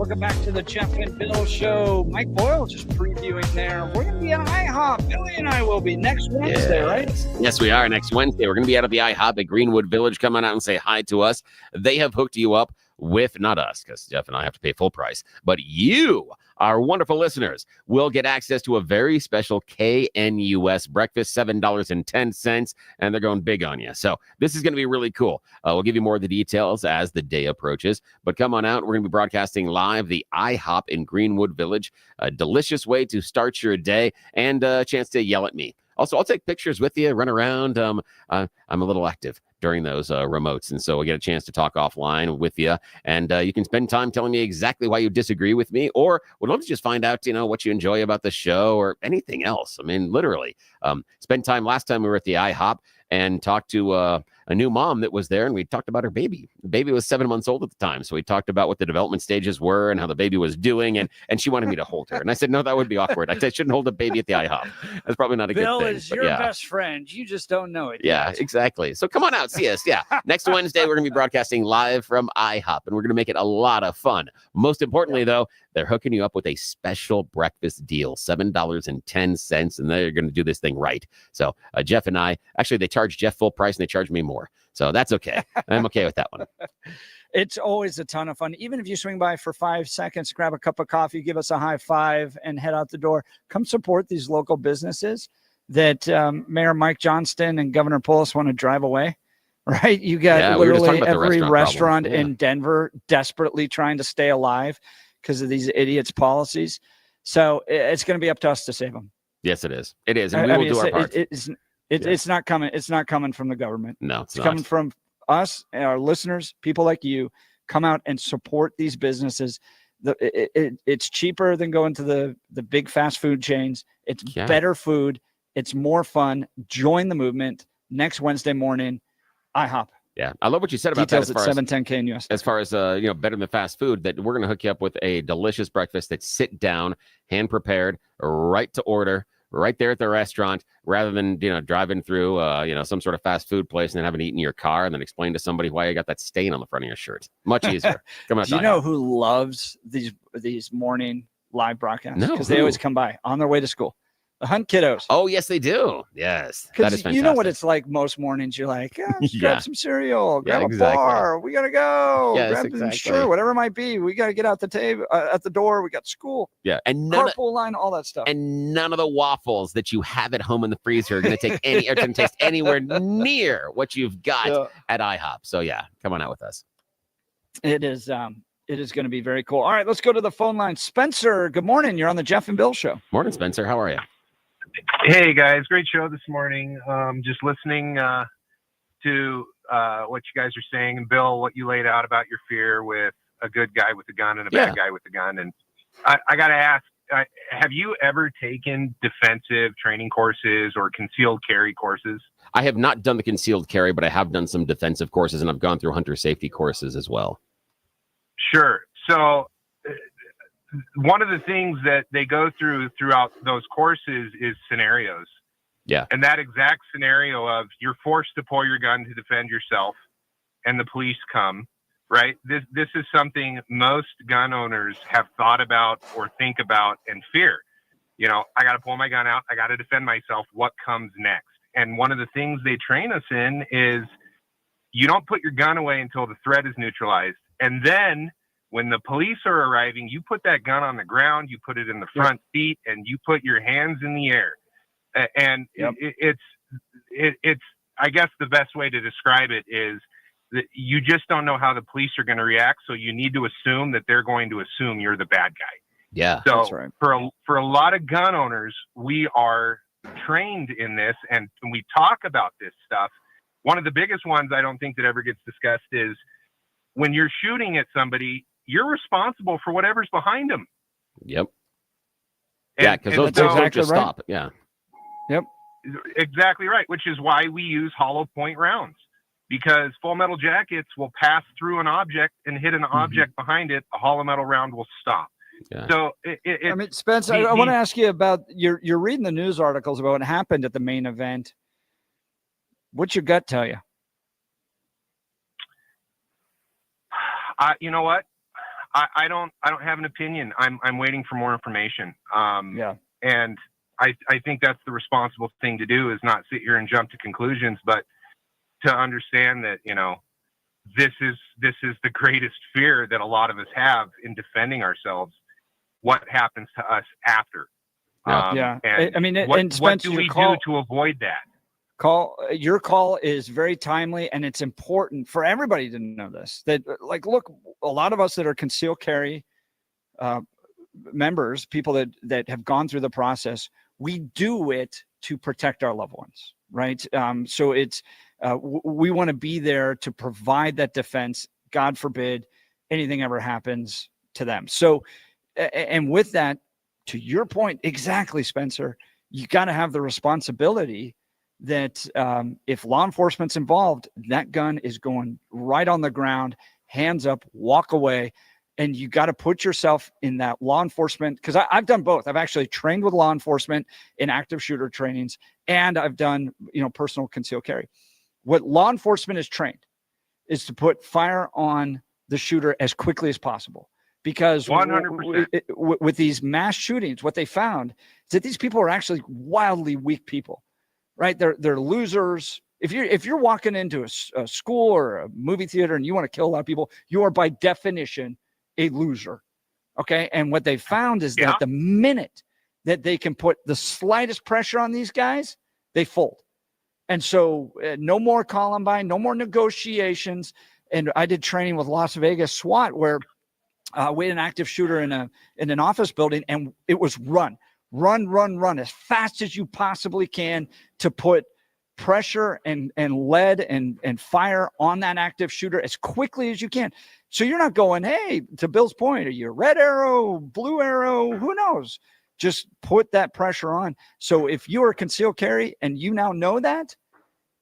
Welcome back to the Jeff and Bill Show. Mike Boyle just previewing there. We're going to be at IHOP. Billy and I will be next Wednesday, right? Yes, we are. Next Wednesday, we're going to be out of the IHOP at Greenwood Village. Come on out and say hi to us. They have hooked you up with, not us, because Jeff and I have to pay full price, but you, our wonderful listeners, will get access to a very special KNUS breakfast, $7.10, and they're going big on you. So this is going to be really cool. We'll give you more of the details as the day approaches, but come on out. We're going to be broadcasting live the IHOP in Greenwood Village, a delicious way to start your day and a chance to yell at me. Also, I'll take pictures with you, run around. I'm a little active during those remotes, and so we'll get a chance to talk offline with you, and you can spend time telling me exactly why you disagree with me, or would love to just find out, what you enjoy about the show or anything else. I mean, literally, spend time. Last time we were at the IHOP and talked to a new mom that was there, and we talked about her baby. The baby was 7 months old at the time, so we talked about what the development stages were and how the baby was doing, and she wanted me to hold her. And I said, no, that would be awkward. I said, I shouldn't hold a baby at the IHOP. That's probably not a Bill good thing. is your best friend. You just don't know it Yeah, yet. exactly. So come on out, see us. Yeah, next Wednesday, we're going to be broadcasting live from IHOP, and we're going to make it a lot of fun. Most importantly, though, they're hooking you up with a special breakfast deal, $7.10, and they're going to do this thing right. So Jeff and I, actually, they charge Jeff full price, and they charge me more. So that's okay. I'm okay with that one. It's always a ton of fun. Even if you swing by for 5 seconds, grab a cup of coffee, give us a high five, and head out the door. Come support these local businesses that Mayor Mike Johnston and Governor Polis want to drive away. Right? You got literally every restaurant in Denver desperately trying to stay alive because of these idiots' policies. So it's going to be up to us to save them. Yes, it is. It is, and we will do our part. It's not coming. It's not coming from the government. No, it's coming from us and our listeners, people like you. Come out and support these businesses. It's cheaper than going to the big fast food chains. It's better food. It's more fun. Join the movement next Wednesday morning. IHOP. Yeah, I love what you said about Details that. At 710 KNUS. As far as better than fast food, that we're going to hook you up with a delicious breakfast that's sit down, hand prepared, right to order, right there at the restaurant, rather than driving through some sort of fast food place and then having to eat in your car and then explain to somebody why you got that stain on the front of your shirt. Much easier. Come on. Do you know who loves these morning live broadcasts? No, because they always come by on their way to school. The Hunt Kiddos. Oh, yes, they do. Yes. That is fantastic. You know what it's like most mornings. You're like, grab some cereal, grab a bar. We got to go. Yes, grab sure, whatever it might be. We got to get out the table at the door. We got school. Yeah. And carpool line, all that stuff. And none of the waffles that you have at home in the freezer are going to take going to taste anywhere near what you've got at IHOP. So, yeah, come on out with us. It is going to be very cool. All right, let's go to the phone line. Spencer, good morning. You're on the Jeff and Bill Show. Morning, Spencer. How are you? Hey guys, great show this morning. Just listening to what you guys are saying, and Bill, what you laid out about your fear with a good guy with a gun and a bad guy with a gun. And I got to ask, have you ever taken defensive training courses or concealed carry courses? I have not done the concealed carry, but I have done some defensive courses, and I've gone through hunter safety courses as well. Sure. So one of the things that they go throughout those courses is scenarios. Yeah. And that exact scenario of you're forced to pull your gun to defend yourself and the police come, right? This is something most gun owners have thought about or think about and fear. I got to pull my gun out. I got to defend myself. What comes next? And one of the things they train us in is you don't put your gun away until the threat is neutralized. And then when the police are arriving, you put that gun on the ground, you put it in the front seat, and you put your hands in the air. And it's I guess the best way to describe it is that you just don't know how the police are going to react. So you need to assume that they're going to assume you're the bad guy. Yeah. So that's right. for a lot of gun owners, we are trained in this and we talk about this stuff. One of the biggest ones I don't think that ever gets discussed is when you're shooting at somebody, you're responsible for whatever's behind them. Yep. Yeah, because those bullets don't just stop. Yeah. Yep. Exactly right, which is why we use hollow point rounds, because full metal jackets will pass through an object and hit an object behind it. A hollow metal round will stop. Yeah. So Spence, I want to ask you about you're reading the news articles about what happened at the main event. What's your gut tell you? You know what? I don't have an opinion. I'm waiting for more information. Yeah. And I think that's the responsible thing to do, is not sit here and jump to conclusions, but to understand that, you know, this is the greatest fear that a lot of us have in defending ourselves. What happens to us after? Yeah. And I mean, what Spencer, do we do to avoid that? Your call is very timely, and it's important for everybody to know this. That, like, look, a lot of us that are concealed carry members, people that have gone through the process, we do it to protect our loved ones, right? So it's we want to be there to provide that defense. God forbid anything ever happens to them. So, and with that, to your point, exactly, Spencer, you got to have the responsibility that if law enforcement's involved, that gun is going right on the ground, hands up, walk away. And you got to put yourself in that law enforcement, because I've done both. I've actually trained with law enforcement in active shooter trainings, and I've done, personal concealed carry. What law enforcement is trained is to put fire on the shooter as quickly as possible. Because 100%. With these mass shootings, what they found is that these people are actually wildly weak people, right? They're losers. If you're walking into a school or a movie theater and you want to kill a lot of people, you are by definition a loser. Okay. And what they found is that the minute that they can put the slightest pressure on these guys, they fold. And so no more Columbine, no more negotiations. And I did training with Las Vegas SWAT, where we had an active shooter in an office building, and it was run as fast as you possibly can to put pressure and lead and fire on that active shooter as quickly as you can. So you're not going, hey, to Bill's point, are you a red arrow, blue arrow? Who knows? Just put that pressure on. So if you are concealed carry and you now know that,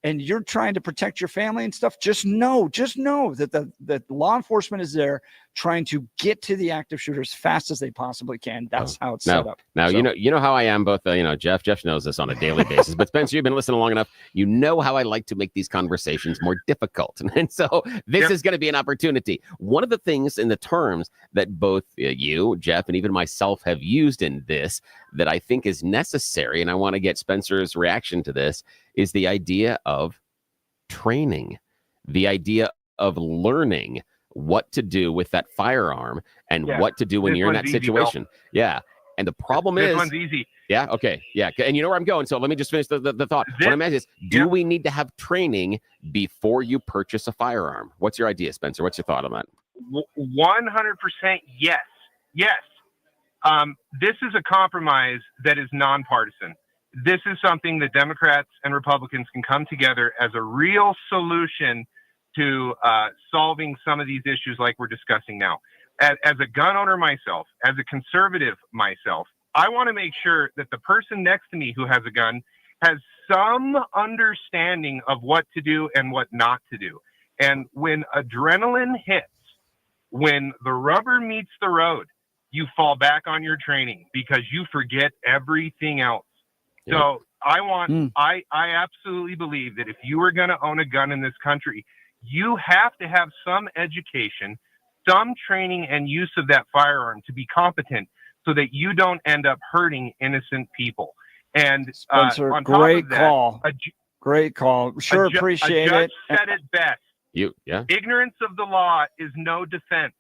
and you're trying to protect your family and stuff, just know that that law enforcement is there trying to get to the active shooter as fast as they possibly can. That's how it's set up. Now, So, you know how I am, both, Jeff knows this on a daily basis, but Spencer, you've been listening long enough. You know how I like to make these conversations more difficult. And so this is going to be an opportunity. One of the things in the terms that both you, Jeff, and even myself have used in this that I think is necessary, and I want to get Spencer's reaction to this, is the idea of training, the idea of learning what to do with that firearm and what to do when you're in that situation. Yeah. And the problem is, this one's easy. Yeah. Okay. Yeah. And you know where I'm going. So let me just finish the thought. What I'm asking is, do we need to have training before you purchase a firearm? What's your idea, Spencer? What's your thought on that? 100% yes. Yes. This is a compromise that is nonpartisan. This is something that Democrats and Republicans can come together as a real solution to solving some of these issues like we're discussing now. As a gun owner myself, as a conservative myself, I want to make sure that the person next to me who has a gun has some understanding of what to do and what not to do. And when adrenaline hits, when the rubber meets the road, you fall back on your training because you forget everything else. So I absolutely believe that if you are going to own a gun in this country, you have to have some education, some training and use of that firearm to be competent so that you don't end up hurting innocent people. And Spencer, on great top of that, call. Great call. Sure, appreciate a judge it. said it best. Ignorance of the law is no defense.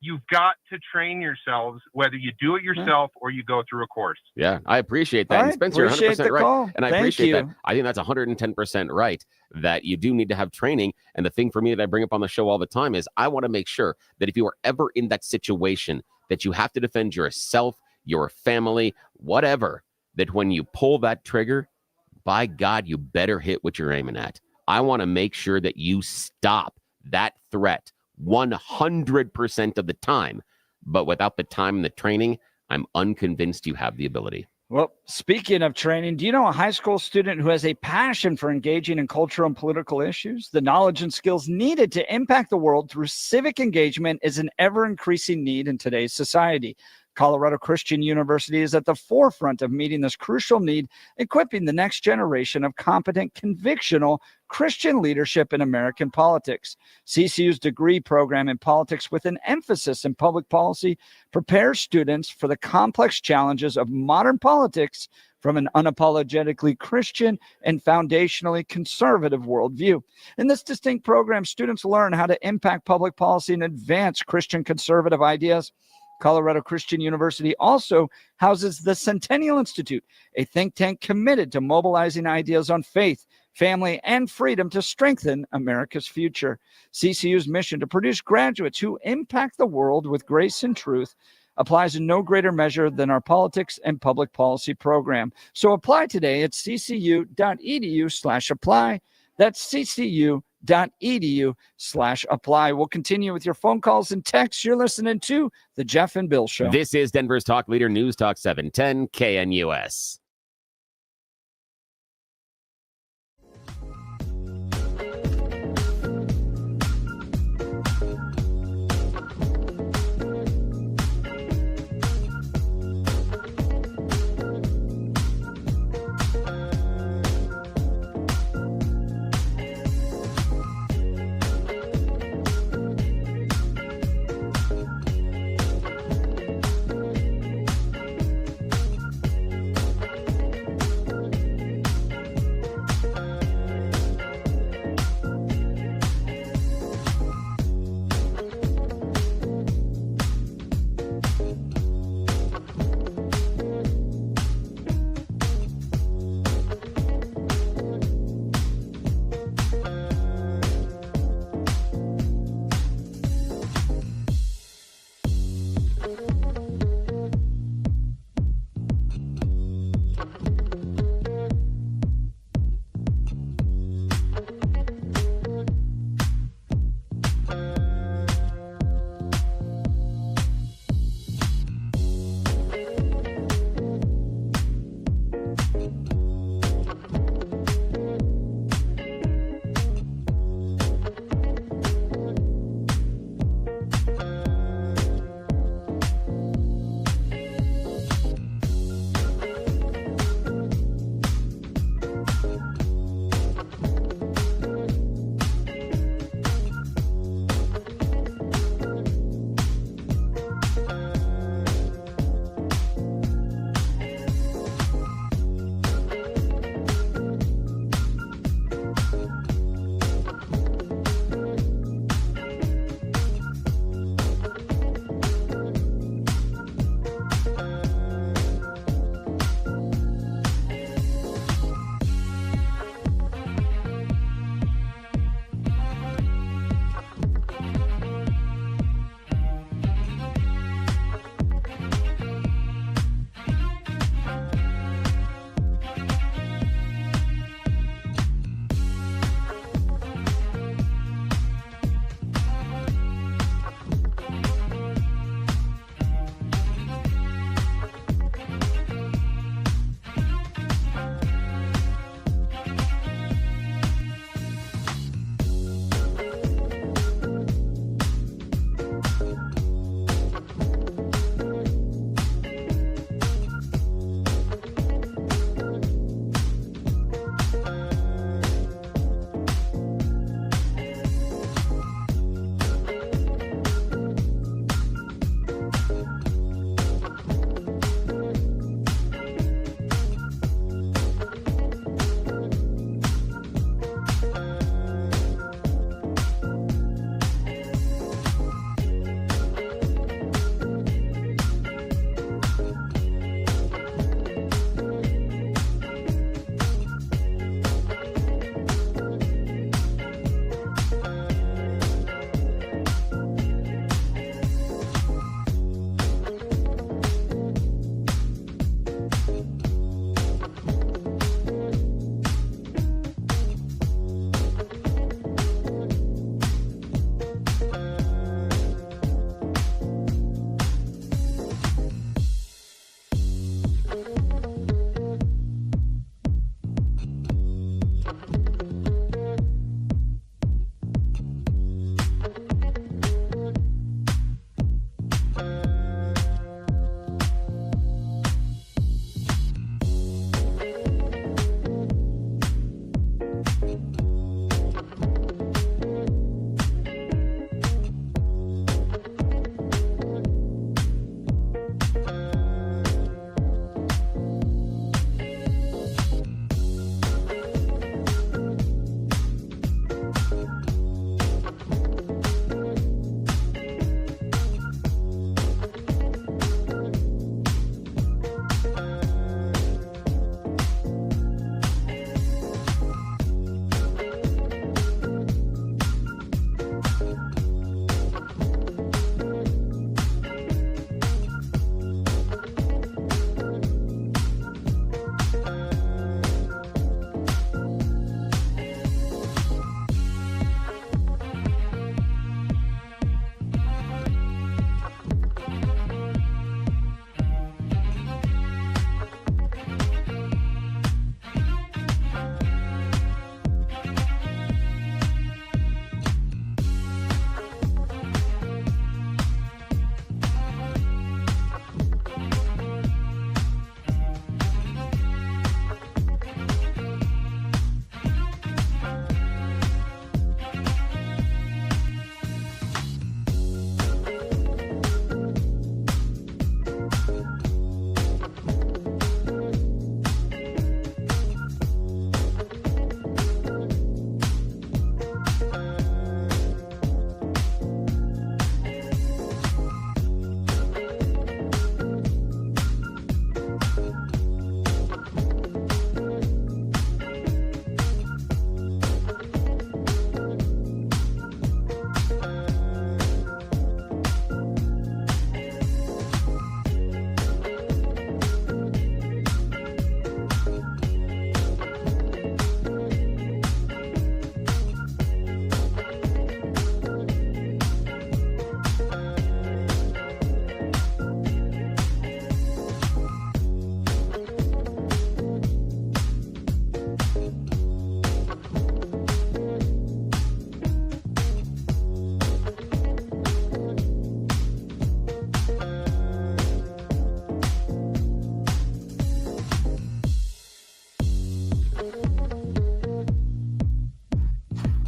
You've got to train yourselves, whether you do it yourself or you go through a course. Yeah, I appreciate that. All And right, Spencer, you're appreciate 100% the right. call. And I Thank appreciate that. you. I think that's 110% right, that you do need to have training. And the thing for me that I bring up on the show all the time is I want to make sure that if you are ever in that situation that you have to defend yourself, your family, whatever, that when you pull that trigger, by God, you better hit what you're aiming at. I want to make sure that you stop that threat 100% of the time. But without the time and the training, I'm unconvinced you have the ability. Well, speaking of training, do you know a high school student who has a passion for engaging in cultural and political issues? The knowledge and skills needed to impact the world through civic engagement is an ever-increasing need in today's society. Colorado Christian University is at the forefront of meeting this crucial need, equipping the next generation of competent, convictional Christian leadership in American politics. CCU's degree program in politics with an emphasis in public policy prepares students for the complex challenges of modern politics from an unapologetically Christian and foundationally conservative worldview. In this distinct program, students learn how to impact public policy and advance Christian conservative ideas. Colorado Christian University also houses the Centennial Institute, a think tank committed to mobilizing ideas on faith, family, and freedom to strengthen America's future. CCU's mission to produce graduates who impact the world with grace and truth applies in no greater measure than our politics and public policy program. So apply today at ccu.edu/apply. That's ccu.edu/apply. We'll continue with your phone calls and texts. You're listening to The Jeff and Bill Show. This is Denver's Talk Leader News Talk 710 KNUS.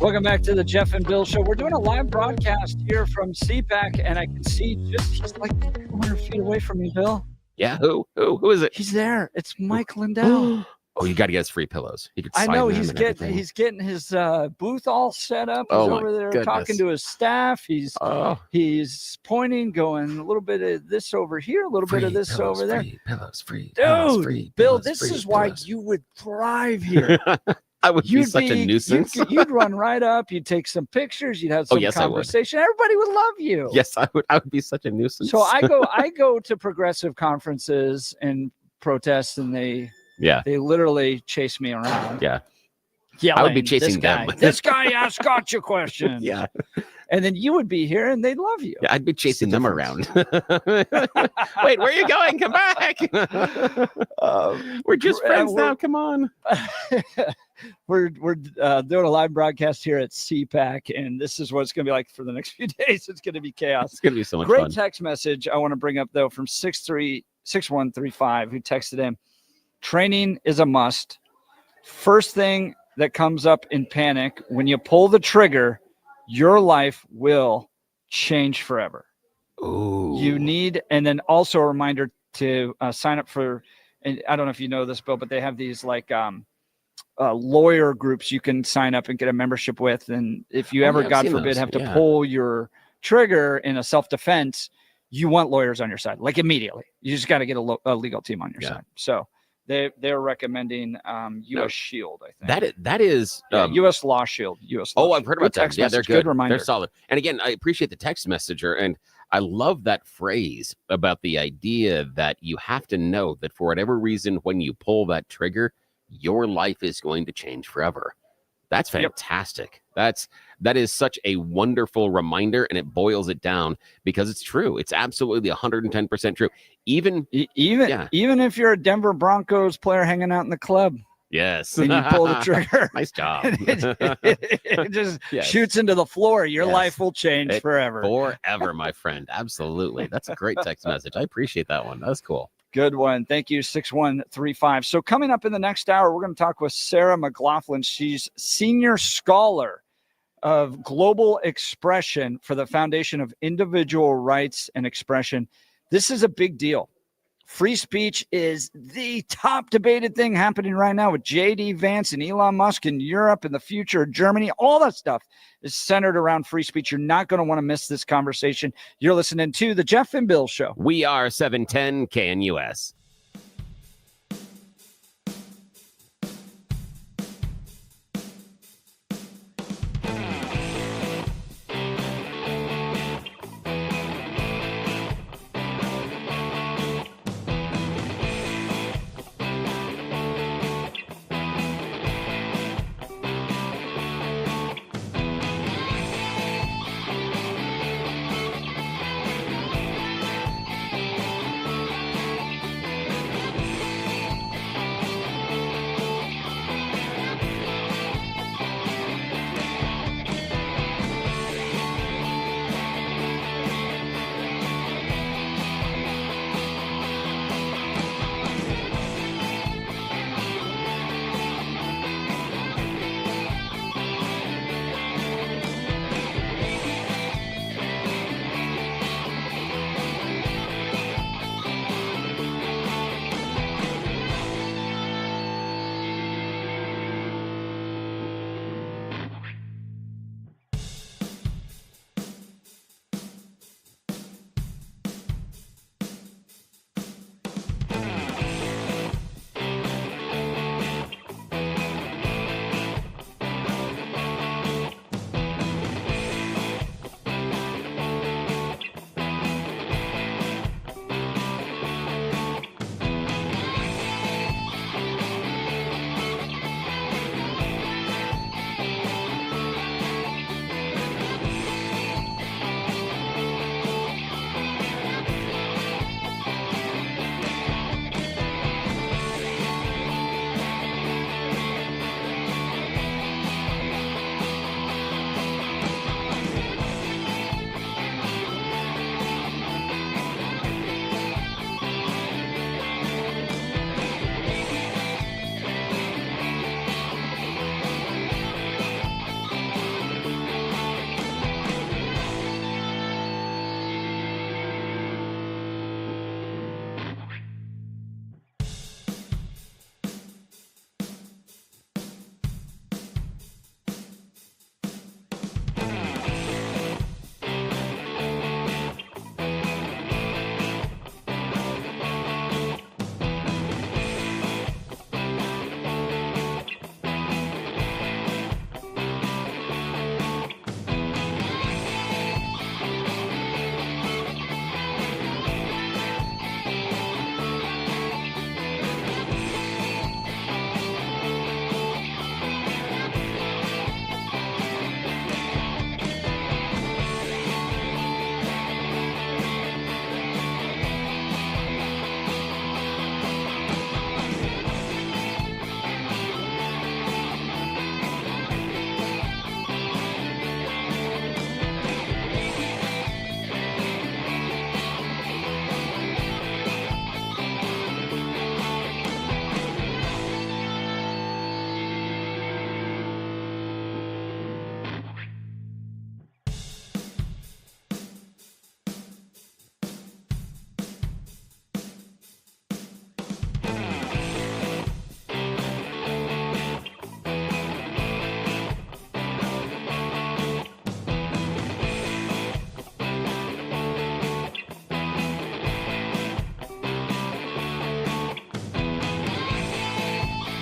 Welcome back to the Jeff and Bill Show. We're doing a live broadcast here from CPAC, and I can see he's like 200 feet away from me, Bill. Yeah, who is it? He's there. It's Mike Lindell. Oh, you got to get us free pillows. He could I sign know them he's and getting everything. his booth all set up. He's Oh, my over there goodness. talking to his staff. He's pointing, going a little bit of this over here, a little bit of this over there. Free pillows, free Dude, pillows, free Bill, pillows, this free is why pillows. you would thrive here. I would be such a nuisance. You'd run right up. You'd take some pictures. You'd have some yes, I would. conversation. Everybody would love you. Yes, I would. I would be such a nuisance. So I go to progressive conferences and protests, and they literally chase me around. Yeah. Yelling, I would be chasing them. This guy asked gotcha questions. Yeah. And then you would be here and they'd love you. Yeah, I'd be chasing them around. Wait, where are you going? Come back. We're just friends now. Come on. We're doing a live broadcast here at CPAC, and this is what it's going to be like for the next few days. It's going to be chaos. It's going to be so much Great fun. text message I want to bring up, though, from 6135, who texted in, training is a must. First thing that comes up in panic, when you pull the trigger, your life will change forever. Ooh. You need, and then also a reminder to sign up for, and I don't know if you know this, Bill, but they have these like lawyer groups you can sign up and get a membership with. And if you ever, God forbid, have to pull your trigger in a self-defense, you want lawyers on your side, like immediately. You just got to get a legal team on your side. So they're recommending U.S. Shield, I think. That is U.S. Law Shield. U.S. Law I've heard about that. Yeah, they're good good. Reminder. They're solid. And again, I appreciate the text messenger, and I love that phrase about the idea that you have to know that for whatever reason, when you pull that trigger, your life is going to change forever. That's fantastic. That is such a wonderful reminder, and it boils it down because it's true. It's absolutely 110% true. Even if you're a Denver Broncos player hanging out in the club. Yes. And you pull the trigger. Nice job. it just shoots into the floor. Your life will change forever. Forever, my friend. Absolutely. That's a great text message. I appreciate that one. That's cool. Good one. Thank you, 6135. So coming up in the next hour, we're going to talk with Sarah McLaughlin. She's senior scholar of global expression for the Foundation of Individual Rights and Expression. This is a big deal. Free speech is the top debated thing happening right now with J.D. Vance and Elon Musk in Europe and the future of Germany. All that stuff is centered around free speech. You're not going to want to miss this conversation. You're listening to The Jeff and Bill Show. We are 710 KNUS.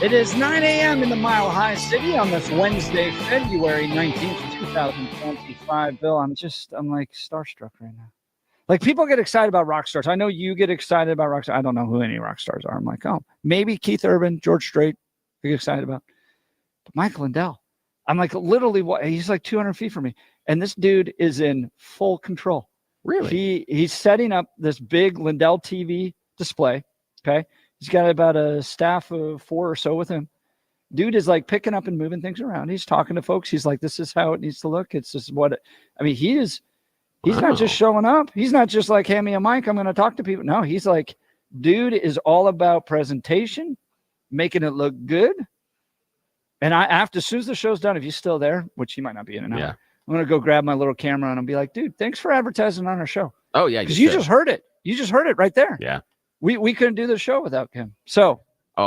It is 9 a.m. in the Mile High City on this Wednesday, February 19th, 2025. Bill, I'm like starstruck right now. Like, people get excited about rock stars. I know you get excited about rock stars. I don't know who any rock stars are. I'm like, oh, maybe Keith Urban, George Strait, I get excited about. But Mike Lindell, I'm like, literally, he's like 200 feet from me. And this dude is in full control. Really? He's setting up this big Lindell TV display. Okay. He's got about a staff of 4 or so with him. Dude is like picking up and moving things around. He's talking to folks. He's like, this is how it needs to look. It's just he's not just showing up. He's not just like, hand me a mic, I'm going to talk to people. No, he's like, dude is all about presentation, making it look good. And as soon as the show's done, if he's still there, which he might not be in an hour, I'm going to go grab my little camera and I'll be like, dude, thanks for advertising on our show. Oh, yeah. Because you just heard it. You just heard it right there. Yeah. We couldn't do the show without him. So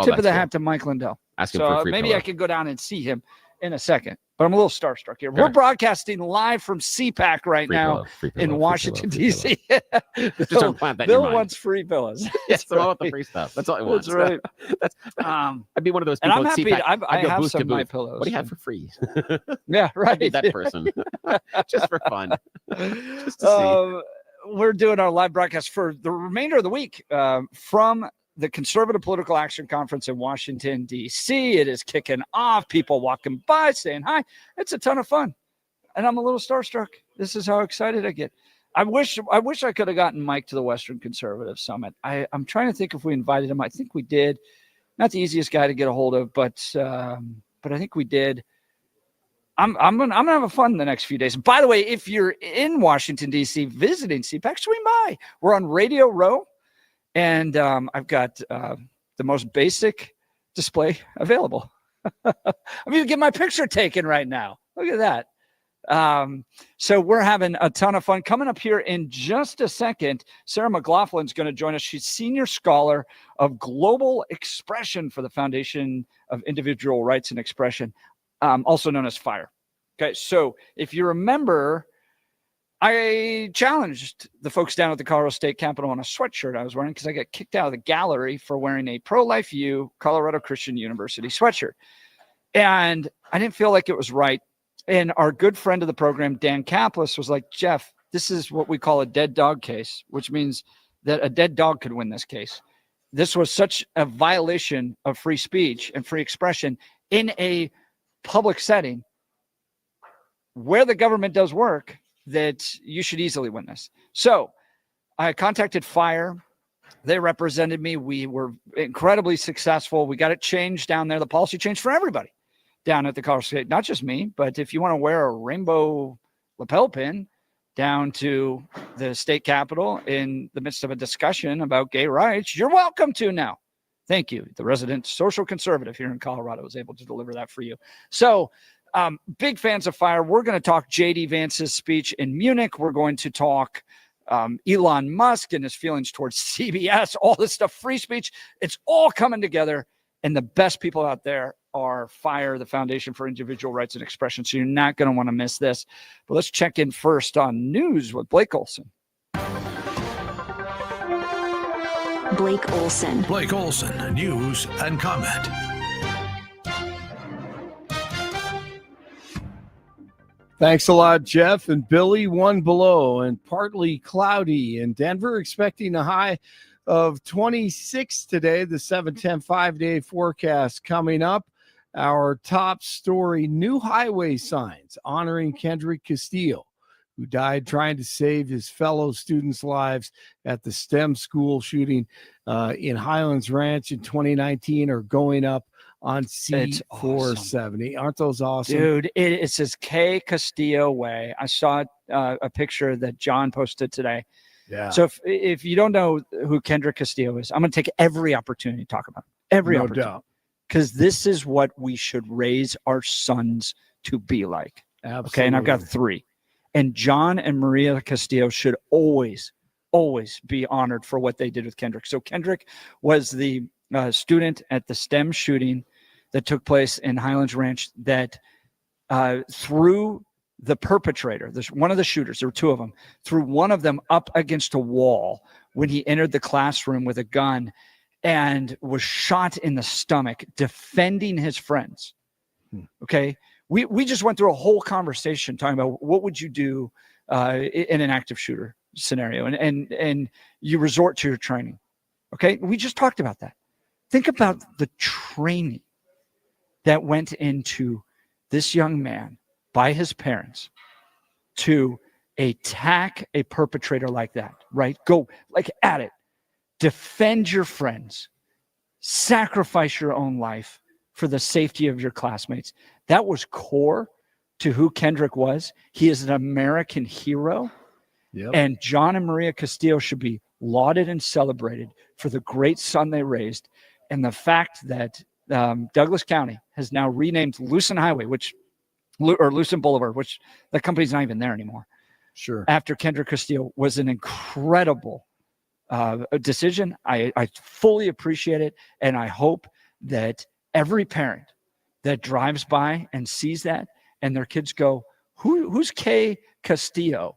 tip of the hat to Mike Lindell. Ask him for a free maybe pillow. I could go down and see him in a second. But I'm a little starstruck here. We're broadcasting live from CPAC right now in Washington, D.C. Bill wants free pillows. Yes, I want the free stuff. That's all I want. That's right. I'd be one of those people. And I'm happy. CPAC. I I'd go have booth some to of my booth. pillows. What do you have for free? Yeah, right. I'd be that person. Just for fun. Just to see. We're doing our live broadcast for the remainder of the week from the Conservative Political Action Conference in Washington, D.C. It is kicking off. People walking by saying hi. It's a ton of fun. And I'm a little starstruck. This is how excited I get. I wish I could have gotten Mike to the Western Conservative Summit. I'm trying to think if we invited him. I think we did. Not the easiest guy to get a hold of, but I think we did. I'm gonna have a fun the next few days. By the way, if you're in Washington, D.C. visiting CPAC, swing by. We're on Radio Row, and I've got the most basic display available. I'm even getting my picture taken right now. Look at that. So we're having a ton of fun. Coming up here in just a second, Sarah McLaughlin's going to join us. She's Senior Scholar of Global Expression for the Foundation of Individual Rights and Expression. Also known as FIRE. Okay, so if you remember, I challenged the folks down at the Colorado State Capitol on a sweatshirt I was wearing because I got kicked out of the gallery for wearing a Pro-Life U Colorado Christian University sweatshirt. And I didn't feel like it was right. And our good friend of the program, Dan Kaplis, was like, Jeff, this is what we call a dead dog case, which means that a dead dog could win this case. This was such a violation of free speech and free expression in a public setting where the government does work that you should easily win this. So I contacted FIRE. They represented me. We were incredibly successful. We got it changed down there. The policy changed for everybody down at the Colorado State, not just me, but if you want to wear a rainbow lapel pin down to the state capitol in the midst of a discussion about gay rights, you're welcome to now. Thank you. The resident social conservative here in Colorado was able to deliver that for you. So big fans of FIRE. We're going to talk J.D. Vance's speech in Munich. We're going to talk Elon Musk and his feelings towards CBS, all this stuff, free speech. It's all coming together. And the best people out there are FIRE, the Foundation for Individual Rights and Expression. So you're not going to want to miss this. But let's check in first on news with Blake Olson. Blake Olson. Blake Olson, news and comment. Thanks a lot, Jeff. And Billy, 1 below and partly cloudy in Denver, expecting a high of 26 today. The 7-10 5-day forecast coming up. Our top story, new highway signs honoring Kendrick Castillo, who died trying to save his fellow students' lives at the STEM school shooting in Highlands Ranch in 2019, are going up on C470. Awesome. Aren't those awesome? Dude, it says K Castillo Way. I saw a picture that John posted today. Yeah. So if you don't know who Kendrick Castillo is, I'm going to take every opportunity to talk about him. Every opportunity. Doubt. Because this is what we should raise our sons to be like. Absolutely. Okay, and I've got 3. And John and Maria Castillo should always be honored for what they did with Kendrick. So Kendrick was the student at the STEM shooting that took place in Highlands Ranch that threw the perpetrator, one of the shooters, there were 2 of them, threw one of them up against a wall when he entered the classroom with a gun. and was shot in the stomach defending his friends. Okay. We just went through a whole conversation talking about what would you do in an active shooter scenario, and you resort to your training. Okay. We just talked about that. Think about the training that went into this young man by his parents to attack a perpetrator like that, right? Go like at it, defend your friends, sacrifice your own life for the safety of your classmates. That was core to who Kendrick was. He is an American hero. Yep. And John and Maria Castillo should be lauded and celebrated for the great son they raised. And the fact that Douglas County has now renamed Lucent Highway, or Lucent Boulevard, which the company's not even there anymore. Sure. After Kendrick Castillo was an incredible decision. I fully appreciate it. And I hope that every parent that drives by and sees that and their kids go, who's Kay Castillo?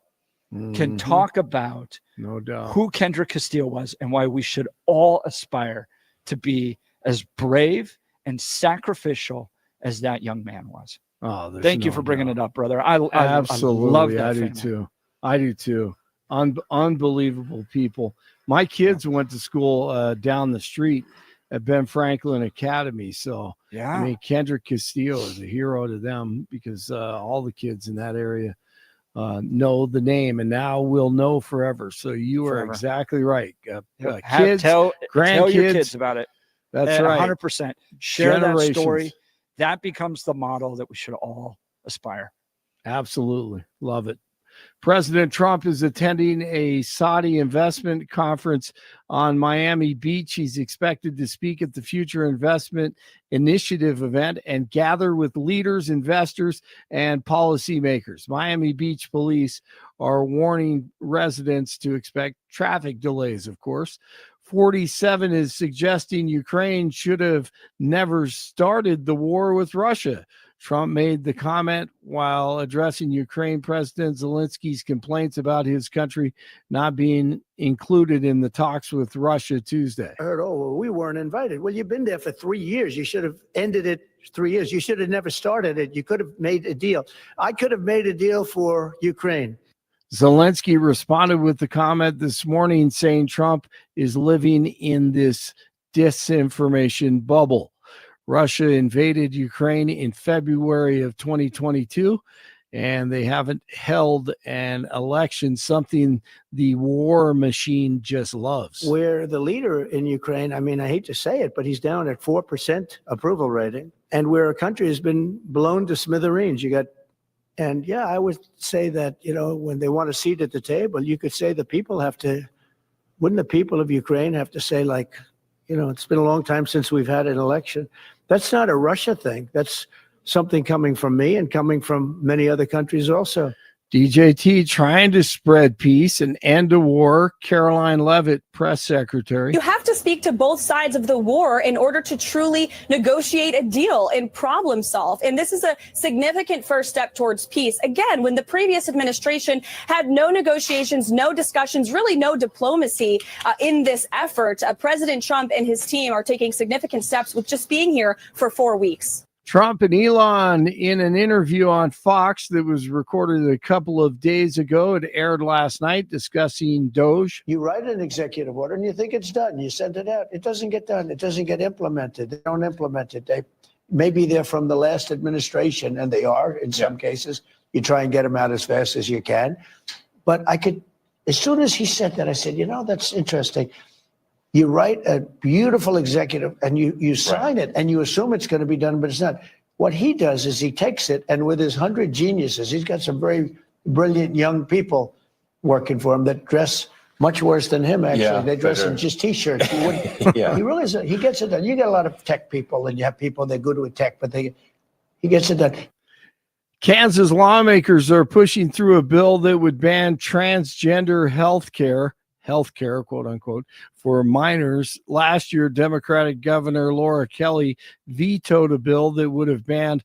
Can talk about no doubt who Kendrick Castillo was and why we should all aspire to be as brave and sacrificial as that young man was. Oh, thank you for bringing it up, brother. Absolutely, I love that. I do too. I do too. Unbelievable people. My kids went to school down the street at Ben Franklin Academy. So, yeah, I mean, Kendrick Castillo is a hero to them because all the kids in that area know the name, and now we'll know forever. So you are exactly right. Kids, tell your grandkids kids about it. That's right. 100%. Share that story. That becomes the model that we should all aspire. Absolutely. Love it. President Trump is attending a Saudi investment conference on Miami Beach. He's expected to speak at the Future Investment Initiative event and gather with leaders, investors, and policymakers. Miami Beach police are warning residents to expect traffic delays, of course. 47 is suggesting Ukraine should have never started the war with Russia. Trump made the comment while addressing Ukraine President Zelensky's complaints about his country not being included in the talks with Russia Tuesday. I heard, well, we weren't invited. Well, you've been there for 3 years. You should have ended it 3 years. You should have never started it. You could have made a deal. I could have made a deal for Ukraine. Zelensky responded with the comment this morning saying Trump is living in this disinformation bubble. Russia invaded Ukraine in February of 2022, and they haven't held an election, something the war machine just loves. We're the leader in Ukraine. I mean, I hate to say it, but he's down at 4% approval rating, and where a country has been blown to smithereens. And yeah, I would say that, when they want a seat at the table, you could say the people wouldn't the people of Ukraine have to say, it's been a long time since we've had an election. That's not a Russia thing. That's something coming from me and coming from many other countries also. DJT trying to spread peace and end a war. Caroline Leavitt, press secretary. You have to speak to both sides of the war in order to truly negotiate a deal and problem solve. And this is a significant first step towards peace. Again, when the previous administration had no negotiations, no discussions, really no diplomacy in this effort, President Trump and his team are taking significant steps with just being here for 4 weeks. Trump and Elon in an interview on Fox that was recorded a couple of days ago. It aired last night discussing Doge. You write an executive order and you think it's done. You send it out. It doesn't get done. It doesn't get implemented. They don't implement it. Maybe they're from the last administration, and they are in some cases. You try and get them out as fast as you can. But as soon as he said that, I said, that's interesting. You write a beautiful executive and you sign it and you assume it's going to be done, but it's not. What he does is he takes it, and with his 100 geniuses, he's got some very brilliant young people working for him that dress much worse than him, actually. Yeah, they dress in just T-shirts. He really is. He gets it done. You get a lot of tech people, and you have people that are good with tech, but he gets it done. Kansas lawmakers are pushing through a bill that would ban transgender health care, quote unquote, for minors. Last year, Democratic Governor Laura Kelly vetoed a bill that would have banned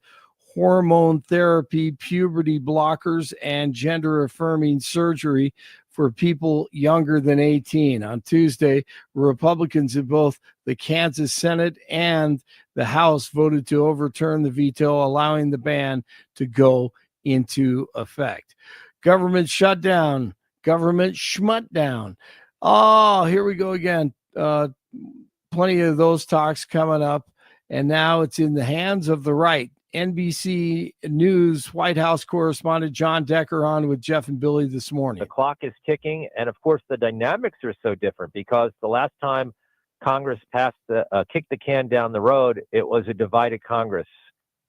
hormone therapy, puberty blockers, and gender affirming surgery for people younger than 18. On Tuesday, Republicans in both the Kansas Senate and the House voted to overturn the veto, allowing the ban to go into effect. Government shutdown, government shmutdown. Oh, here we go again. Plenty of those talks coming up, and now it's in the hands of the right. NBC News White House correspondent John Decker on with Jeff and Billy this morning. The clock is ticking, and of course the dynamics are so different because the last time Congress kicked the can down the road, it was a divided Congress.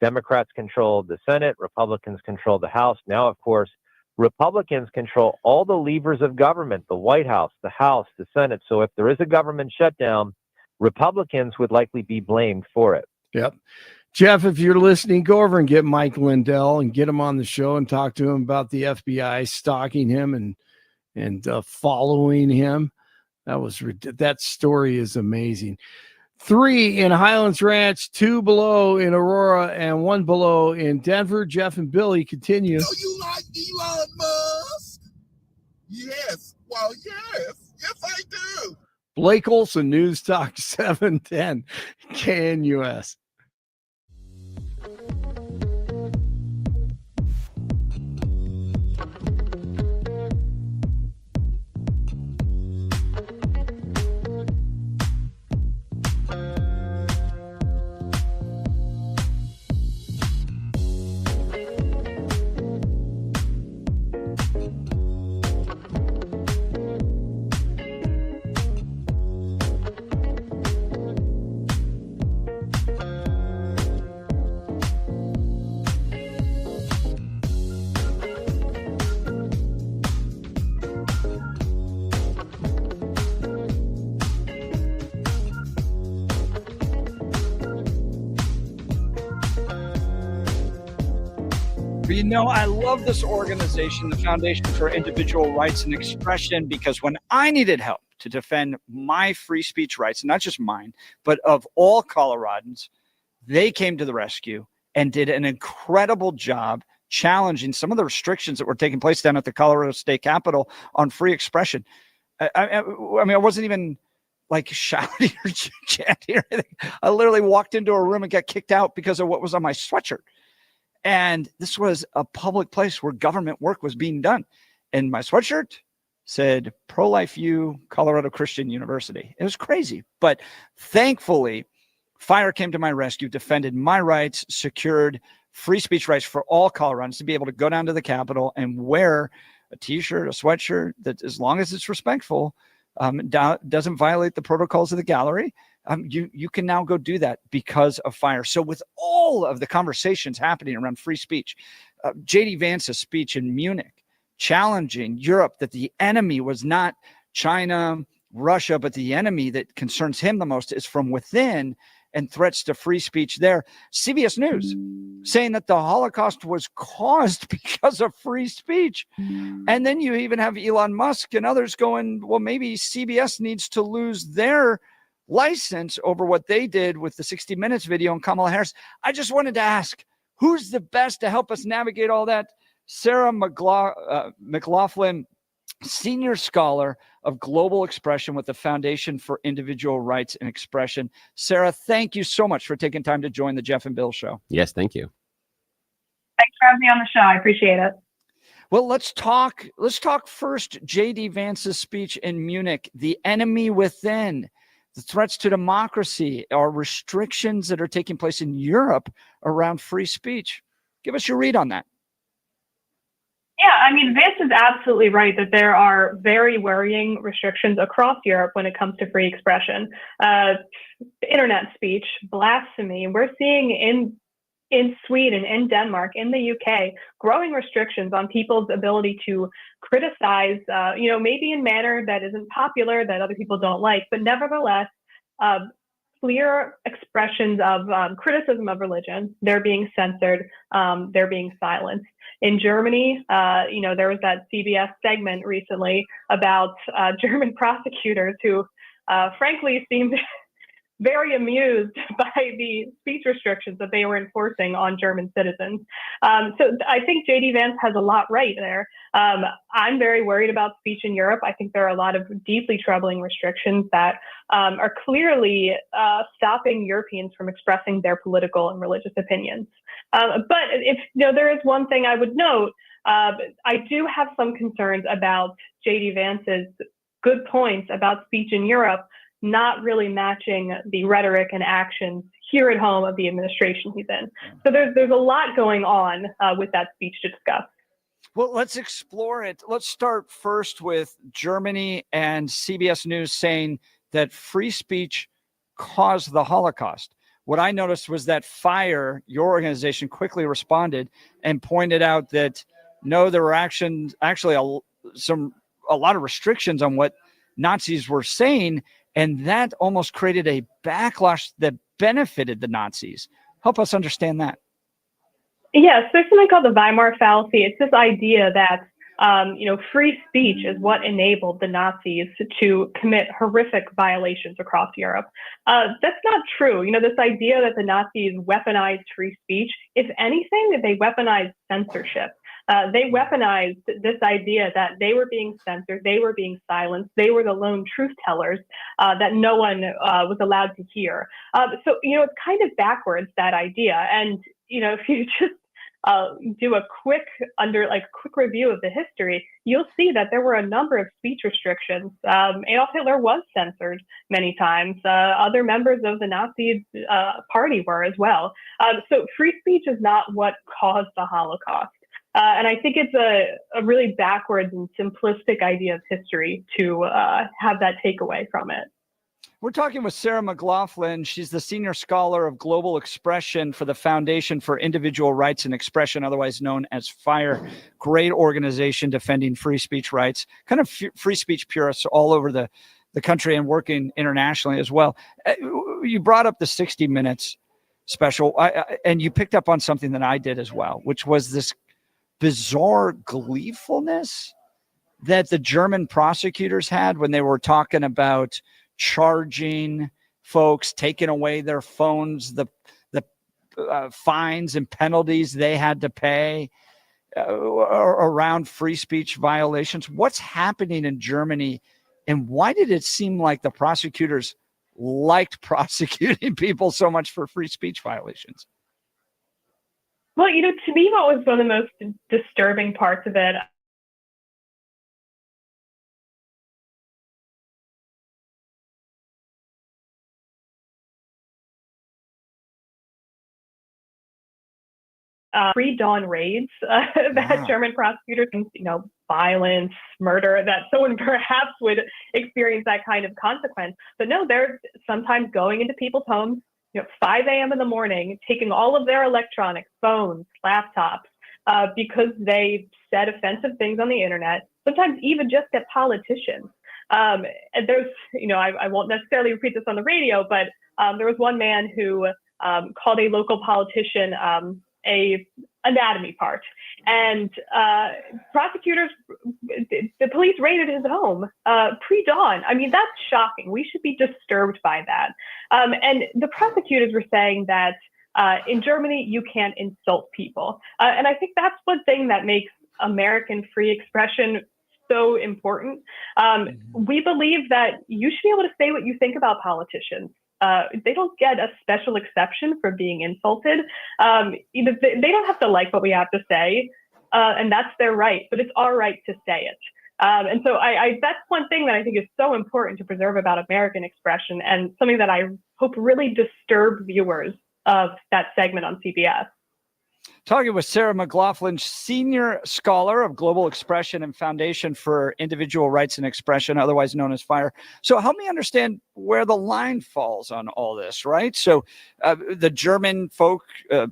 Democrats controlled the Senate, Republicans controlled the House. Now, of course, Republicans control all the levers of government, the White House, the House, the Senate. So if there is a government shutdown, Republicans would likely be blamed for it. Yep. Jeff, if you're listening, go over and get Mike Lindell and get him on the show and talk to him about the FBI stalking him and following him. That story is amazing. 3 in Highlands Ranch, 2 below in Aurora, and 1 below in Denver. Jeff and Billy continue. Do you like Elon Musk? Yes. Well, yes. Yes, I do. Blake Olson, News Talk 710 KNUS. You know, I love this organization, the Foundation for Individual Rights and Expression, because when I needed help to defend my free speech rights, not just mine, but of all Coloradans, they came to the rescue and did an incredible job challenging some of the restrictions that were taking place down at the Colorado State Capitol on free expression. I mean, I wasn't even like shouting or chanting or anything. I literally walked into a room and got kicked out because of what was on my sweatshirt. And this was a public place where government work was being done. And my sweatshirt said Pro-Life U, Colorado Christian University. It was crazy. But thankfully, fire came to my rescue, defended my rights, secured free speech rights for all Coloradans to be able to go down to the Capitol and wear a T-shirt, a sweatshirt that, as long as it's respectful, doesn't violate the protocols of the gallery. You can now go do that because of fire. So with all of the conversations happening around free speech, J.D. Vance's speech in Munich, challenging Europe that the enemy was not China, Russia, but the enemy that concerns him the most is from within, and threats to free speech there. CBS News saying that the Holocaust was caused because of free speech. And then you even have Elon Musk and others going, well, maybe CBS needs to lose their license over what they did with the 60 Minutes video and Kamala Harris. I just wanted to ask, who's the best to help us navigate all that? Sarah McLaughlin, senior scholar of global expression with the Foundation for Individual Rights and Expression. Sarah, thank you so much for taking time to join the Jeff and Bill Show. Yes, thank you. Thanks for having me on the show. I appreciate it. Well, let's talk first J.D. Vance's speech in Munich, the enemy within, the threats to democracy, or restrictions that are taking place in Europe around free speech. Give us your read on that. Yeah, I mean, Vance is absolutely right that there are very worrying restrictions across Europe when it comes to free expression. Internet speech, blasphemy. We're seeing in Sweden, in Denmark, in the UK, growing restrictions on people's ability to criticize, maybe in manner that isn't popular, that other people don't like, but nevertheless, clear expressions of criticism of religion. They're being censored. They're being silenced. In Germany, there was that CBS segment recently about German prosecutors who, frankly, seemed very amused by the speech restrictions that they were enforcing on German citizens. So I think J.D. Vance has a lot right there. I'm very worried about speech in Europe. I think there are a lot of deeply troubling restrictions that are clearly stopping Europeans from expressing their political and religious opinions. But if there is one thing I would note, I do have some concerns about J.D. Vance's good points about speech in Europe not really matching the rhetoric and actions here at home of the administration he's in. So there's a lot going on with that speech to discuss. Well, let's explore it. Let's start first with Germany and CBS News saying that free speech caused the Holocaust. What I noticed was that FIRE, your organization, quickly responded and pointed out that no, there were actually a lot of restrictions on what Nazis were saying, and that almost created a backlash that benefited the Nazis. Help us understand that. Yes, there's something called the Weimar fallacy. It's this idea that free speech is what enabled the Nazis to commit horrific violations across Europe. That's not true. This idea that the Nazis weaponized free speech, if anything, they weaponized censorship. They weaponized this idea that they were being censored, they were being silenced, they were the lone truth tellers that no one was allowed to hear. So it's kind of backwards, that idea. And if you just do a quick review of the history, you'll see that there were a number of speech restrictions. Adolf Hitler was censored many times. Other members of the Nazi party were as well. So free speech is not what caused the Holocaust. And I think it's a really backwards and simplistic idea of history to have that takeaway from it. We're talking with Sarah McLaughlin. She's the senior scholar of global expression for the Foundation for Individual Rights and Expression, otherwise known as FIRE. Great organization defending free speech rights, kind of free speech purists all over the country and working internationally as well. You brought up the 60 Minutes special, and you picked up on something that I did as well, which was this bizarre gleefulness that the German prosecutors had when they were talking about charging folks, taking away their phones, the fines and penalties they had to pay around free speech violations. What's happening in Germany, and why did it seem like the prosecutors liked prosecuting people so much for free speech violations? Well, to me, what was one of the most disturbing parts of it, pre-dawn raids that German prosecutors, violence, murder, that someone perhaps would experience that kind of consequence. But no, they're sometimes going into people's homes, 5 a.m. in the morning, taking all of their electronics, phones, laptops, because they said offensive things on the internet, sometimes even just at politicians. And there's, I won't necessarily repeat this on the radio, but there was one man who called a local politician a anatomy part, and prosecutors, the police raided his home pre-dawn. I mean, that's shocking. We should be disturbed by that. And the prosecutors were saying that in Germany, you can't insult people. And I think that's one thing that makes American free expression so important. We believe that you should be able to say what you think about politicians. They don't get a special exception for being insulted. They don't have to like what we have to say, and that's their right, but it's our right to say it. And so that's one thing that I think is so important to preserve about American expression, and something that I hope really disturbed viewers of that segment on CBS. Talking with Sarah McLaughlin, senior scholar of global expression and Foundation for Individual Rights and Expression, otherwise known as FIRE. So help me understand where the line falls on all this, right? So the German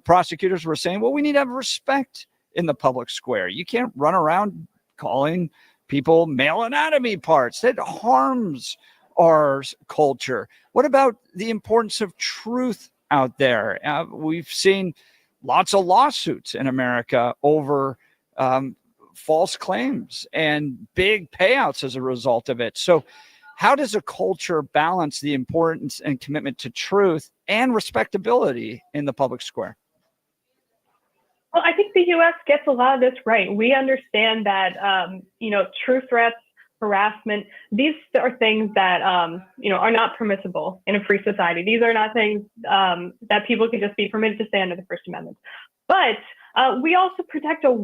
prosecutors were saying, well, we need to have respect in the public square. You can't run around calling people male anatomy parts. That harms our culture. What about the importance of truth out there? We've seen lots of lawsuits in America over false claims and big payouts as a result of it. So how does a culture balance the importance and commitment to truth and respectability in the public square? Well, I think the U.S. gets a lot of this right. We understand that, true threats, harassment, these are things that, are not permissible in a free society. These are not things that people can just be permitted to say under the First Amendment. But we also protect a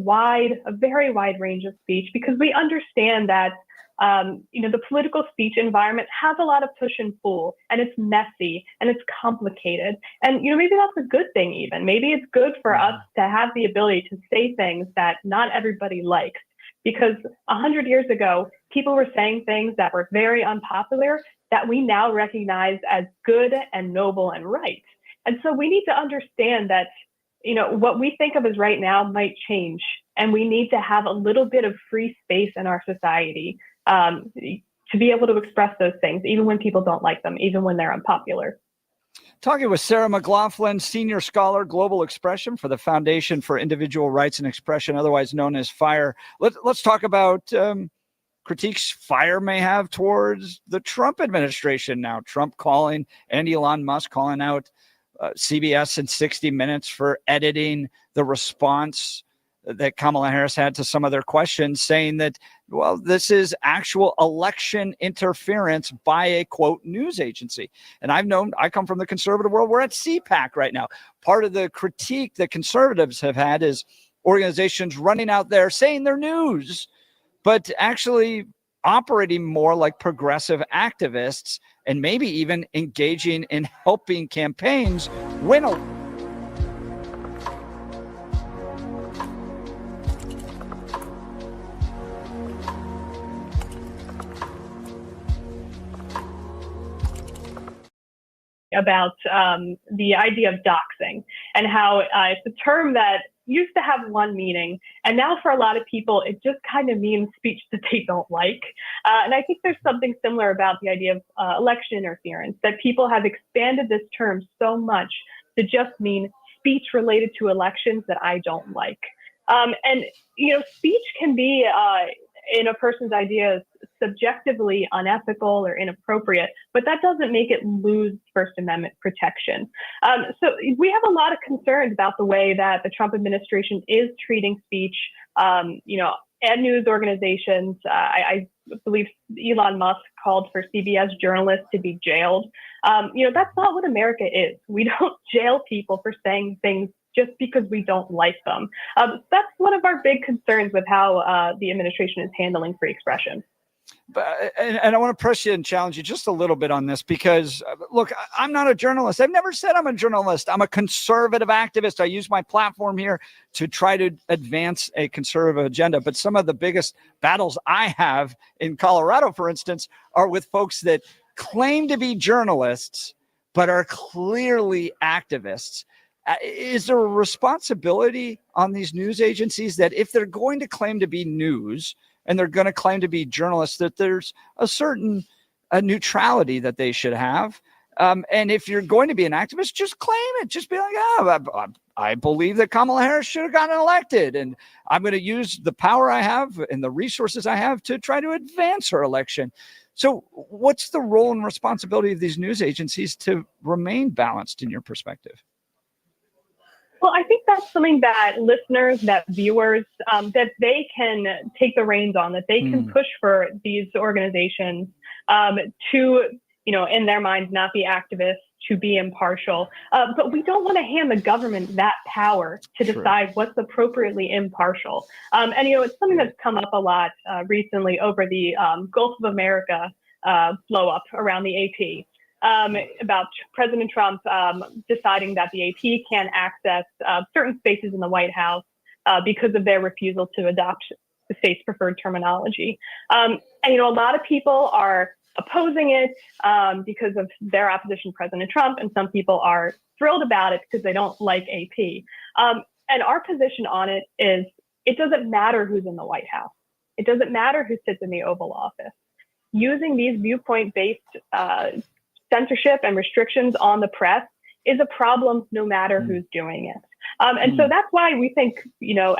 very wide range of speech because we understand that, the political speech environment has a lot of push and pull, and it's messy and it's complicated. And, maybe that's a good thing even. Maybe it's good for us to have the ability to say things that not everybody likes. Because 100 years ago, people were saying things that were very unpopular that we now recognize as good and noble and right. And so we need to understand that, what we think of as right now might change. And we need to have a little bit of free space in our society to be able to express those things, even when people don't like them, even when they're unpopular. Talking with Sarah McLaughlin, Senior Scholar, Global Expression for the Foundation for Individual Rights and Expression, otherwise known as FIRE. Let's talk about critiques FIRE may have towards the Trump administration now. Trump calling and Elon Musk calling out CBS and 60 Minutes for editing the response that Kamala Harris had to some of their questions, saying that, well, this is actual election interference by a, quote, news agency. And I come from the conservative world. We're at CPAC right now. Part of the critique that conservatives have had is organizations running out there saying they're news, but actually operating more like progressive activists and maybe even engaging in helping campaigns win about the idea of doxing and how it's a term that used to have one meaning, and now for a lot of people, it just kind of means speech that they don't like. And I think there's something similar about the idea of election interference, that people have expanded this term so much to just mean speech related to elections that I don't like. And, speech can be, in a person's ideas, subjectively unethical or inappropriate, but that doesn't make it lose First Amendment protection. So we have a lot of concerns about the way that the Trump administration is treating speech, and news organizations. I believe Elon Musk called for CBS journalists to be jailed. That's not what America is. We don't jail people for saying things just because we don't like them. That's one of our big concerns with how the administration is handling free expression. And I want to press you and challenge you just a little bit on this because, look, I'm not a journalist. I've never said I'm a journalist. I'm a conservative activist. I use my platform here to try to advance a conservative agenda. But some of the biggest battles I have in Colorado, for instance, are with folks that claim to be journalists, but are clearly activists. Is there a responsibility on these news agencies that if they're going to claim to be news and they're going to claim to be journalists, that there's a certain neutrality that they should have? And if you're going to be an activist, just claim it. Just be like, I believe that Kamala Harris should have gotten elected, and I'm going to use the power I have and the resources I have to try to advance her election. So what's the role and responsibility of these news agencies to remain balanced in your perspective? Well, I think that's something that listeners, that viewers, that they can take the reins on, that they can push for these organizations to, in their minds, not be activists, to be impartial. But we don't want to hand the government that power to decide what's appropriately impartial. And, it's something that's come up a lot recently over the Gulf of America blow up around the AP. About President Trump deciding that the AP can't access certain spaces in the White House because of their refusal to adopt the state's preferred terminology. And, a lot of people are opposing it because of their opposition to President Trump, and some people are thrilled about it because they don't like AP. And our position on it is it doesn't matter who's in the White House. It doesn't matter who sits in the Oval Office. Using these viewpoint-based censorship and restrictions on the press is a problem no matter who's doing it. And so that's why we think,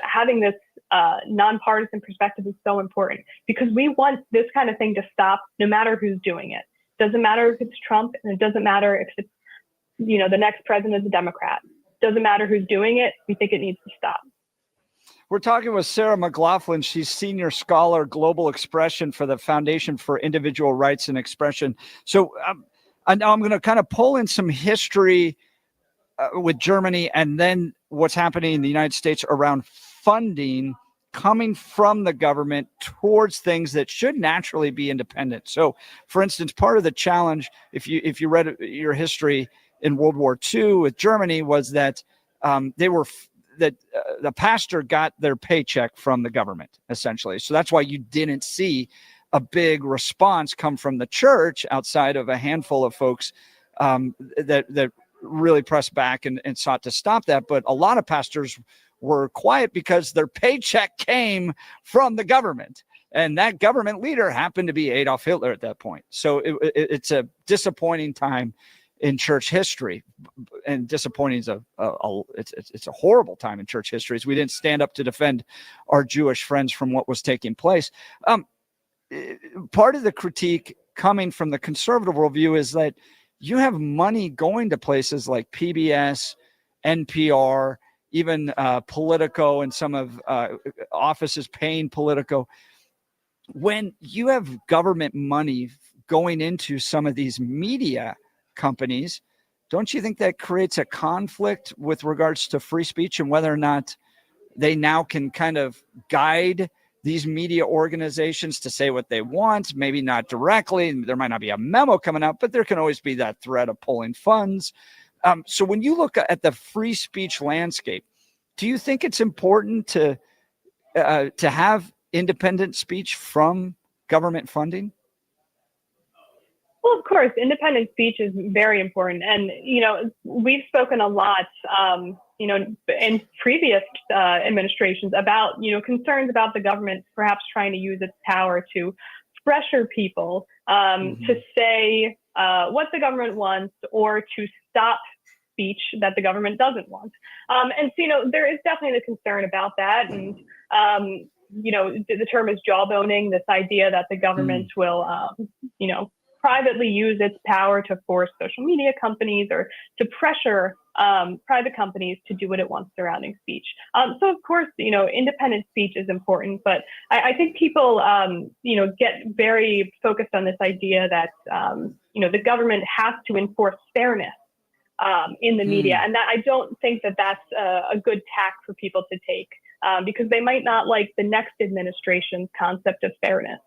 having this nonpartisan perspective is so important, because we want this kind of thing to stop no matter who's doing it. Doesn't matter if it's Trump, and it doesn't matter if it's, the next president is a Democrat. Doesn't matter who's doing it. We think it needs to stop. We're talking with Sarah McLaughlin. She's Senior Scholar, Global Expression for the Foundation for Individual Rights and Expression. So now I'm going to kind of pull in some history with Germany and then what's happening in the United States around funding coming from the government towards things that should naturally be independent. So, for instance, part of the challenge, if you read your history in World War II with Germany, was that the pastor got their paycheck from the government, essentially. So that's why you didn't see a big response come from the church outside of a handful of folks that really pressed back and sought to stop that. But a lot of pastors were quiet because their paycheck came from the government. And that government leader happened to be Adolf Hitler at that point. So it's a disappointing time in church history, and disappointing is it's a horrible time in church history. We didn't stand up to defend our Jewish friends from what was taking place. Part of the critique coming from the conservative worldview is that you have money going to places like PBS, NPR, even Politico, and some of offices paying Politico. When you have government money going into some of these media companies, don't you think that creates a conflict with regards to free speech and whether or not they now can kind of guide these media organizations to say what they want? Maybe not directly. There might not be a memo coming out, but there can always be that threat of pulling funds. So when you look at the free speech landscape, do you think it's important to have independent speech from government funding? Well, of course, independent speech is very important. And, we've spoken a lot, in previous administrations about, concerns about the government perhaps trying to use its power to pressure people to say what the government wants or to stop speech that the government doesn't want. And so, there is definitely the concern about that. And, the term is jawboning, this idea that the government will, privately use its power to force social media companies or to pressure private companies to do what it wants surrounding speech. So of course, independent speech is important, but I think people, get very focused on this idea that, the government has to enforce fairness in the media. And that I don't think that that's a good tack for people to take because they might not like the next administration's concept of fairness.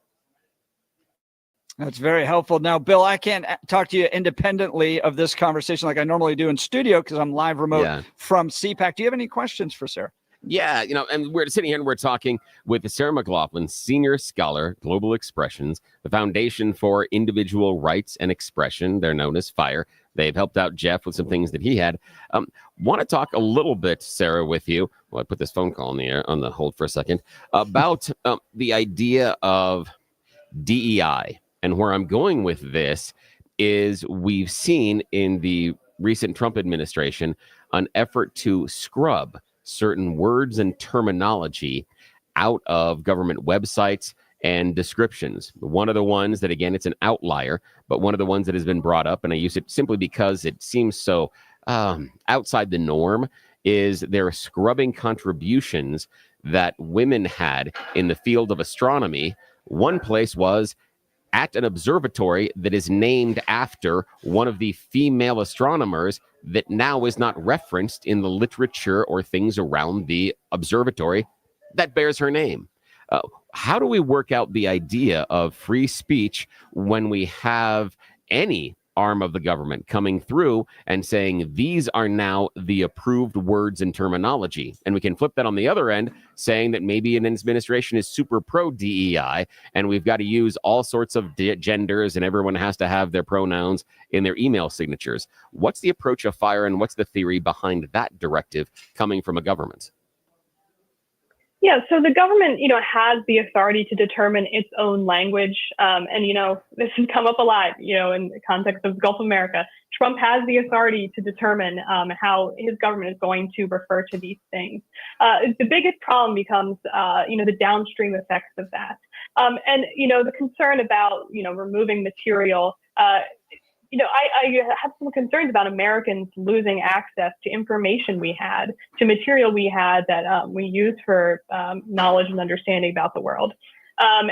That's very helpful. Now, Bill, I can't talk to you independently of this conversation like I normally do in studio because I'm live remote from CPAC. Do you have any questions for Sarah? Yeah, and we're sitting here and we're talking with Sarah McLaughlin, Senior Scholar, Global Expressions, the Foundation for Individual Rights and Expression. They're known as FIRE. They've helped out Jeff with some things that he had. Want to talk a little bit, Sarah, with you. Well, I put this phone call in the air on the hold for a second about the idea of DEI. And where I'm going with this is we've seen in the recent Trump administration an effort to scrub certain words and terminology out of government websites and descriptions. One of the ones that, again, it's an outlier, but one of the ones that has been brought up, and I use it simply because it seems so outside the norm, is they're scrubbing contributions that women had in the field of astronomy. One place was at an observatory that is named after one of the female astronomers that now is not referenced in the literature or things around the observatory that bears her name. How do we work out the idea of free speech when we have any arm of the government coming through and saying these are now the approved words and terminology? And we can flip that on the other end, saying that maybe an administration is super pro DEI and we've got to use all sorts of genders and everyone has to have their pronouns in their email signatures. What's the approach of FIRE and what's the theory behind that directive coming from a government? Yeah, so the government, has the authority to determine its own language. And, this has come up a lot, in the context of Gulf America. Trump has the authority to determine how his government is going to refer to these things. The biggest problem becomes, the downstream effects of that. And the concern about, removing material, I have some concerns about Americans losing access to information we had, to material we had that we use for knowledge and understanding about the world. And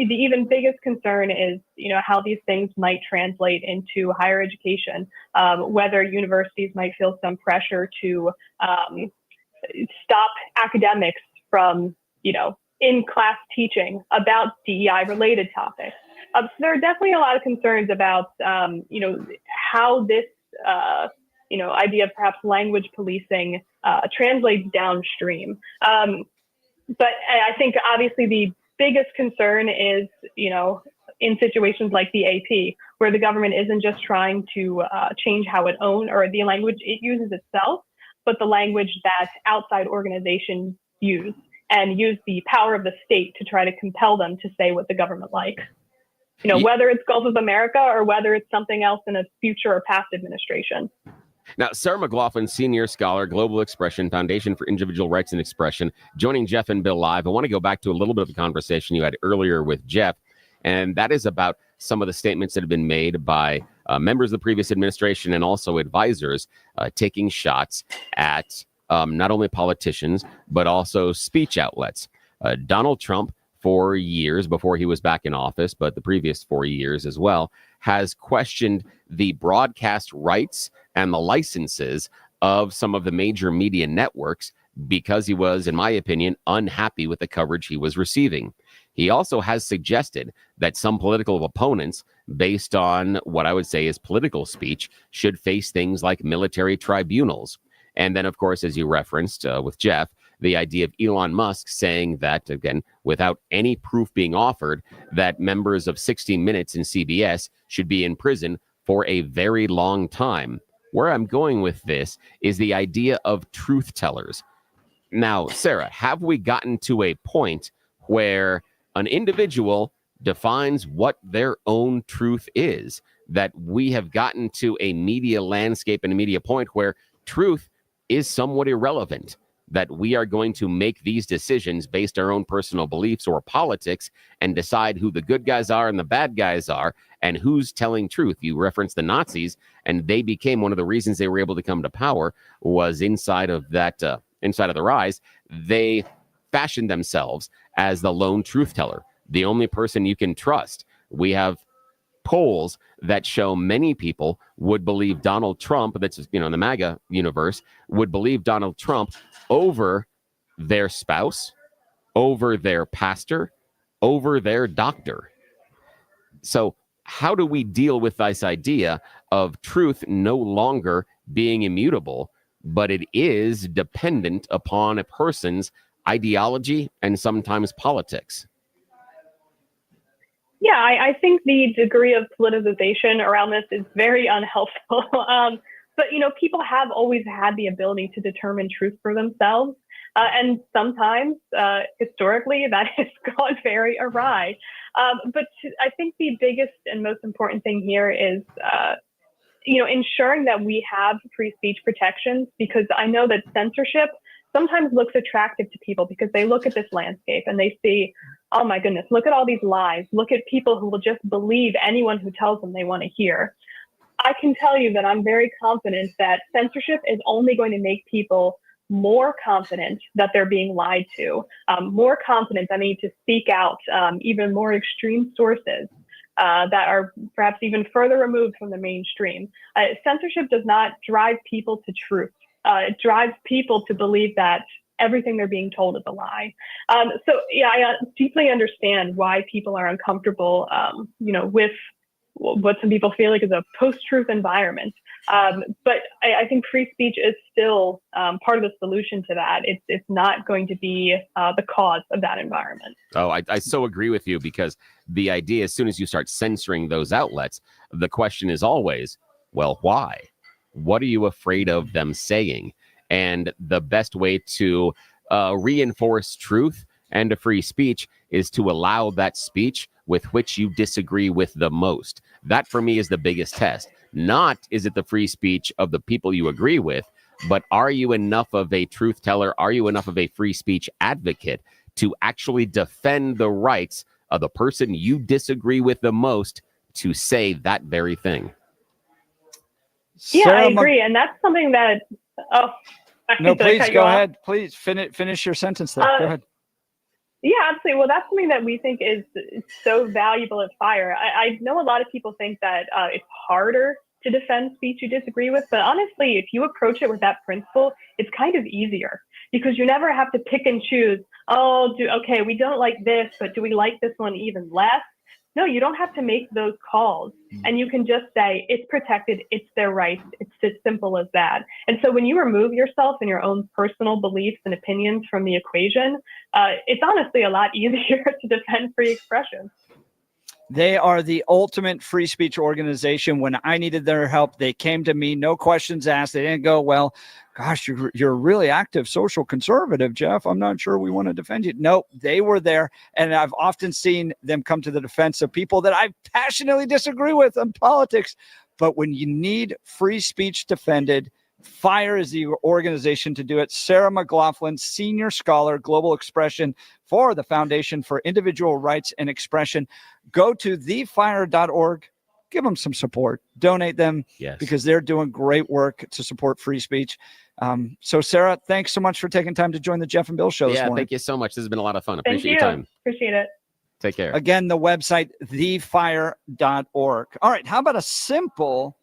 the even biggest concern is, how these things might translate into higher education, whether universities might feel some pressure to stop academics from, in-class teaching about DEI-related topics. So there are definitely a lot of concerns about, how this, idea of perhaps language policing translates downstream. But I think obviously the biggest concern is, in situations like the AP, where the government isn't just trying to change how it owns or the language it uses itself, but the language that outside organizations use, and use the power of the state to try to compel them to say what the government likes. Whether it's Gulf of America or whether it's something else in a future or past administration. Now, Sarah McLaughlin, senior scholar, Global Expression, Foundation for Individual Rights and Expression, joining Jeff and Bill live. I want to go back to a little bit of the conversation you had earlier with Jeff, and that is about some of the statements that have been made by members of the previous administration and also advisors taking shots at not only politicians, but also speech outlets. Donald Trump, for years before he was back in office, but the previous 4 years as well, has questioned the broadcast rights and the licenses of some of the major media networks because he was, in my opinion, unhappy with the coverage he was receiving. He also has suggested that some political opponents, based on what I would say is political speech, should face things like military tribunals. And then, of course, as you referenced with Jeff, the idea of Elon Musk saying that, again, without any proof being offered, that members of 60 Minutes and CBS should be in prison for a very long time. Where I'm going with this is the idea of truth tellers. Now, Sarah, have we gotten to a point where an individual defines what their own truth is? That we have gotten to a media landscape and a media point where truth is somewhat irrelevant, that we are going to make these decisions based on our own personal beliefs or politics and decide who the good guys are and the bad guys are and who's telling truth. You referenced the Nazis, and they became one of the reasons they were able to come to power was inside of the rise. They fashioned themselves as the lone truth teller, the only person you can trust. We have polls that show many people would believe Donald Trump, that's, in the MAGA universe, would believe Donald Trump over their spouse, over their pastor, over their doctor. So how do we deal with this idea of truth no longer being immutable, but it is dependent upon a person's ideology and sometimes politics? Yeah, I think the degree of politicization around this is very unhelpful. But, people have always had the ability to determine truth for themselves. And sometimes, historically, that has gone very awry. But I think the biggest and most important thing here is, ensuring that we have free speech protections, because I know that censorship sometimes looks attractive to people because they look at this landscape and they see, oh my goodness, look at all these lies. Look at people who will just believe anyone who tells them they want to hear. I can tell you that I'm very confident that censorship is only going to make people more confident that they're being lied to, more confident that they need to seek out even more extreme sources that are perhaps even further removed from the mainstream. Censorship does not drive people to truth. It drives people to believe that everything they're being told is a lie. So yeah, I deeply understand why people are uncomfortable, with what some people feel like is a post-truth environment. But I think free speech is still part of the solution to that. It's not going to be the cause of that environment. Oh, I so agree with you, because the idea, as soon as you start censoring those outlets, the question is always, well, why? What are you afraid of them saying? And the best way to reinforce truth and to free speech is to allow that speech with which you disagree with the most. That, for me, is the biggest test. Not is it the free speech of the people you agree with, but are you enough of a truth teller? Are you enough of a free speech advocate to actually defend the rights of the person you disagree with the most to say that very thing? Yeah, Sarah, I agree. And that's something that, No, did I please cut you go off? ahead. Please finish your sentence there. Go ahead. Yeah, absolutely. Well, that's something that we think is so valuable at FIRE. I know a lot of people think that it's harder to defend speech you disagree with, but honestly, if you approach it with that principle, it's kind of easier because you never have to pick and choose. Okay, we don't like this, but do we like this one even less? No, you don't have to make those calls. And you can just say, it's protected, it's their rights. It's as simple as that. And so when you remove yourself and your own personal beliefs and opinions from the equation, it's honestly a lot easier to defend free expression. They are the ultimate free speech organization. When I needed their help, they came to me, no questions asked. They didn't go, well, gosh, you're a really active social conservative, Jeff. I'm not sure we want to defend you. No, they were there. And I've often seen them come to the defense of people that I passionately disagree with on politics. But when you need free speech defended, FIRE is the organization to do it. Sarah McLaughlin, senior scholar, global expression for the Foundation for Individual Rights and Expression. Go to thefire.org. Give them some support. Donate them because they're doing great work to support free speech. So, Sarah, thanks so much for taking time to join the Jeff and Bill Show this morning. Thank you so much. This has been a lot of fun. Thank Appreciate you. your time. Appreciate it. Take care. Again, the website, thefire.org. All right, how about a simple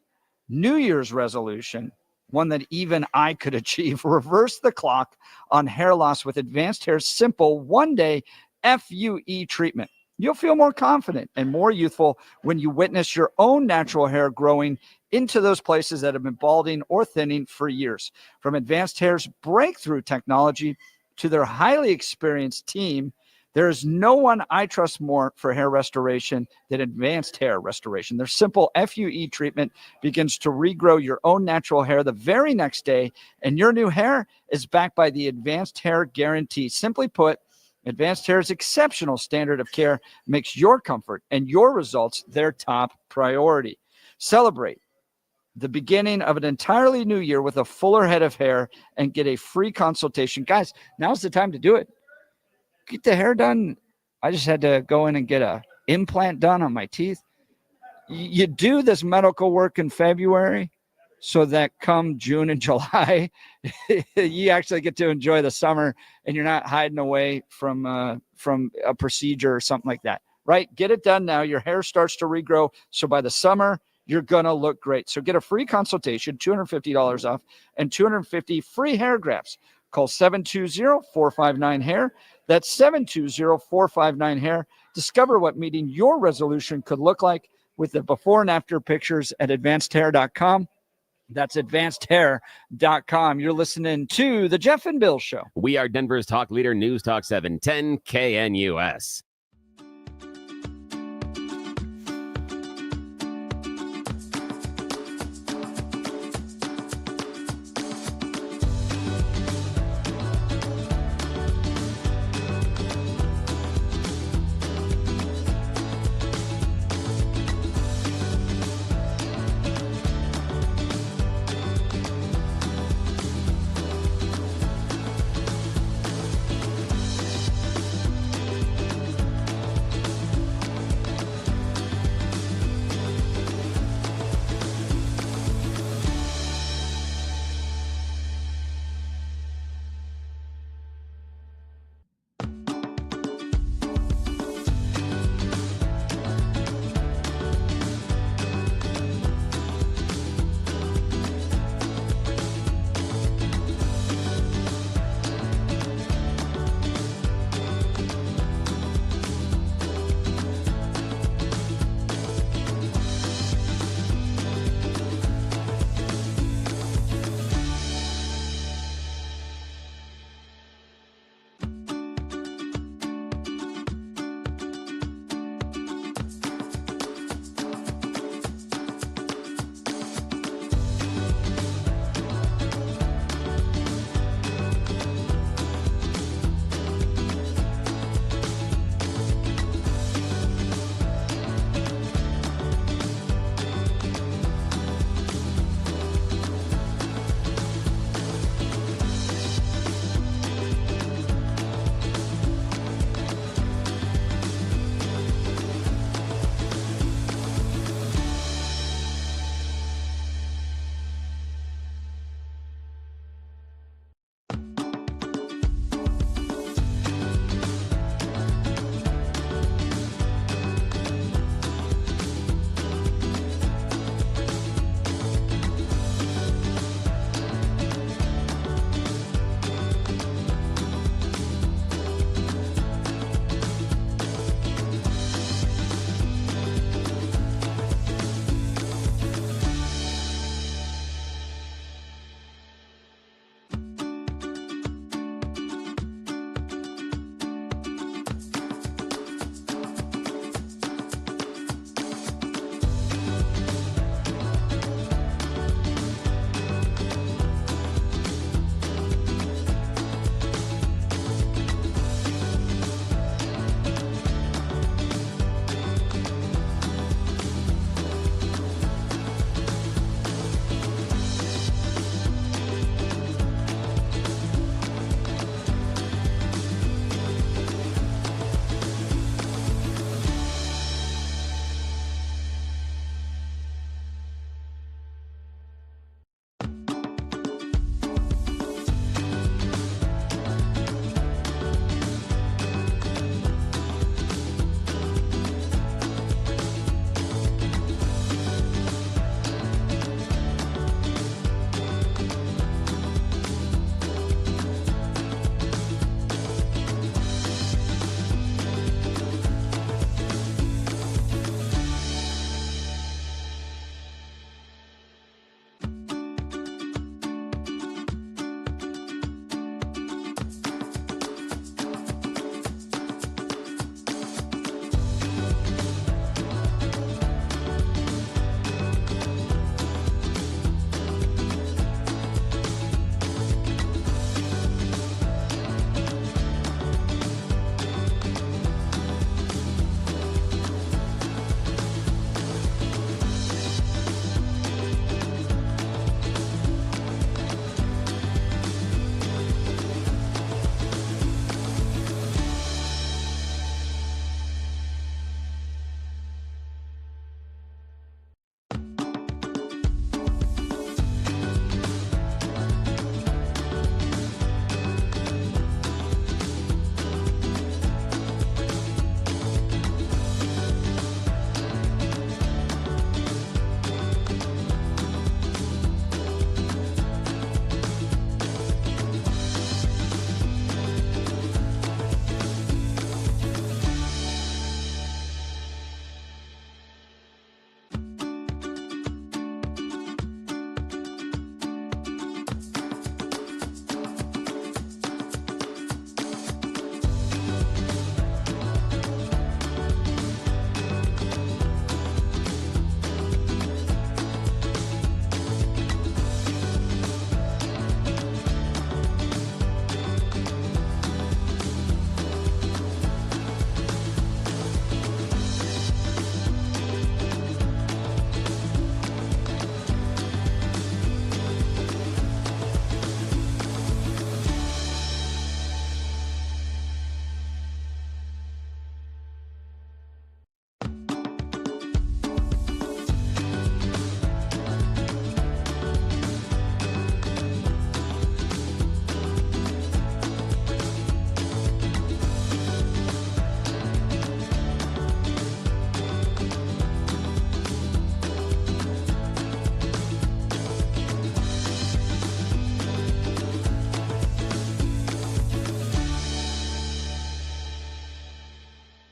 New Year's resolution? One that even I could achieve. Reverse the clock on hair loss with Advanced Hair's simple one-day FUE treatment. You'll feel more confident and more youthful when you witness your own natural hair growing into those places that have been balding or thinning for years. From Advanced Hair's breakthrough technology to their highly experienced team, there is no one I trust more for hair restoration than Advanced Hair Restoration. Their simple FUE treatment begins to regrow your own natural hair the very next day, and your new hair is backed by the Advanced Hair Guarantee. Simply put, Advanced Hair's exceptional standard of care makes your comfort and your results their top priority. Celebrate the beginning of an entirely new year with a fuller head of hair and get a free consultation. Guys, now's the time to do it. Get the hair done. I just had to go in and get a implant done on my teeth. You do this medical work in February so that come June and July, you actually get to enjoy the summer and you're not hiding away from a procedure or something like that, right? Get it done now. Your hair starts to regrow. So by the summer, you're going to look great. So get a free consultation, $250 off, and 250 free hair grafts. Call 720-459-HAIR. That's 720-459-HAIR. Discover what meeting your resolution could look like with the before and after pictures at advancedhair.com. That's advancedhair.com. You're listening to The Jeff and Bill Show. We are Denver's talk leader, News Talk 710 KNUS.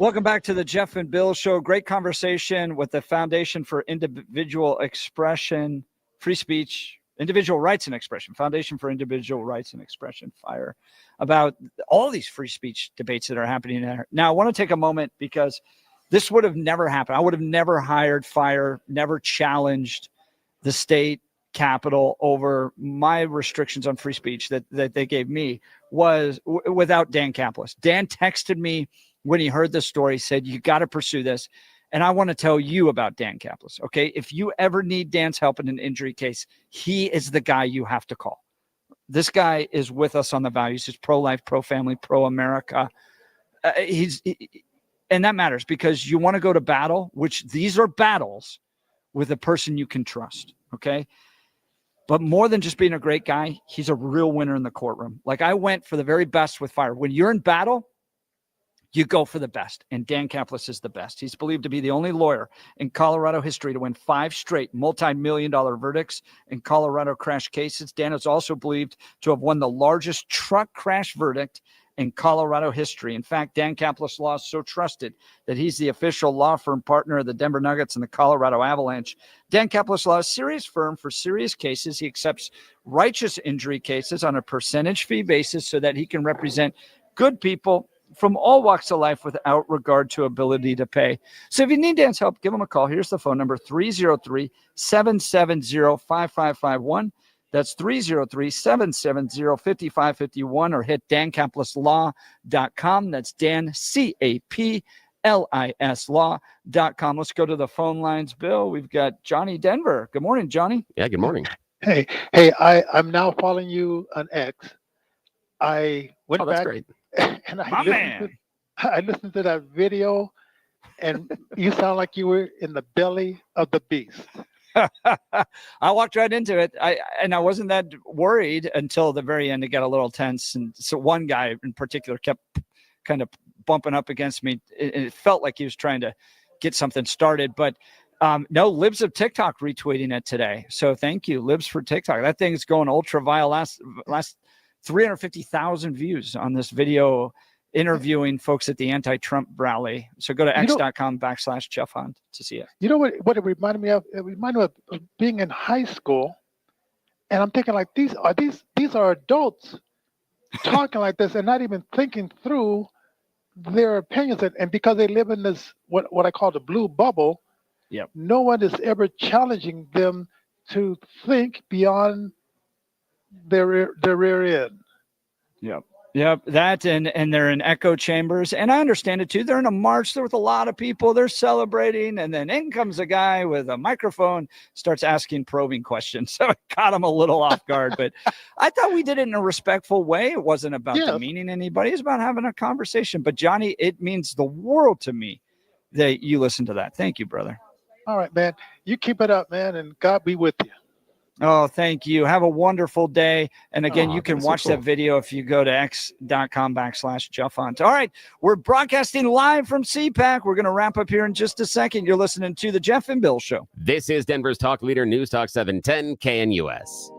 Welcome back to the Jeff and Bill Show. Great conversation with the Foundation for Individual Expression, Free Speech, Individual Rights and Expression, Foundation for Individual Rights and Expression, FIRE, about all these free speech debates that are happening there. Now, I want to take a moment because this would have never happened. I would have never hired FIRE, never challenged the state capitol over my restrictions on free speech that they gave me was without Dan Caplis. Dan texted me when he heard this story, said, you got to pursue this. And I want to tell you about Dan Caplis. Okay. If you ever need Dan's help in an injury case, he is the guy you have to call. This guy is with us on the values. He's pro-life, pro-family, pro-America. And that matters because you want to go to battle, which these are battles with a person you can trust. Okay. But more than just being a great guy, he's a real winner in the courtroom. Like I went for the very best with FIRE. When you're in battle, you go for the best, and Dan Caplis is the best. He's believed to be the only lawyer in Colorado history to win 5 straight multi-million-dollar verdicts in Colorado crash cases. Dan is also believed to have won the largest truck crash verdict in Colorado history. In fact, Dan Caplis Law is so trusted that he's the official law firm partner of the Denver Nuggets and the Colorado Avalanche. Dan Caplis Law is a serious firm for serious cases. He accepts righteous injury cases on a percentage fee basis so that he can represent good people from all walks of life without regard to ability to pay. So if you need Dan's help, give him a call. Here's the phone number, 303-770-5551. That's 303-770-5551, or hit dancaplisLaw.com. That's Dan, C-A-P-L-I-S law.com. Let's go to the phone lines. Bill, we've got Johnny Denver. Good morning, Johnny. Yeah, good morning. Hey, I'm now following you on X. I went that's back great. and I listened to that video, and you sound like you were in the belly of the beast. I walked right into it. I wasn't that worried until the very end. It got a little tense. And so one guy in particular kept kind of bumping up against me. It felt like he was trying to get something started, but no, Libs of TikTok retweeting it today. So thank you, Libs for TikTok. That thing's going ultra viral. Last 350,000 views on this video interviewing folks at the anti-Trump rally. So go to x.com/Jeff Hunt to see it. You know what it reminded me of? It reminded me of being in high school, and I'm thinking like these are adults talking like this and not even thinking through their opinions, and because they live in this what I call the blue bubble. Yep. No one is ever challenging them to think beyond their rear end. Yep. That and they're in echo chambers. And I understand it too. They're in a march. They're with a lot of people. They're celebrating. And then in comes a guy with a microphone, starts asking probing questions. So it caught him a little off guard. But I thought we did it in a respectful way. It wasn't about demeaning anybody. It's about having a conversation. But Johnny, it means the world to me that you listen to that. Thank you, brother. All right, man. You keep it up, man, and God be with you. Oh, thank you. Have a wonderful day. And again, you can watch that video if you go to x.com/Jeff Hunt. All right. We're broadcasting live from CPAC. We're going to wrap up here in just a second. You're listening to the Jeff and Bill Show. This is Denver's talk leader, News Talk 710 KNUS.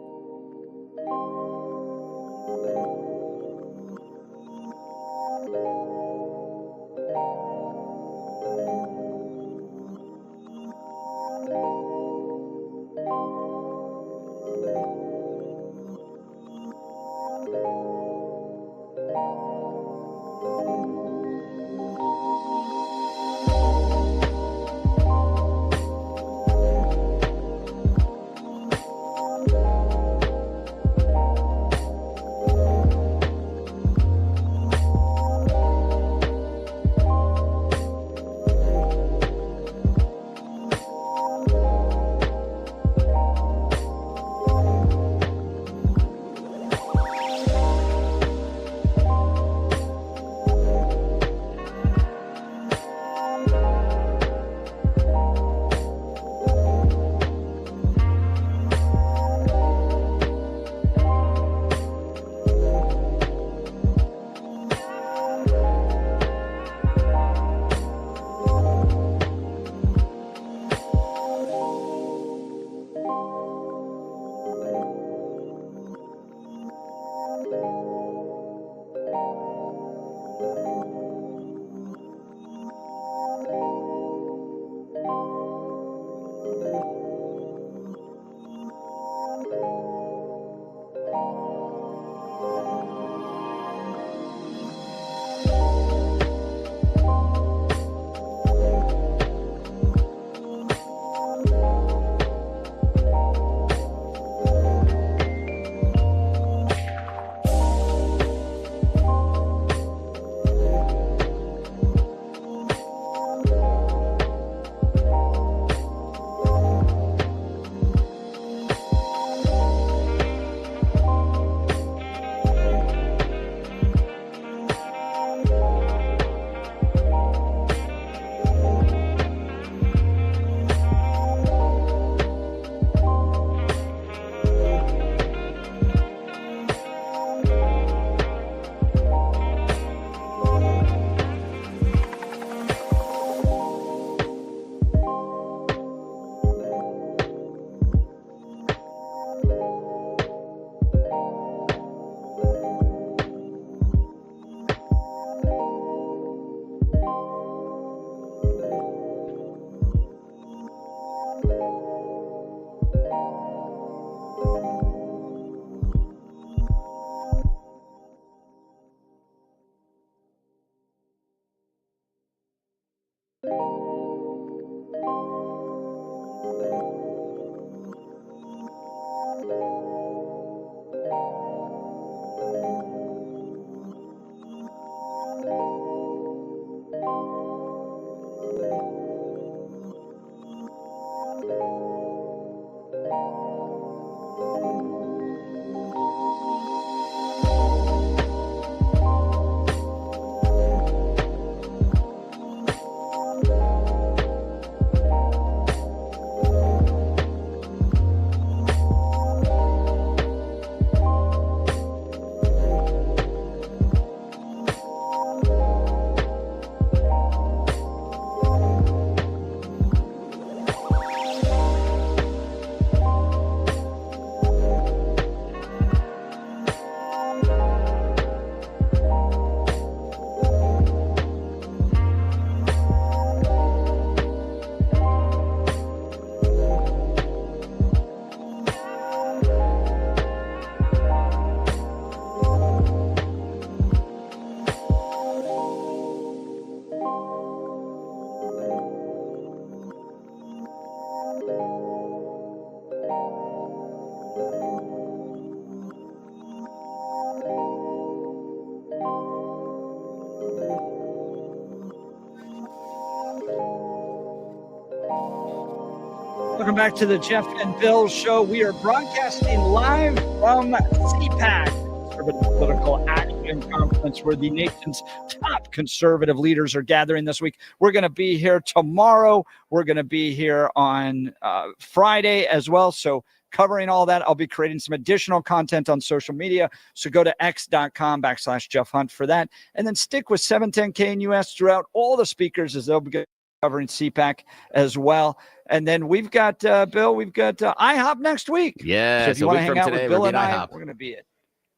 Welcome back to the Jeff and Bill Show. We are broadcasting live from CPAC, Conservative Political Action Conference, where the nation's top conservative leaders are gathering this week. We're going to be here tomorrow. We're going to be here on Friday as well. So covering all that, I'll be creating some additional content on social media. So go to x.com/Jeff Hunt for that. And then stick with 710 KNUS throughout all the speakers as they'll be covering CPAC as well. And then we've got, Bill, we've got IHOP next week. Yeah, So if you want to hang out today, with Bill and I, IHOP. we're going to be at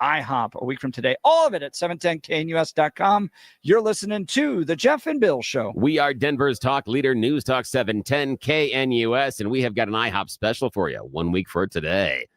IHOP a week from today. All of it at 710knus.com. You're listening to the Jeff and Bill Show. We are Denver's talk leader, News Talk 710 KNUS, and we have got an IHOP special for you 1 week for today.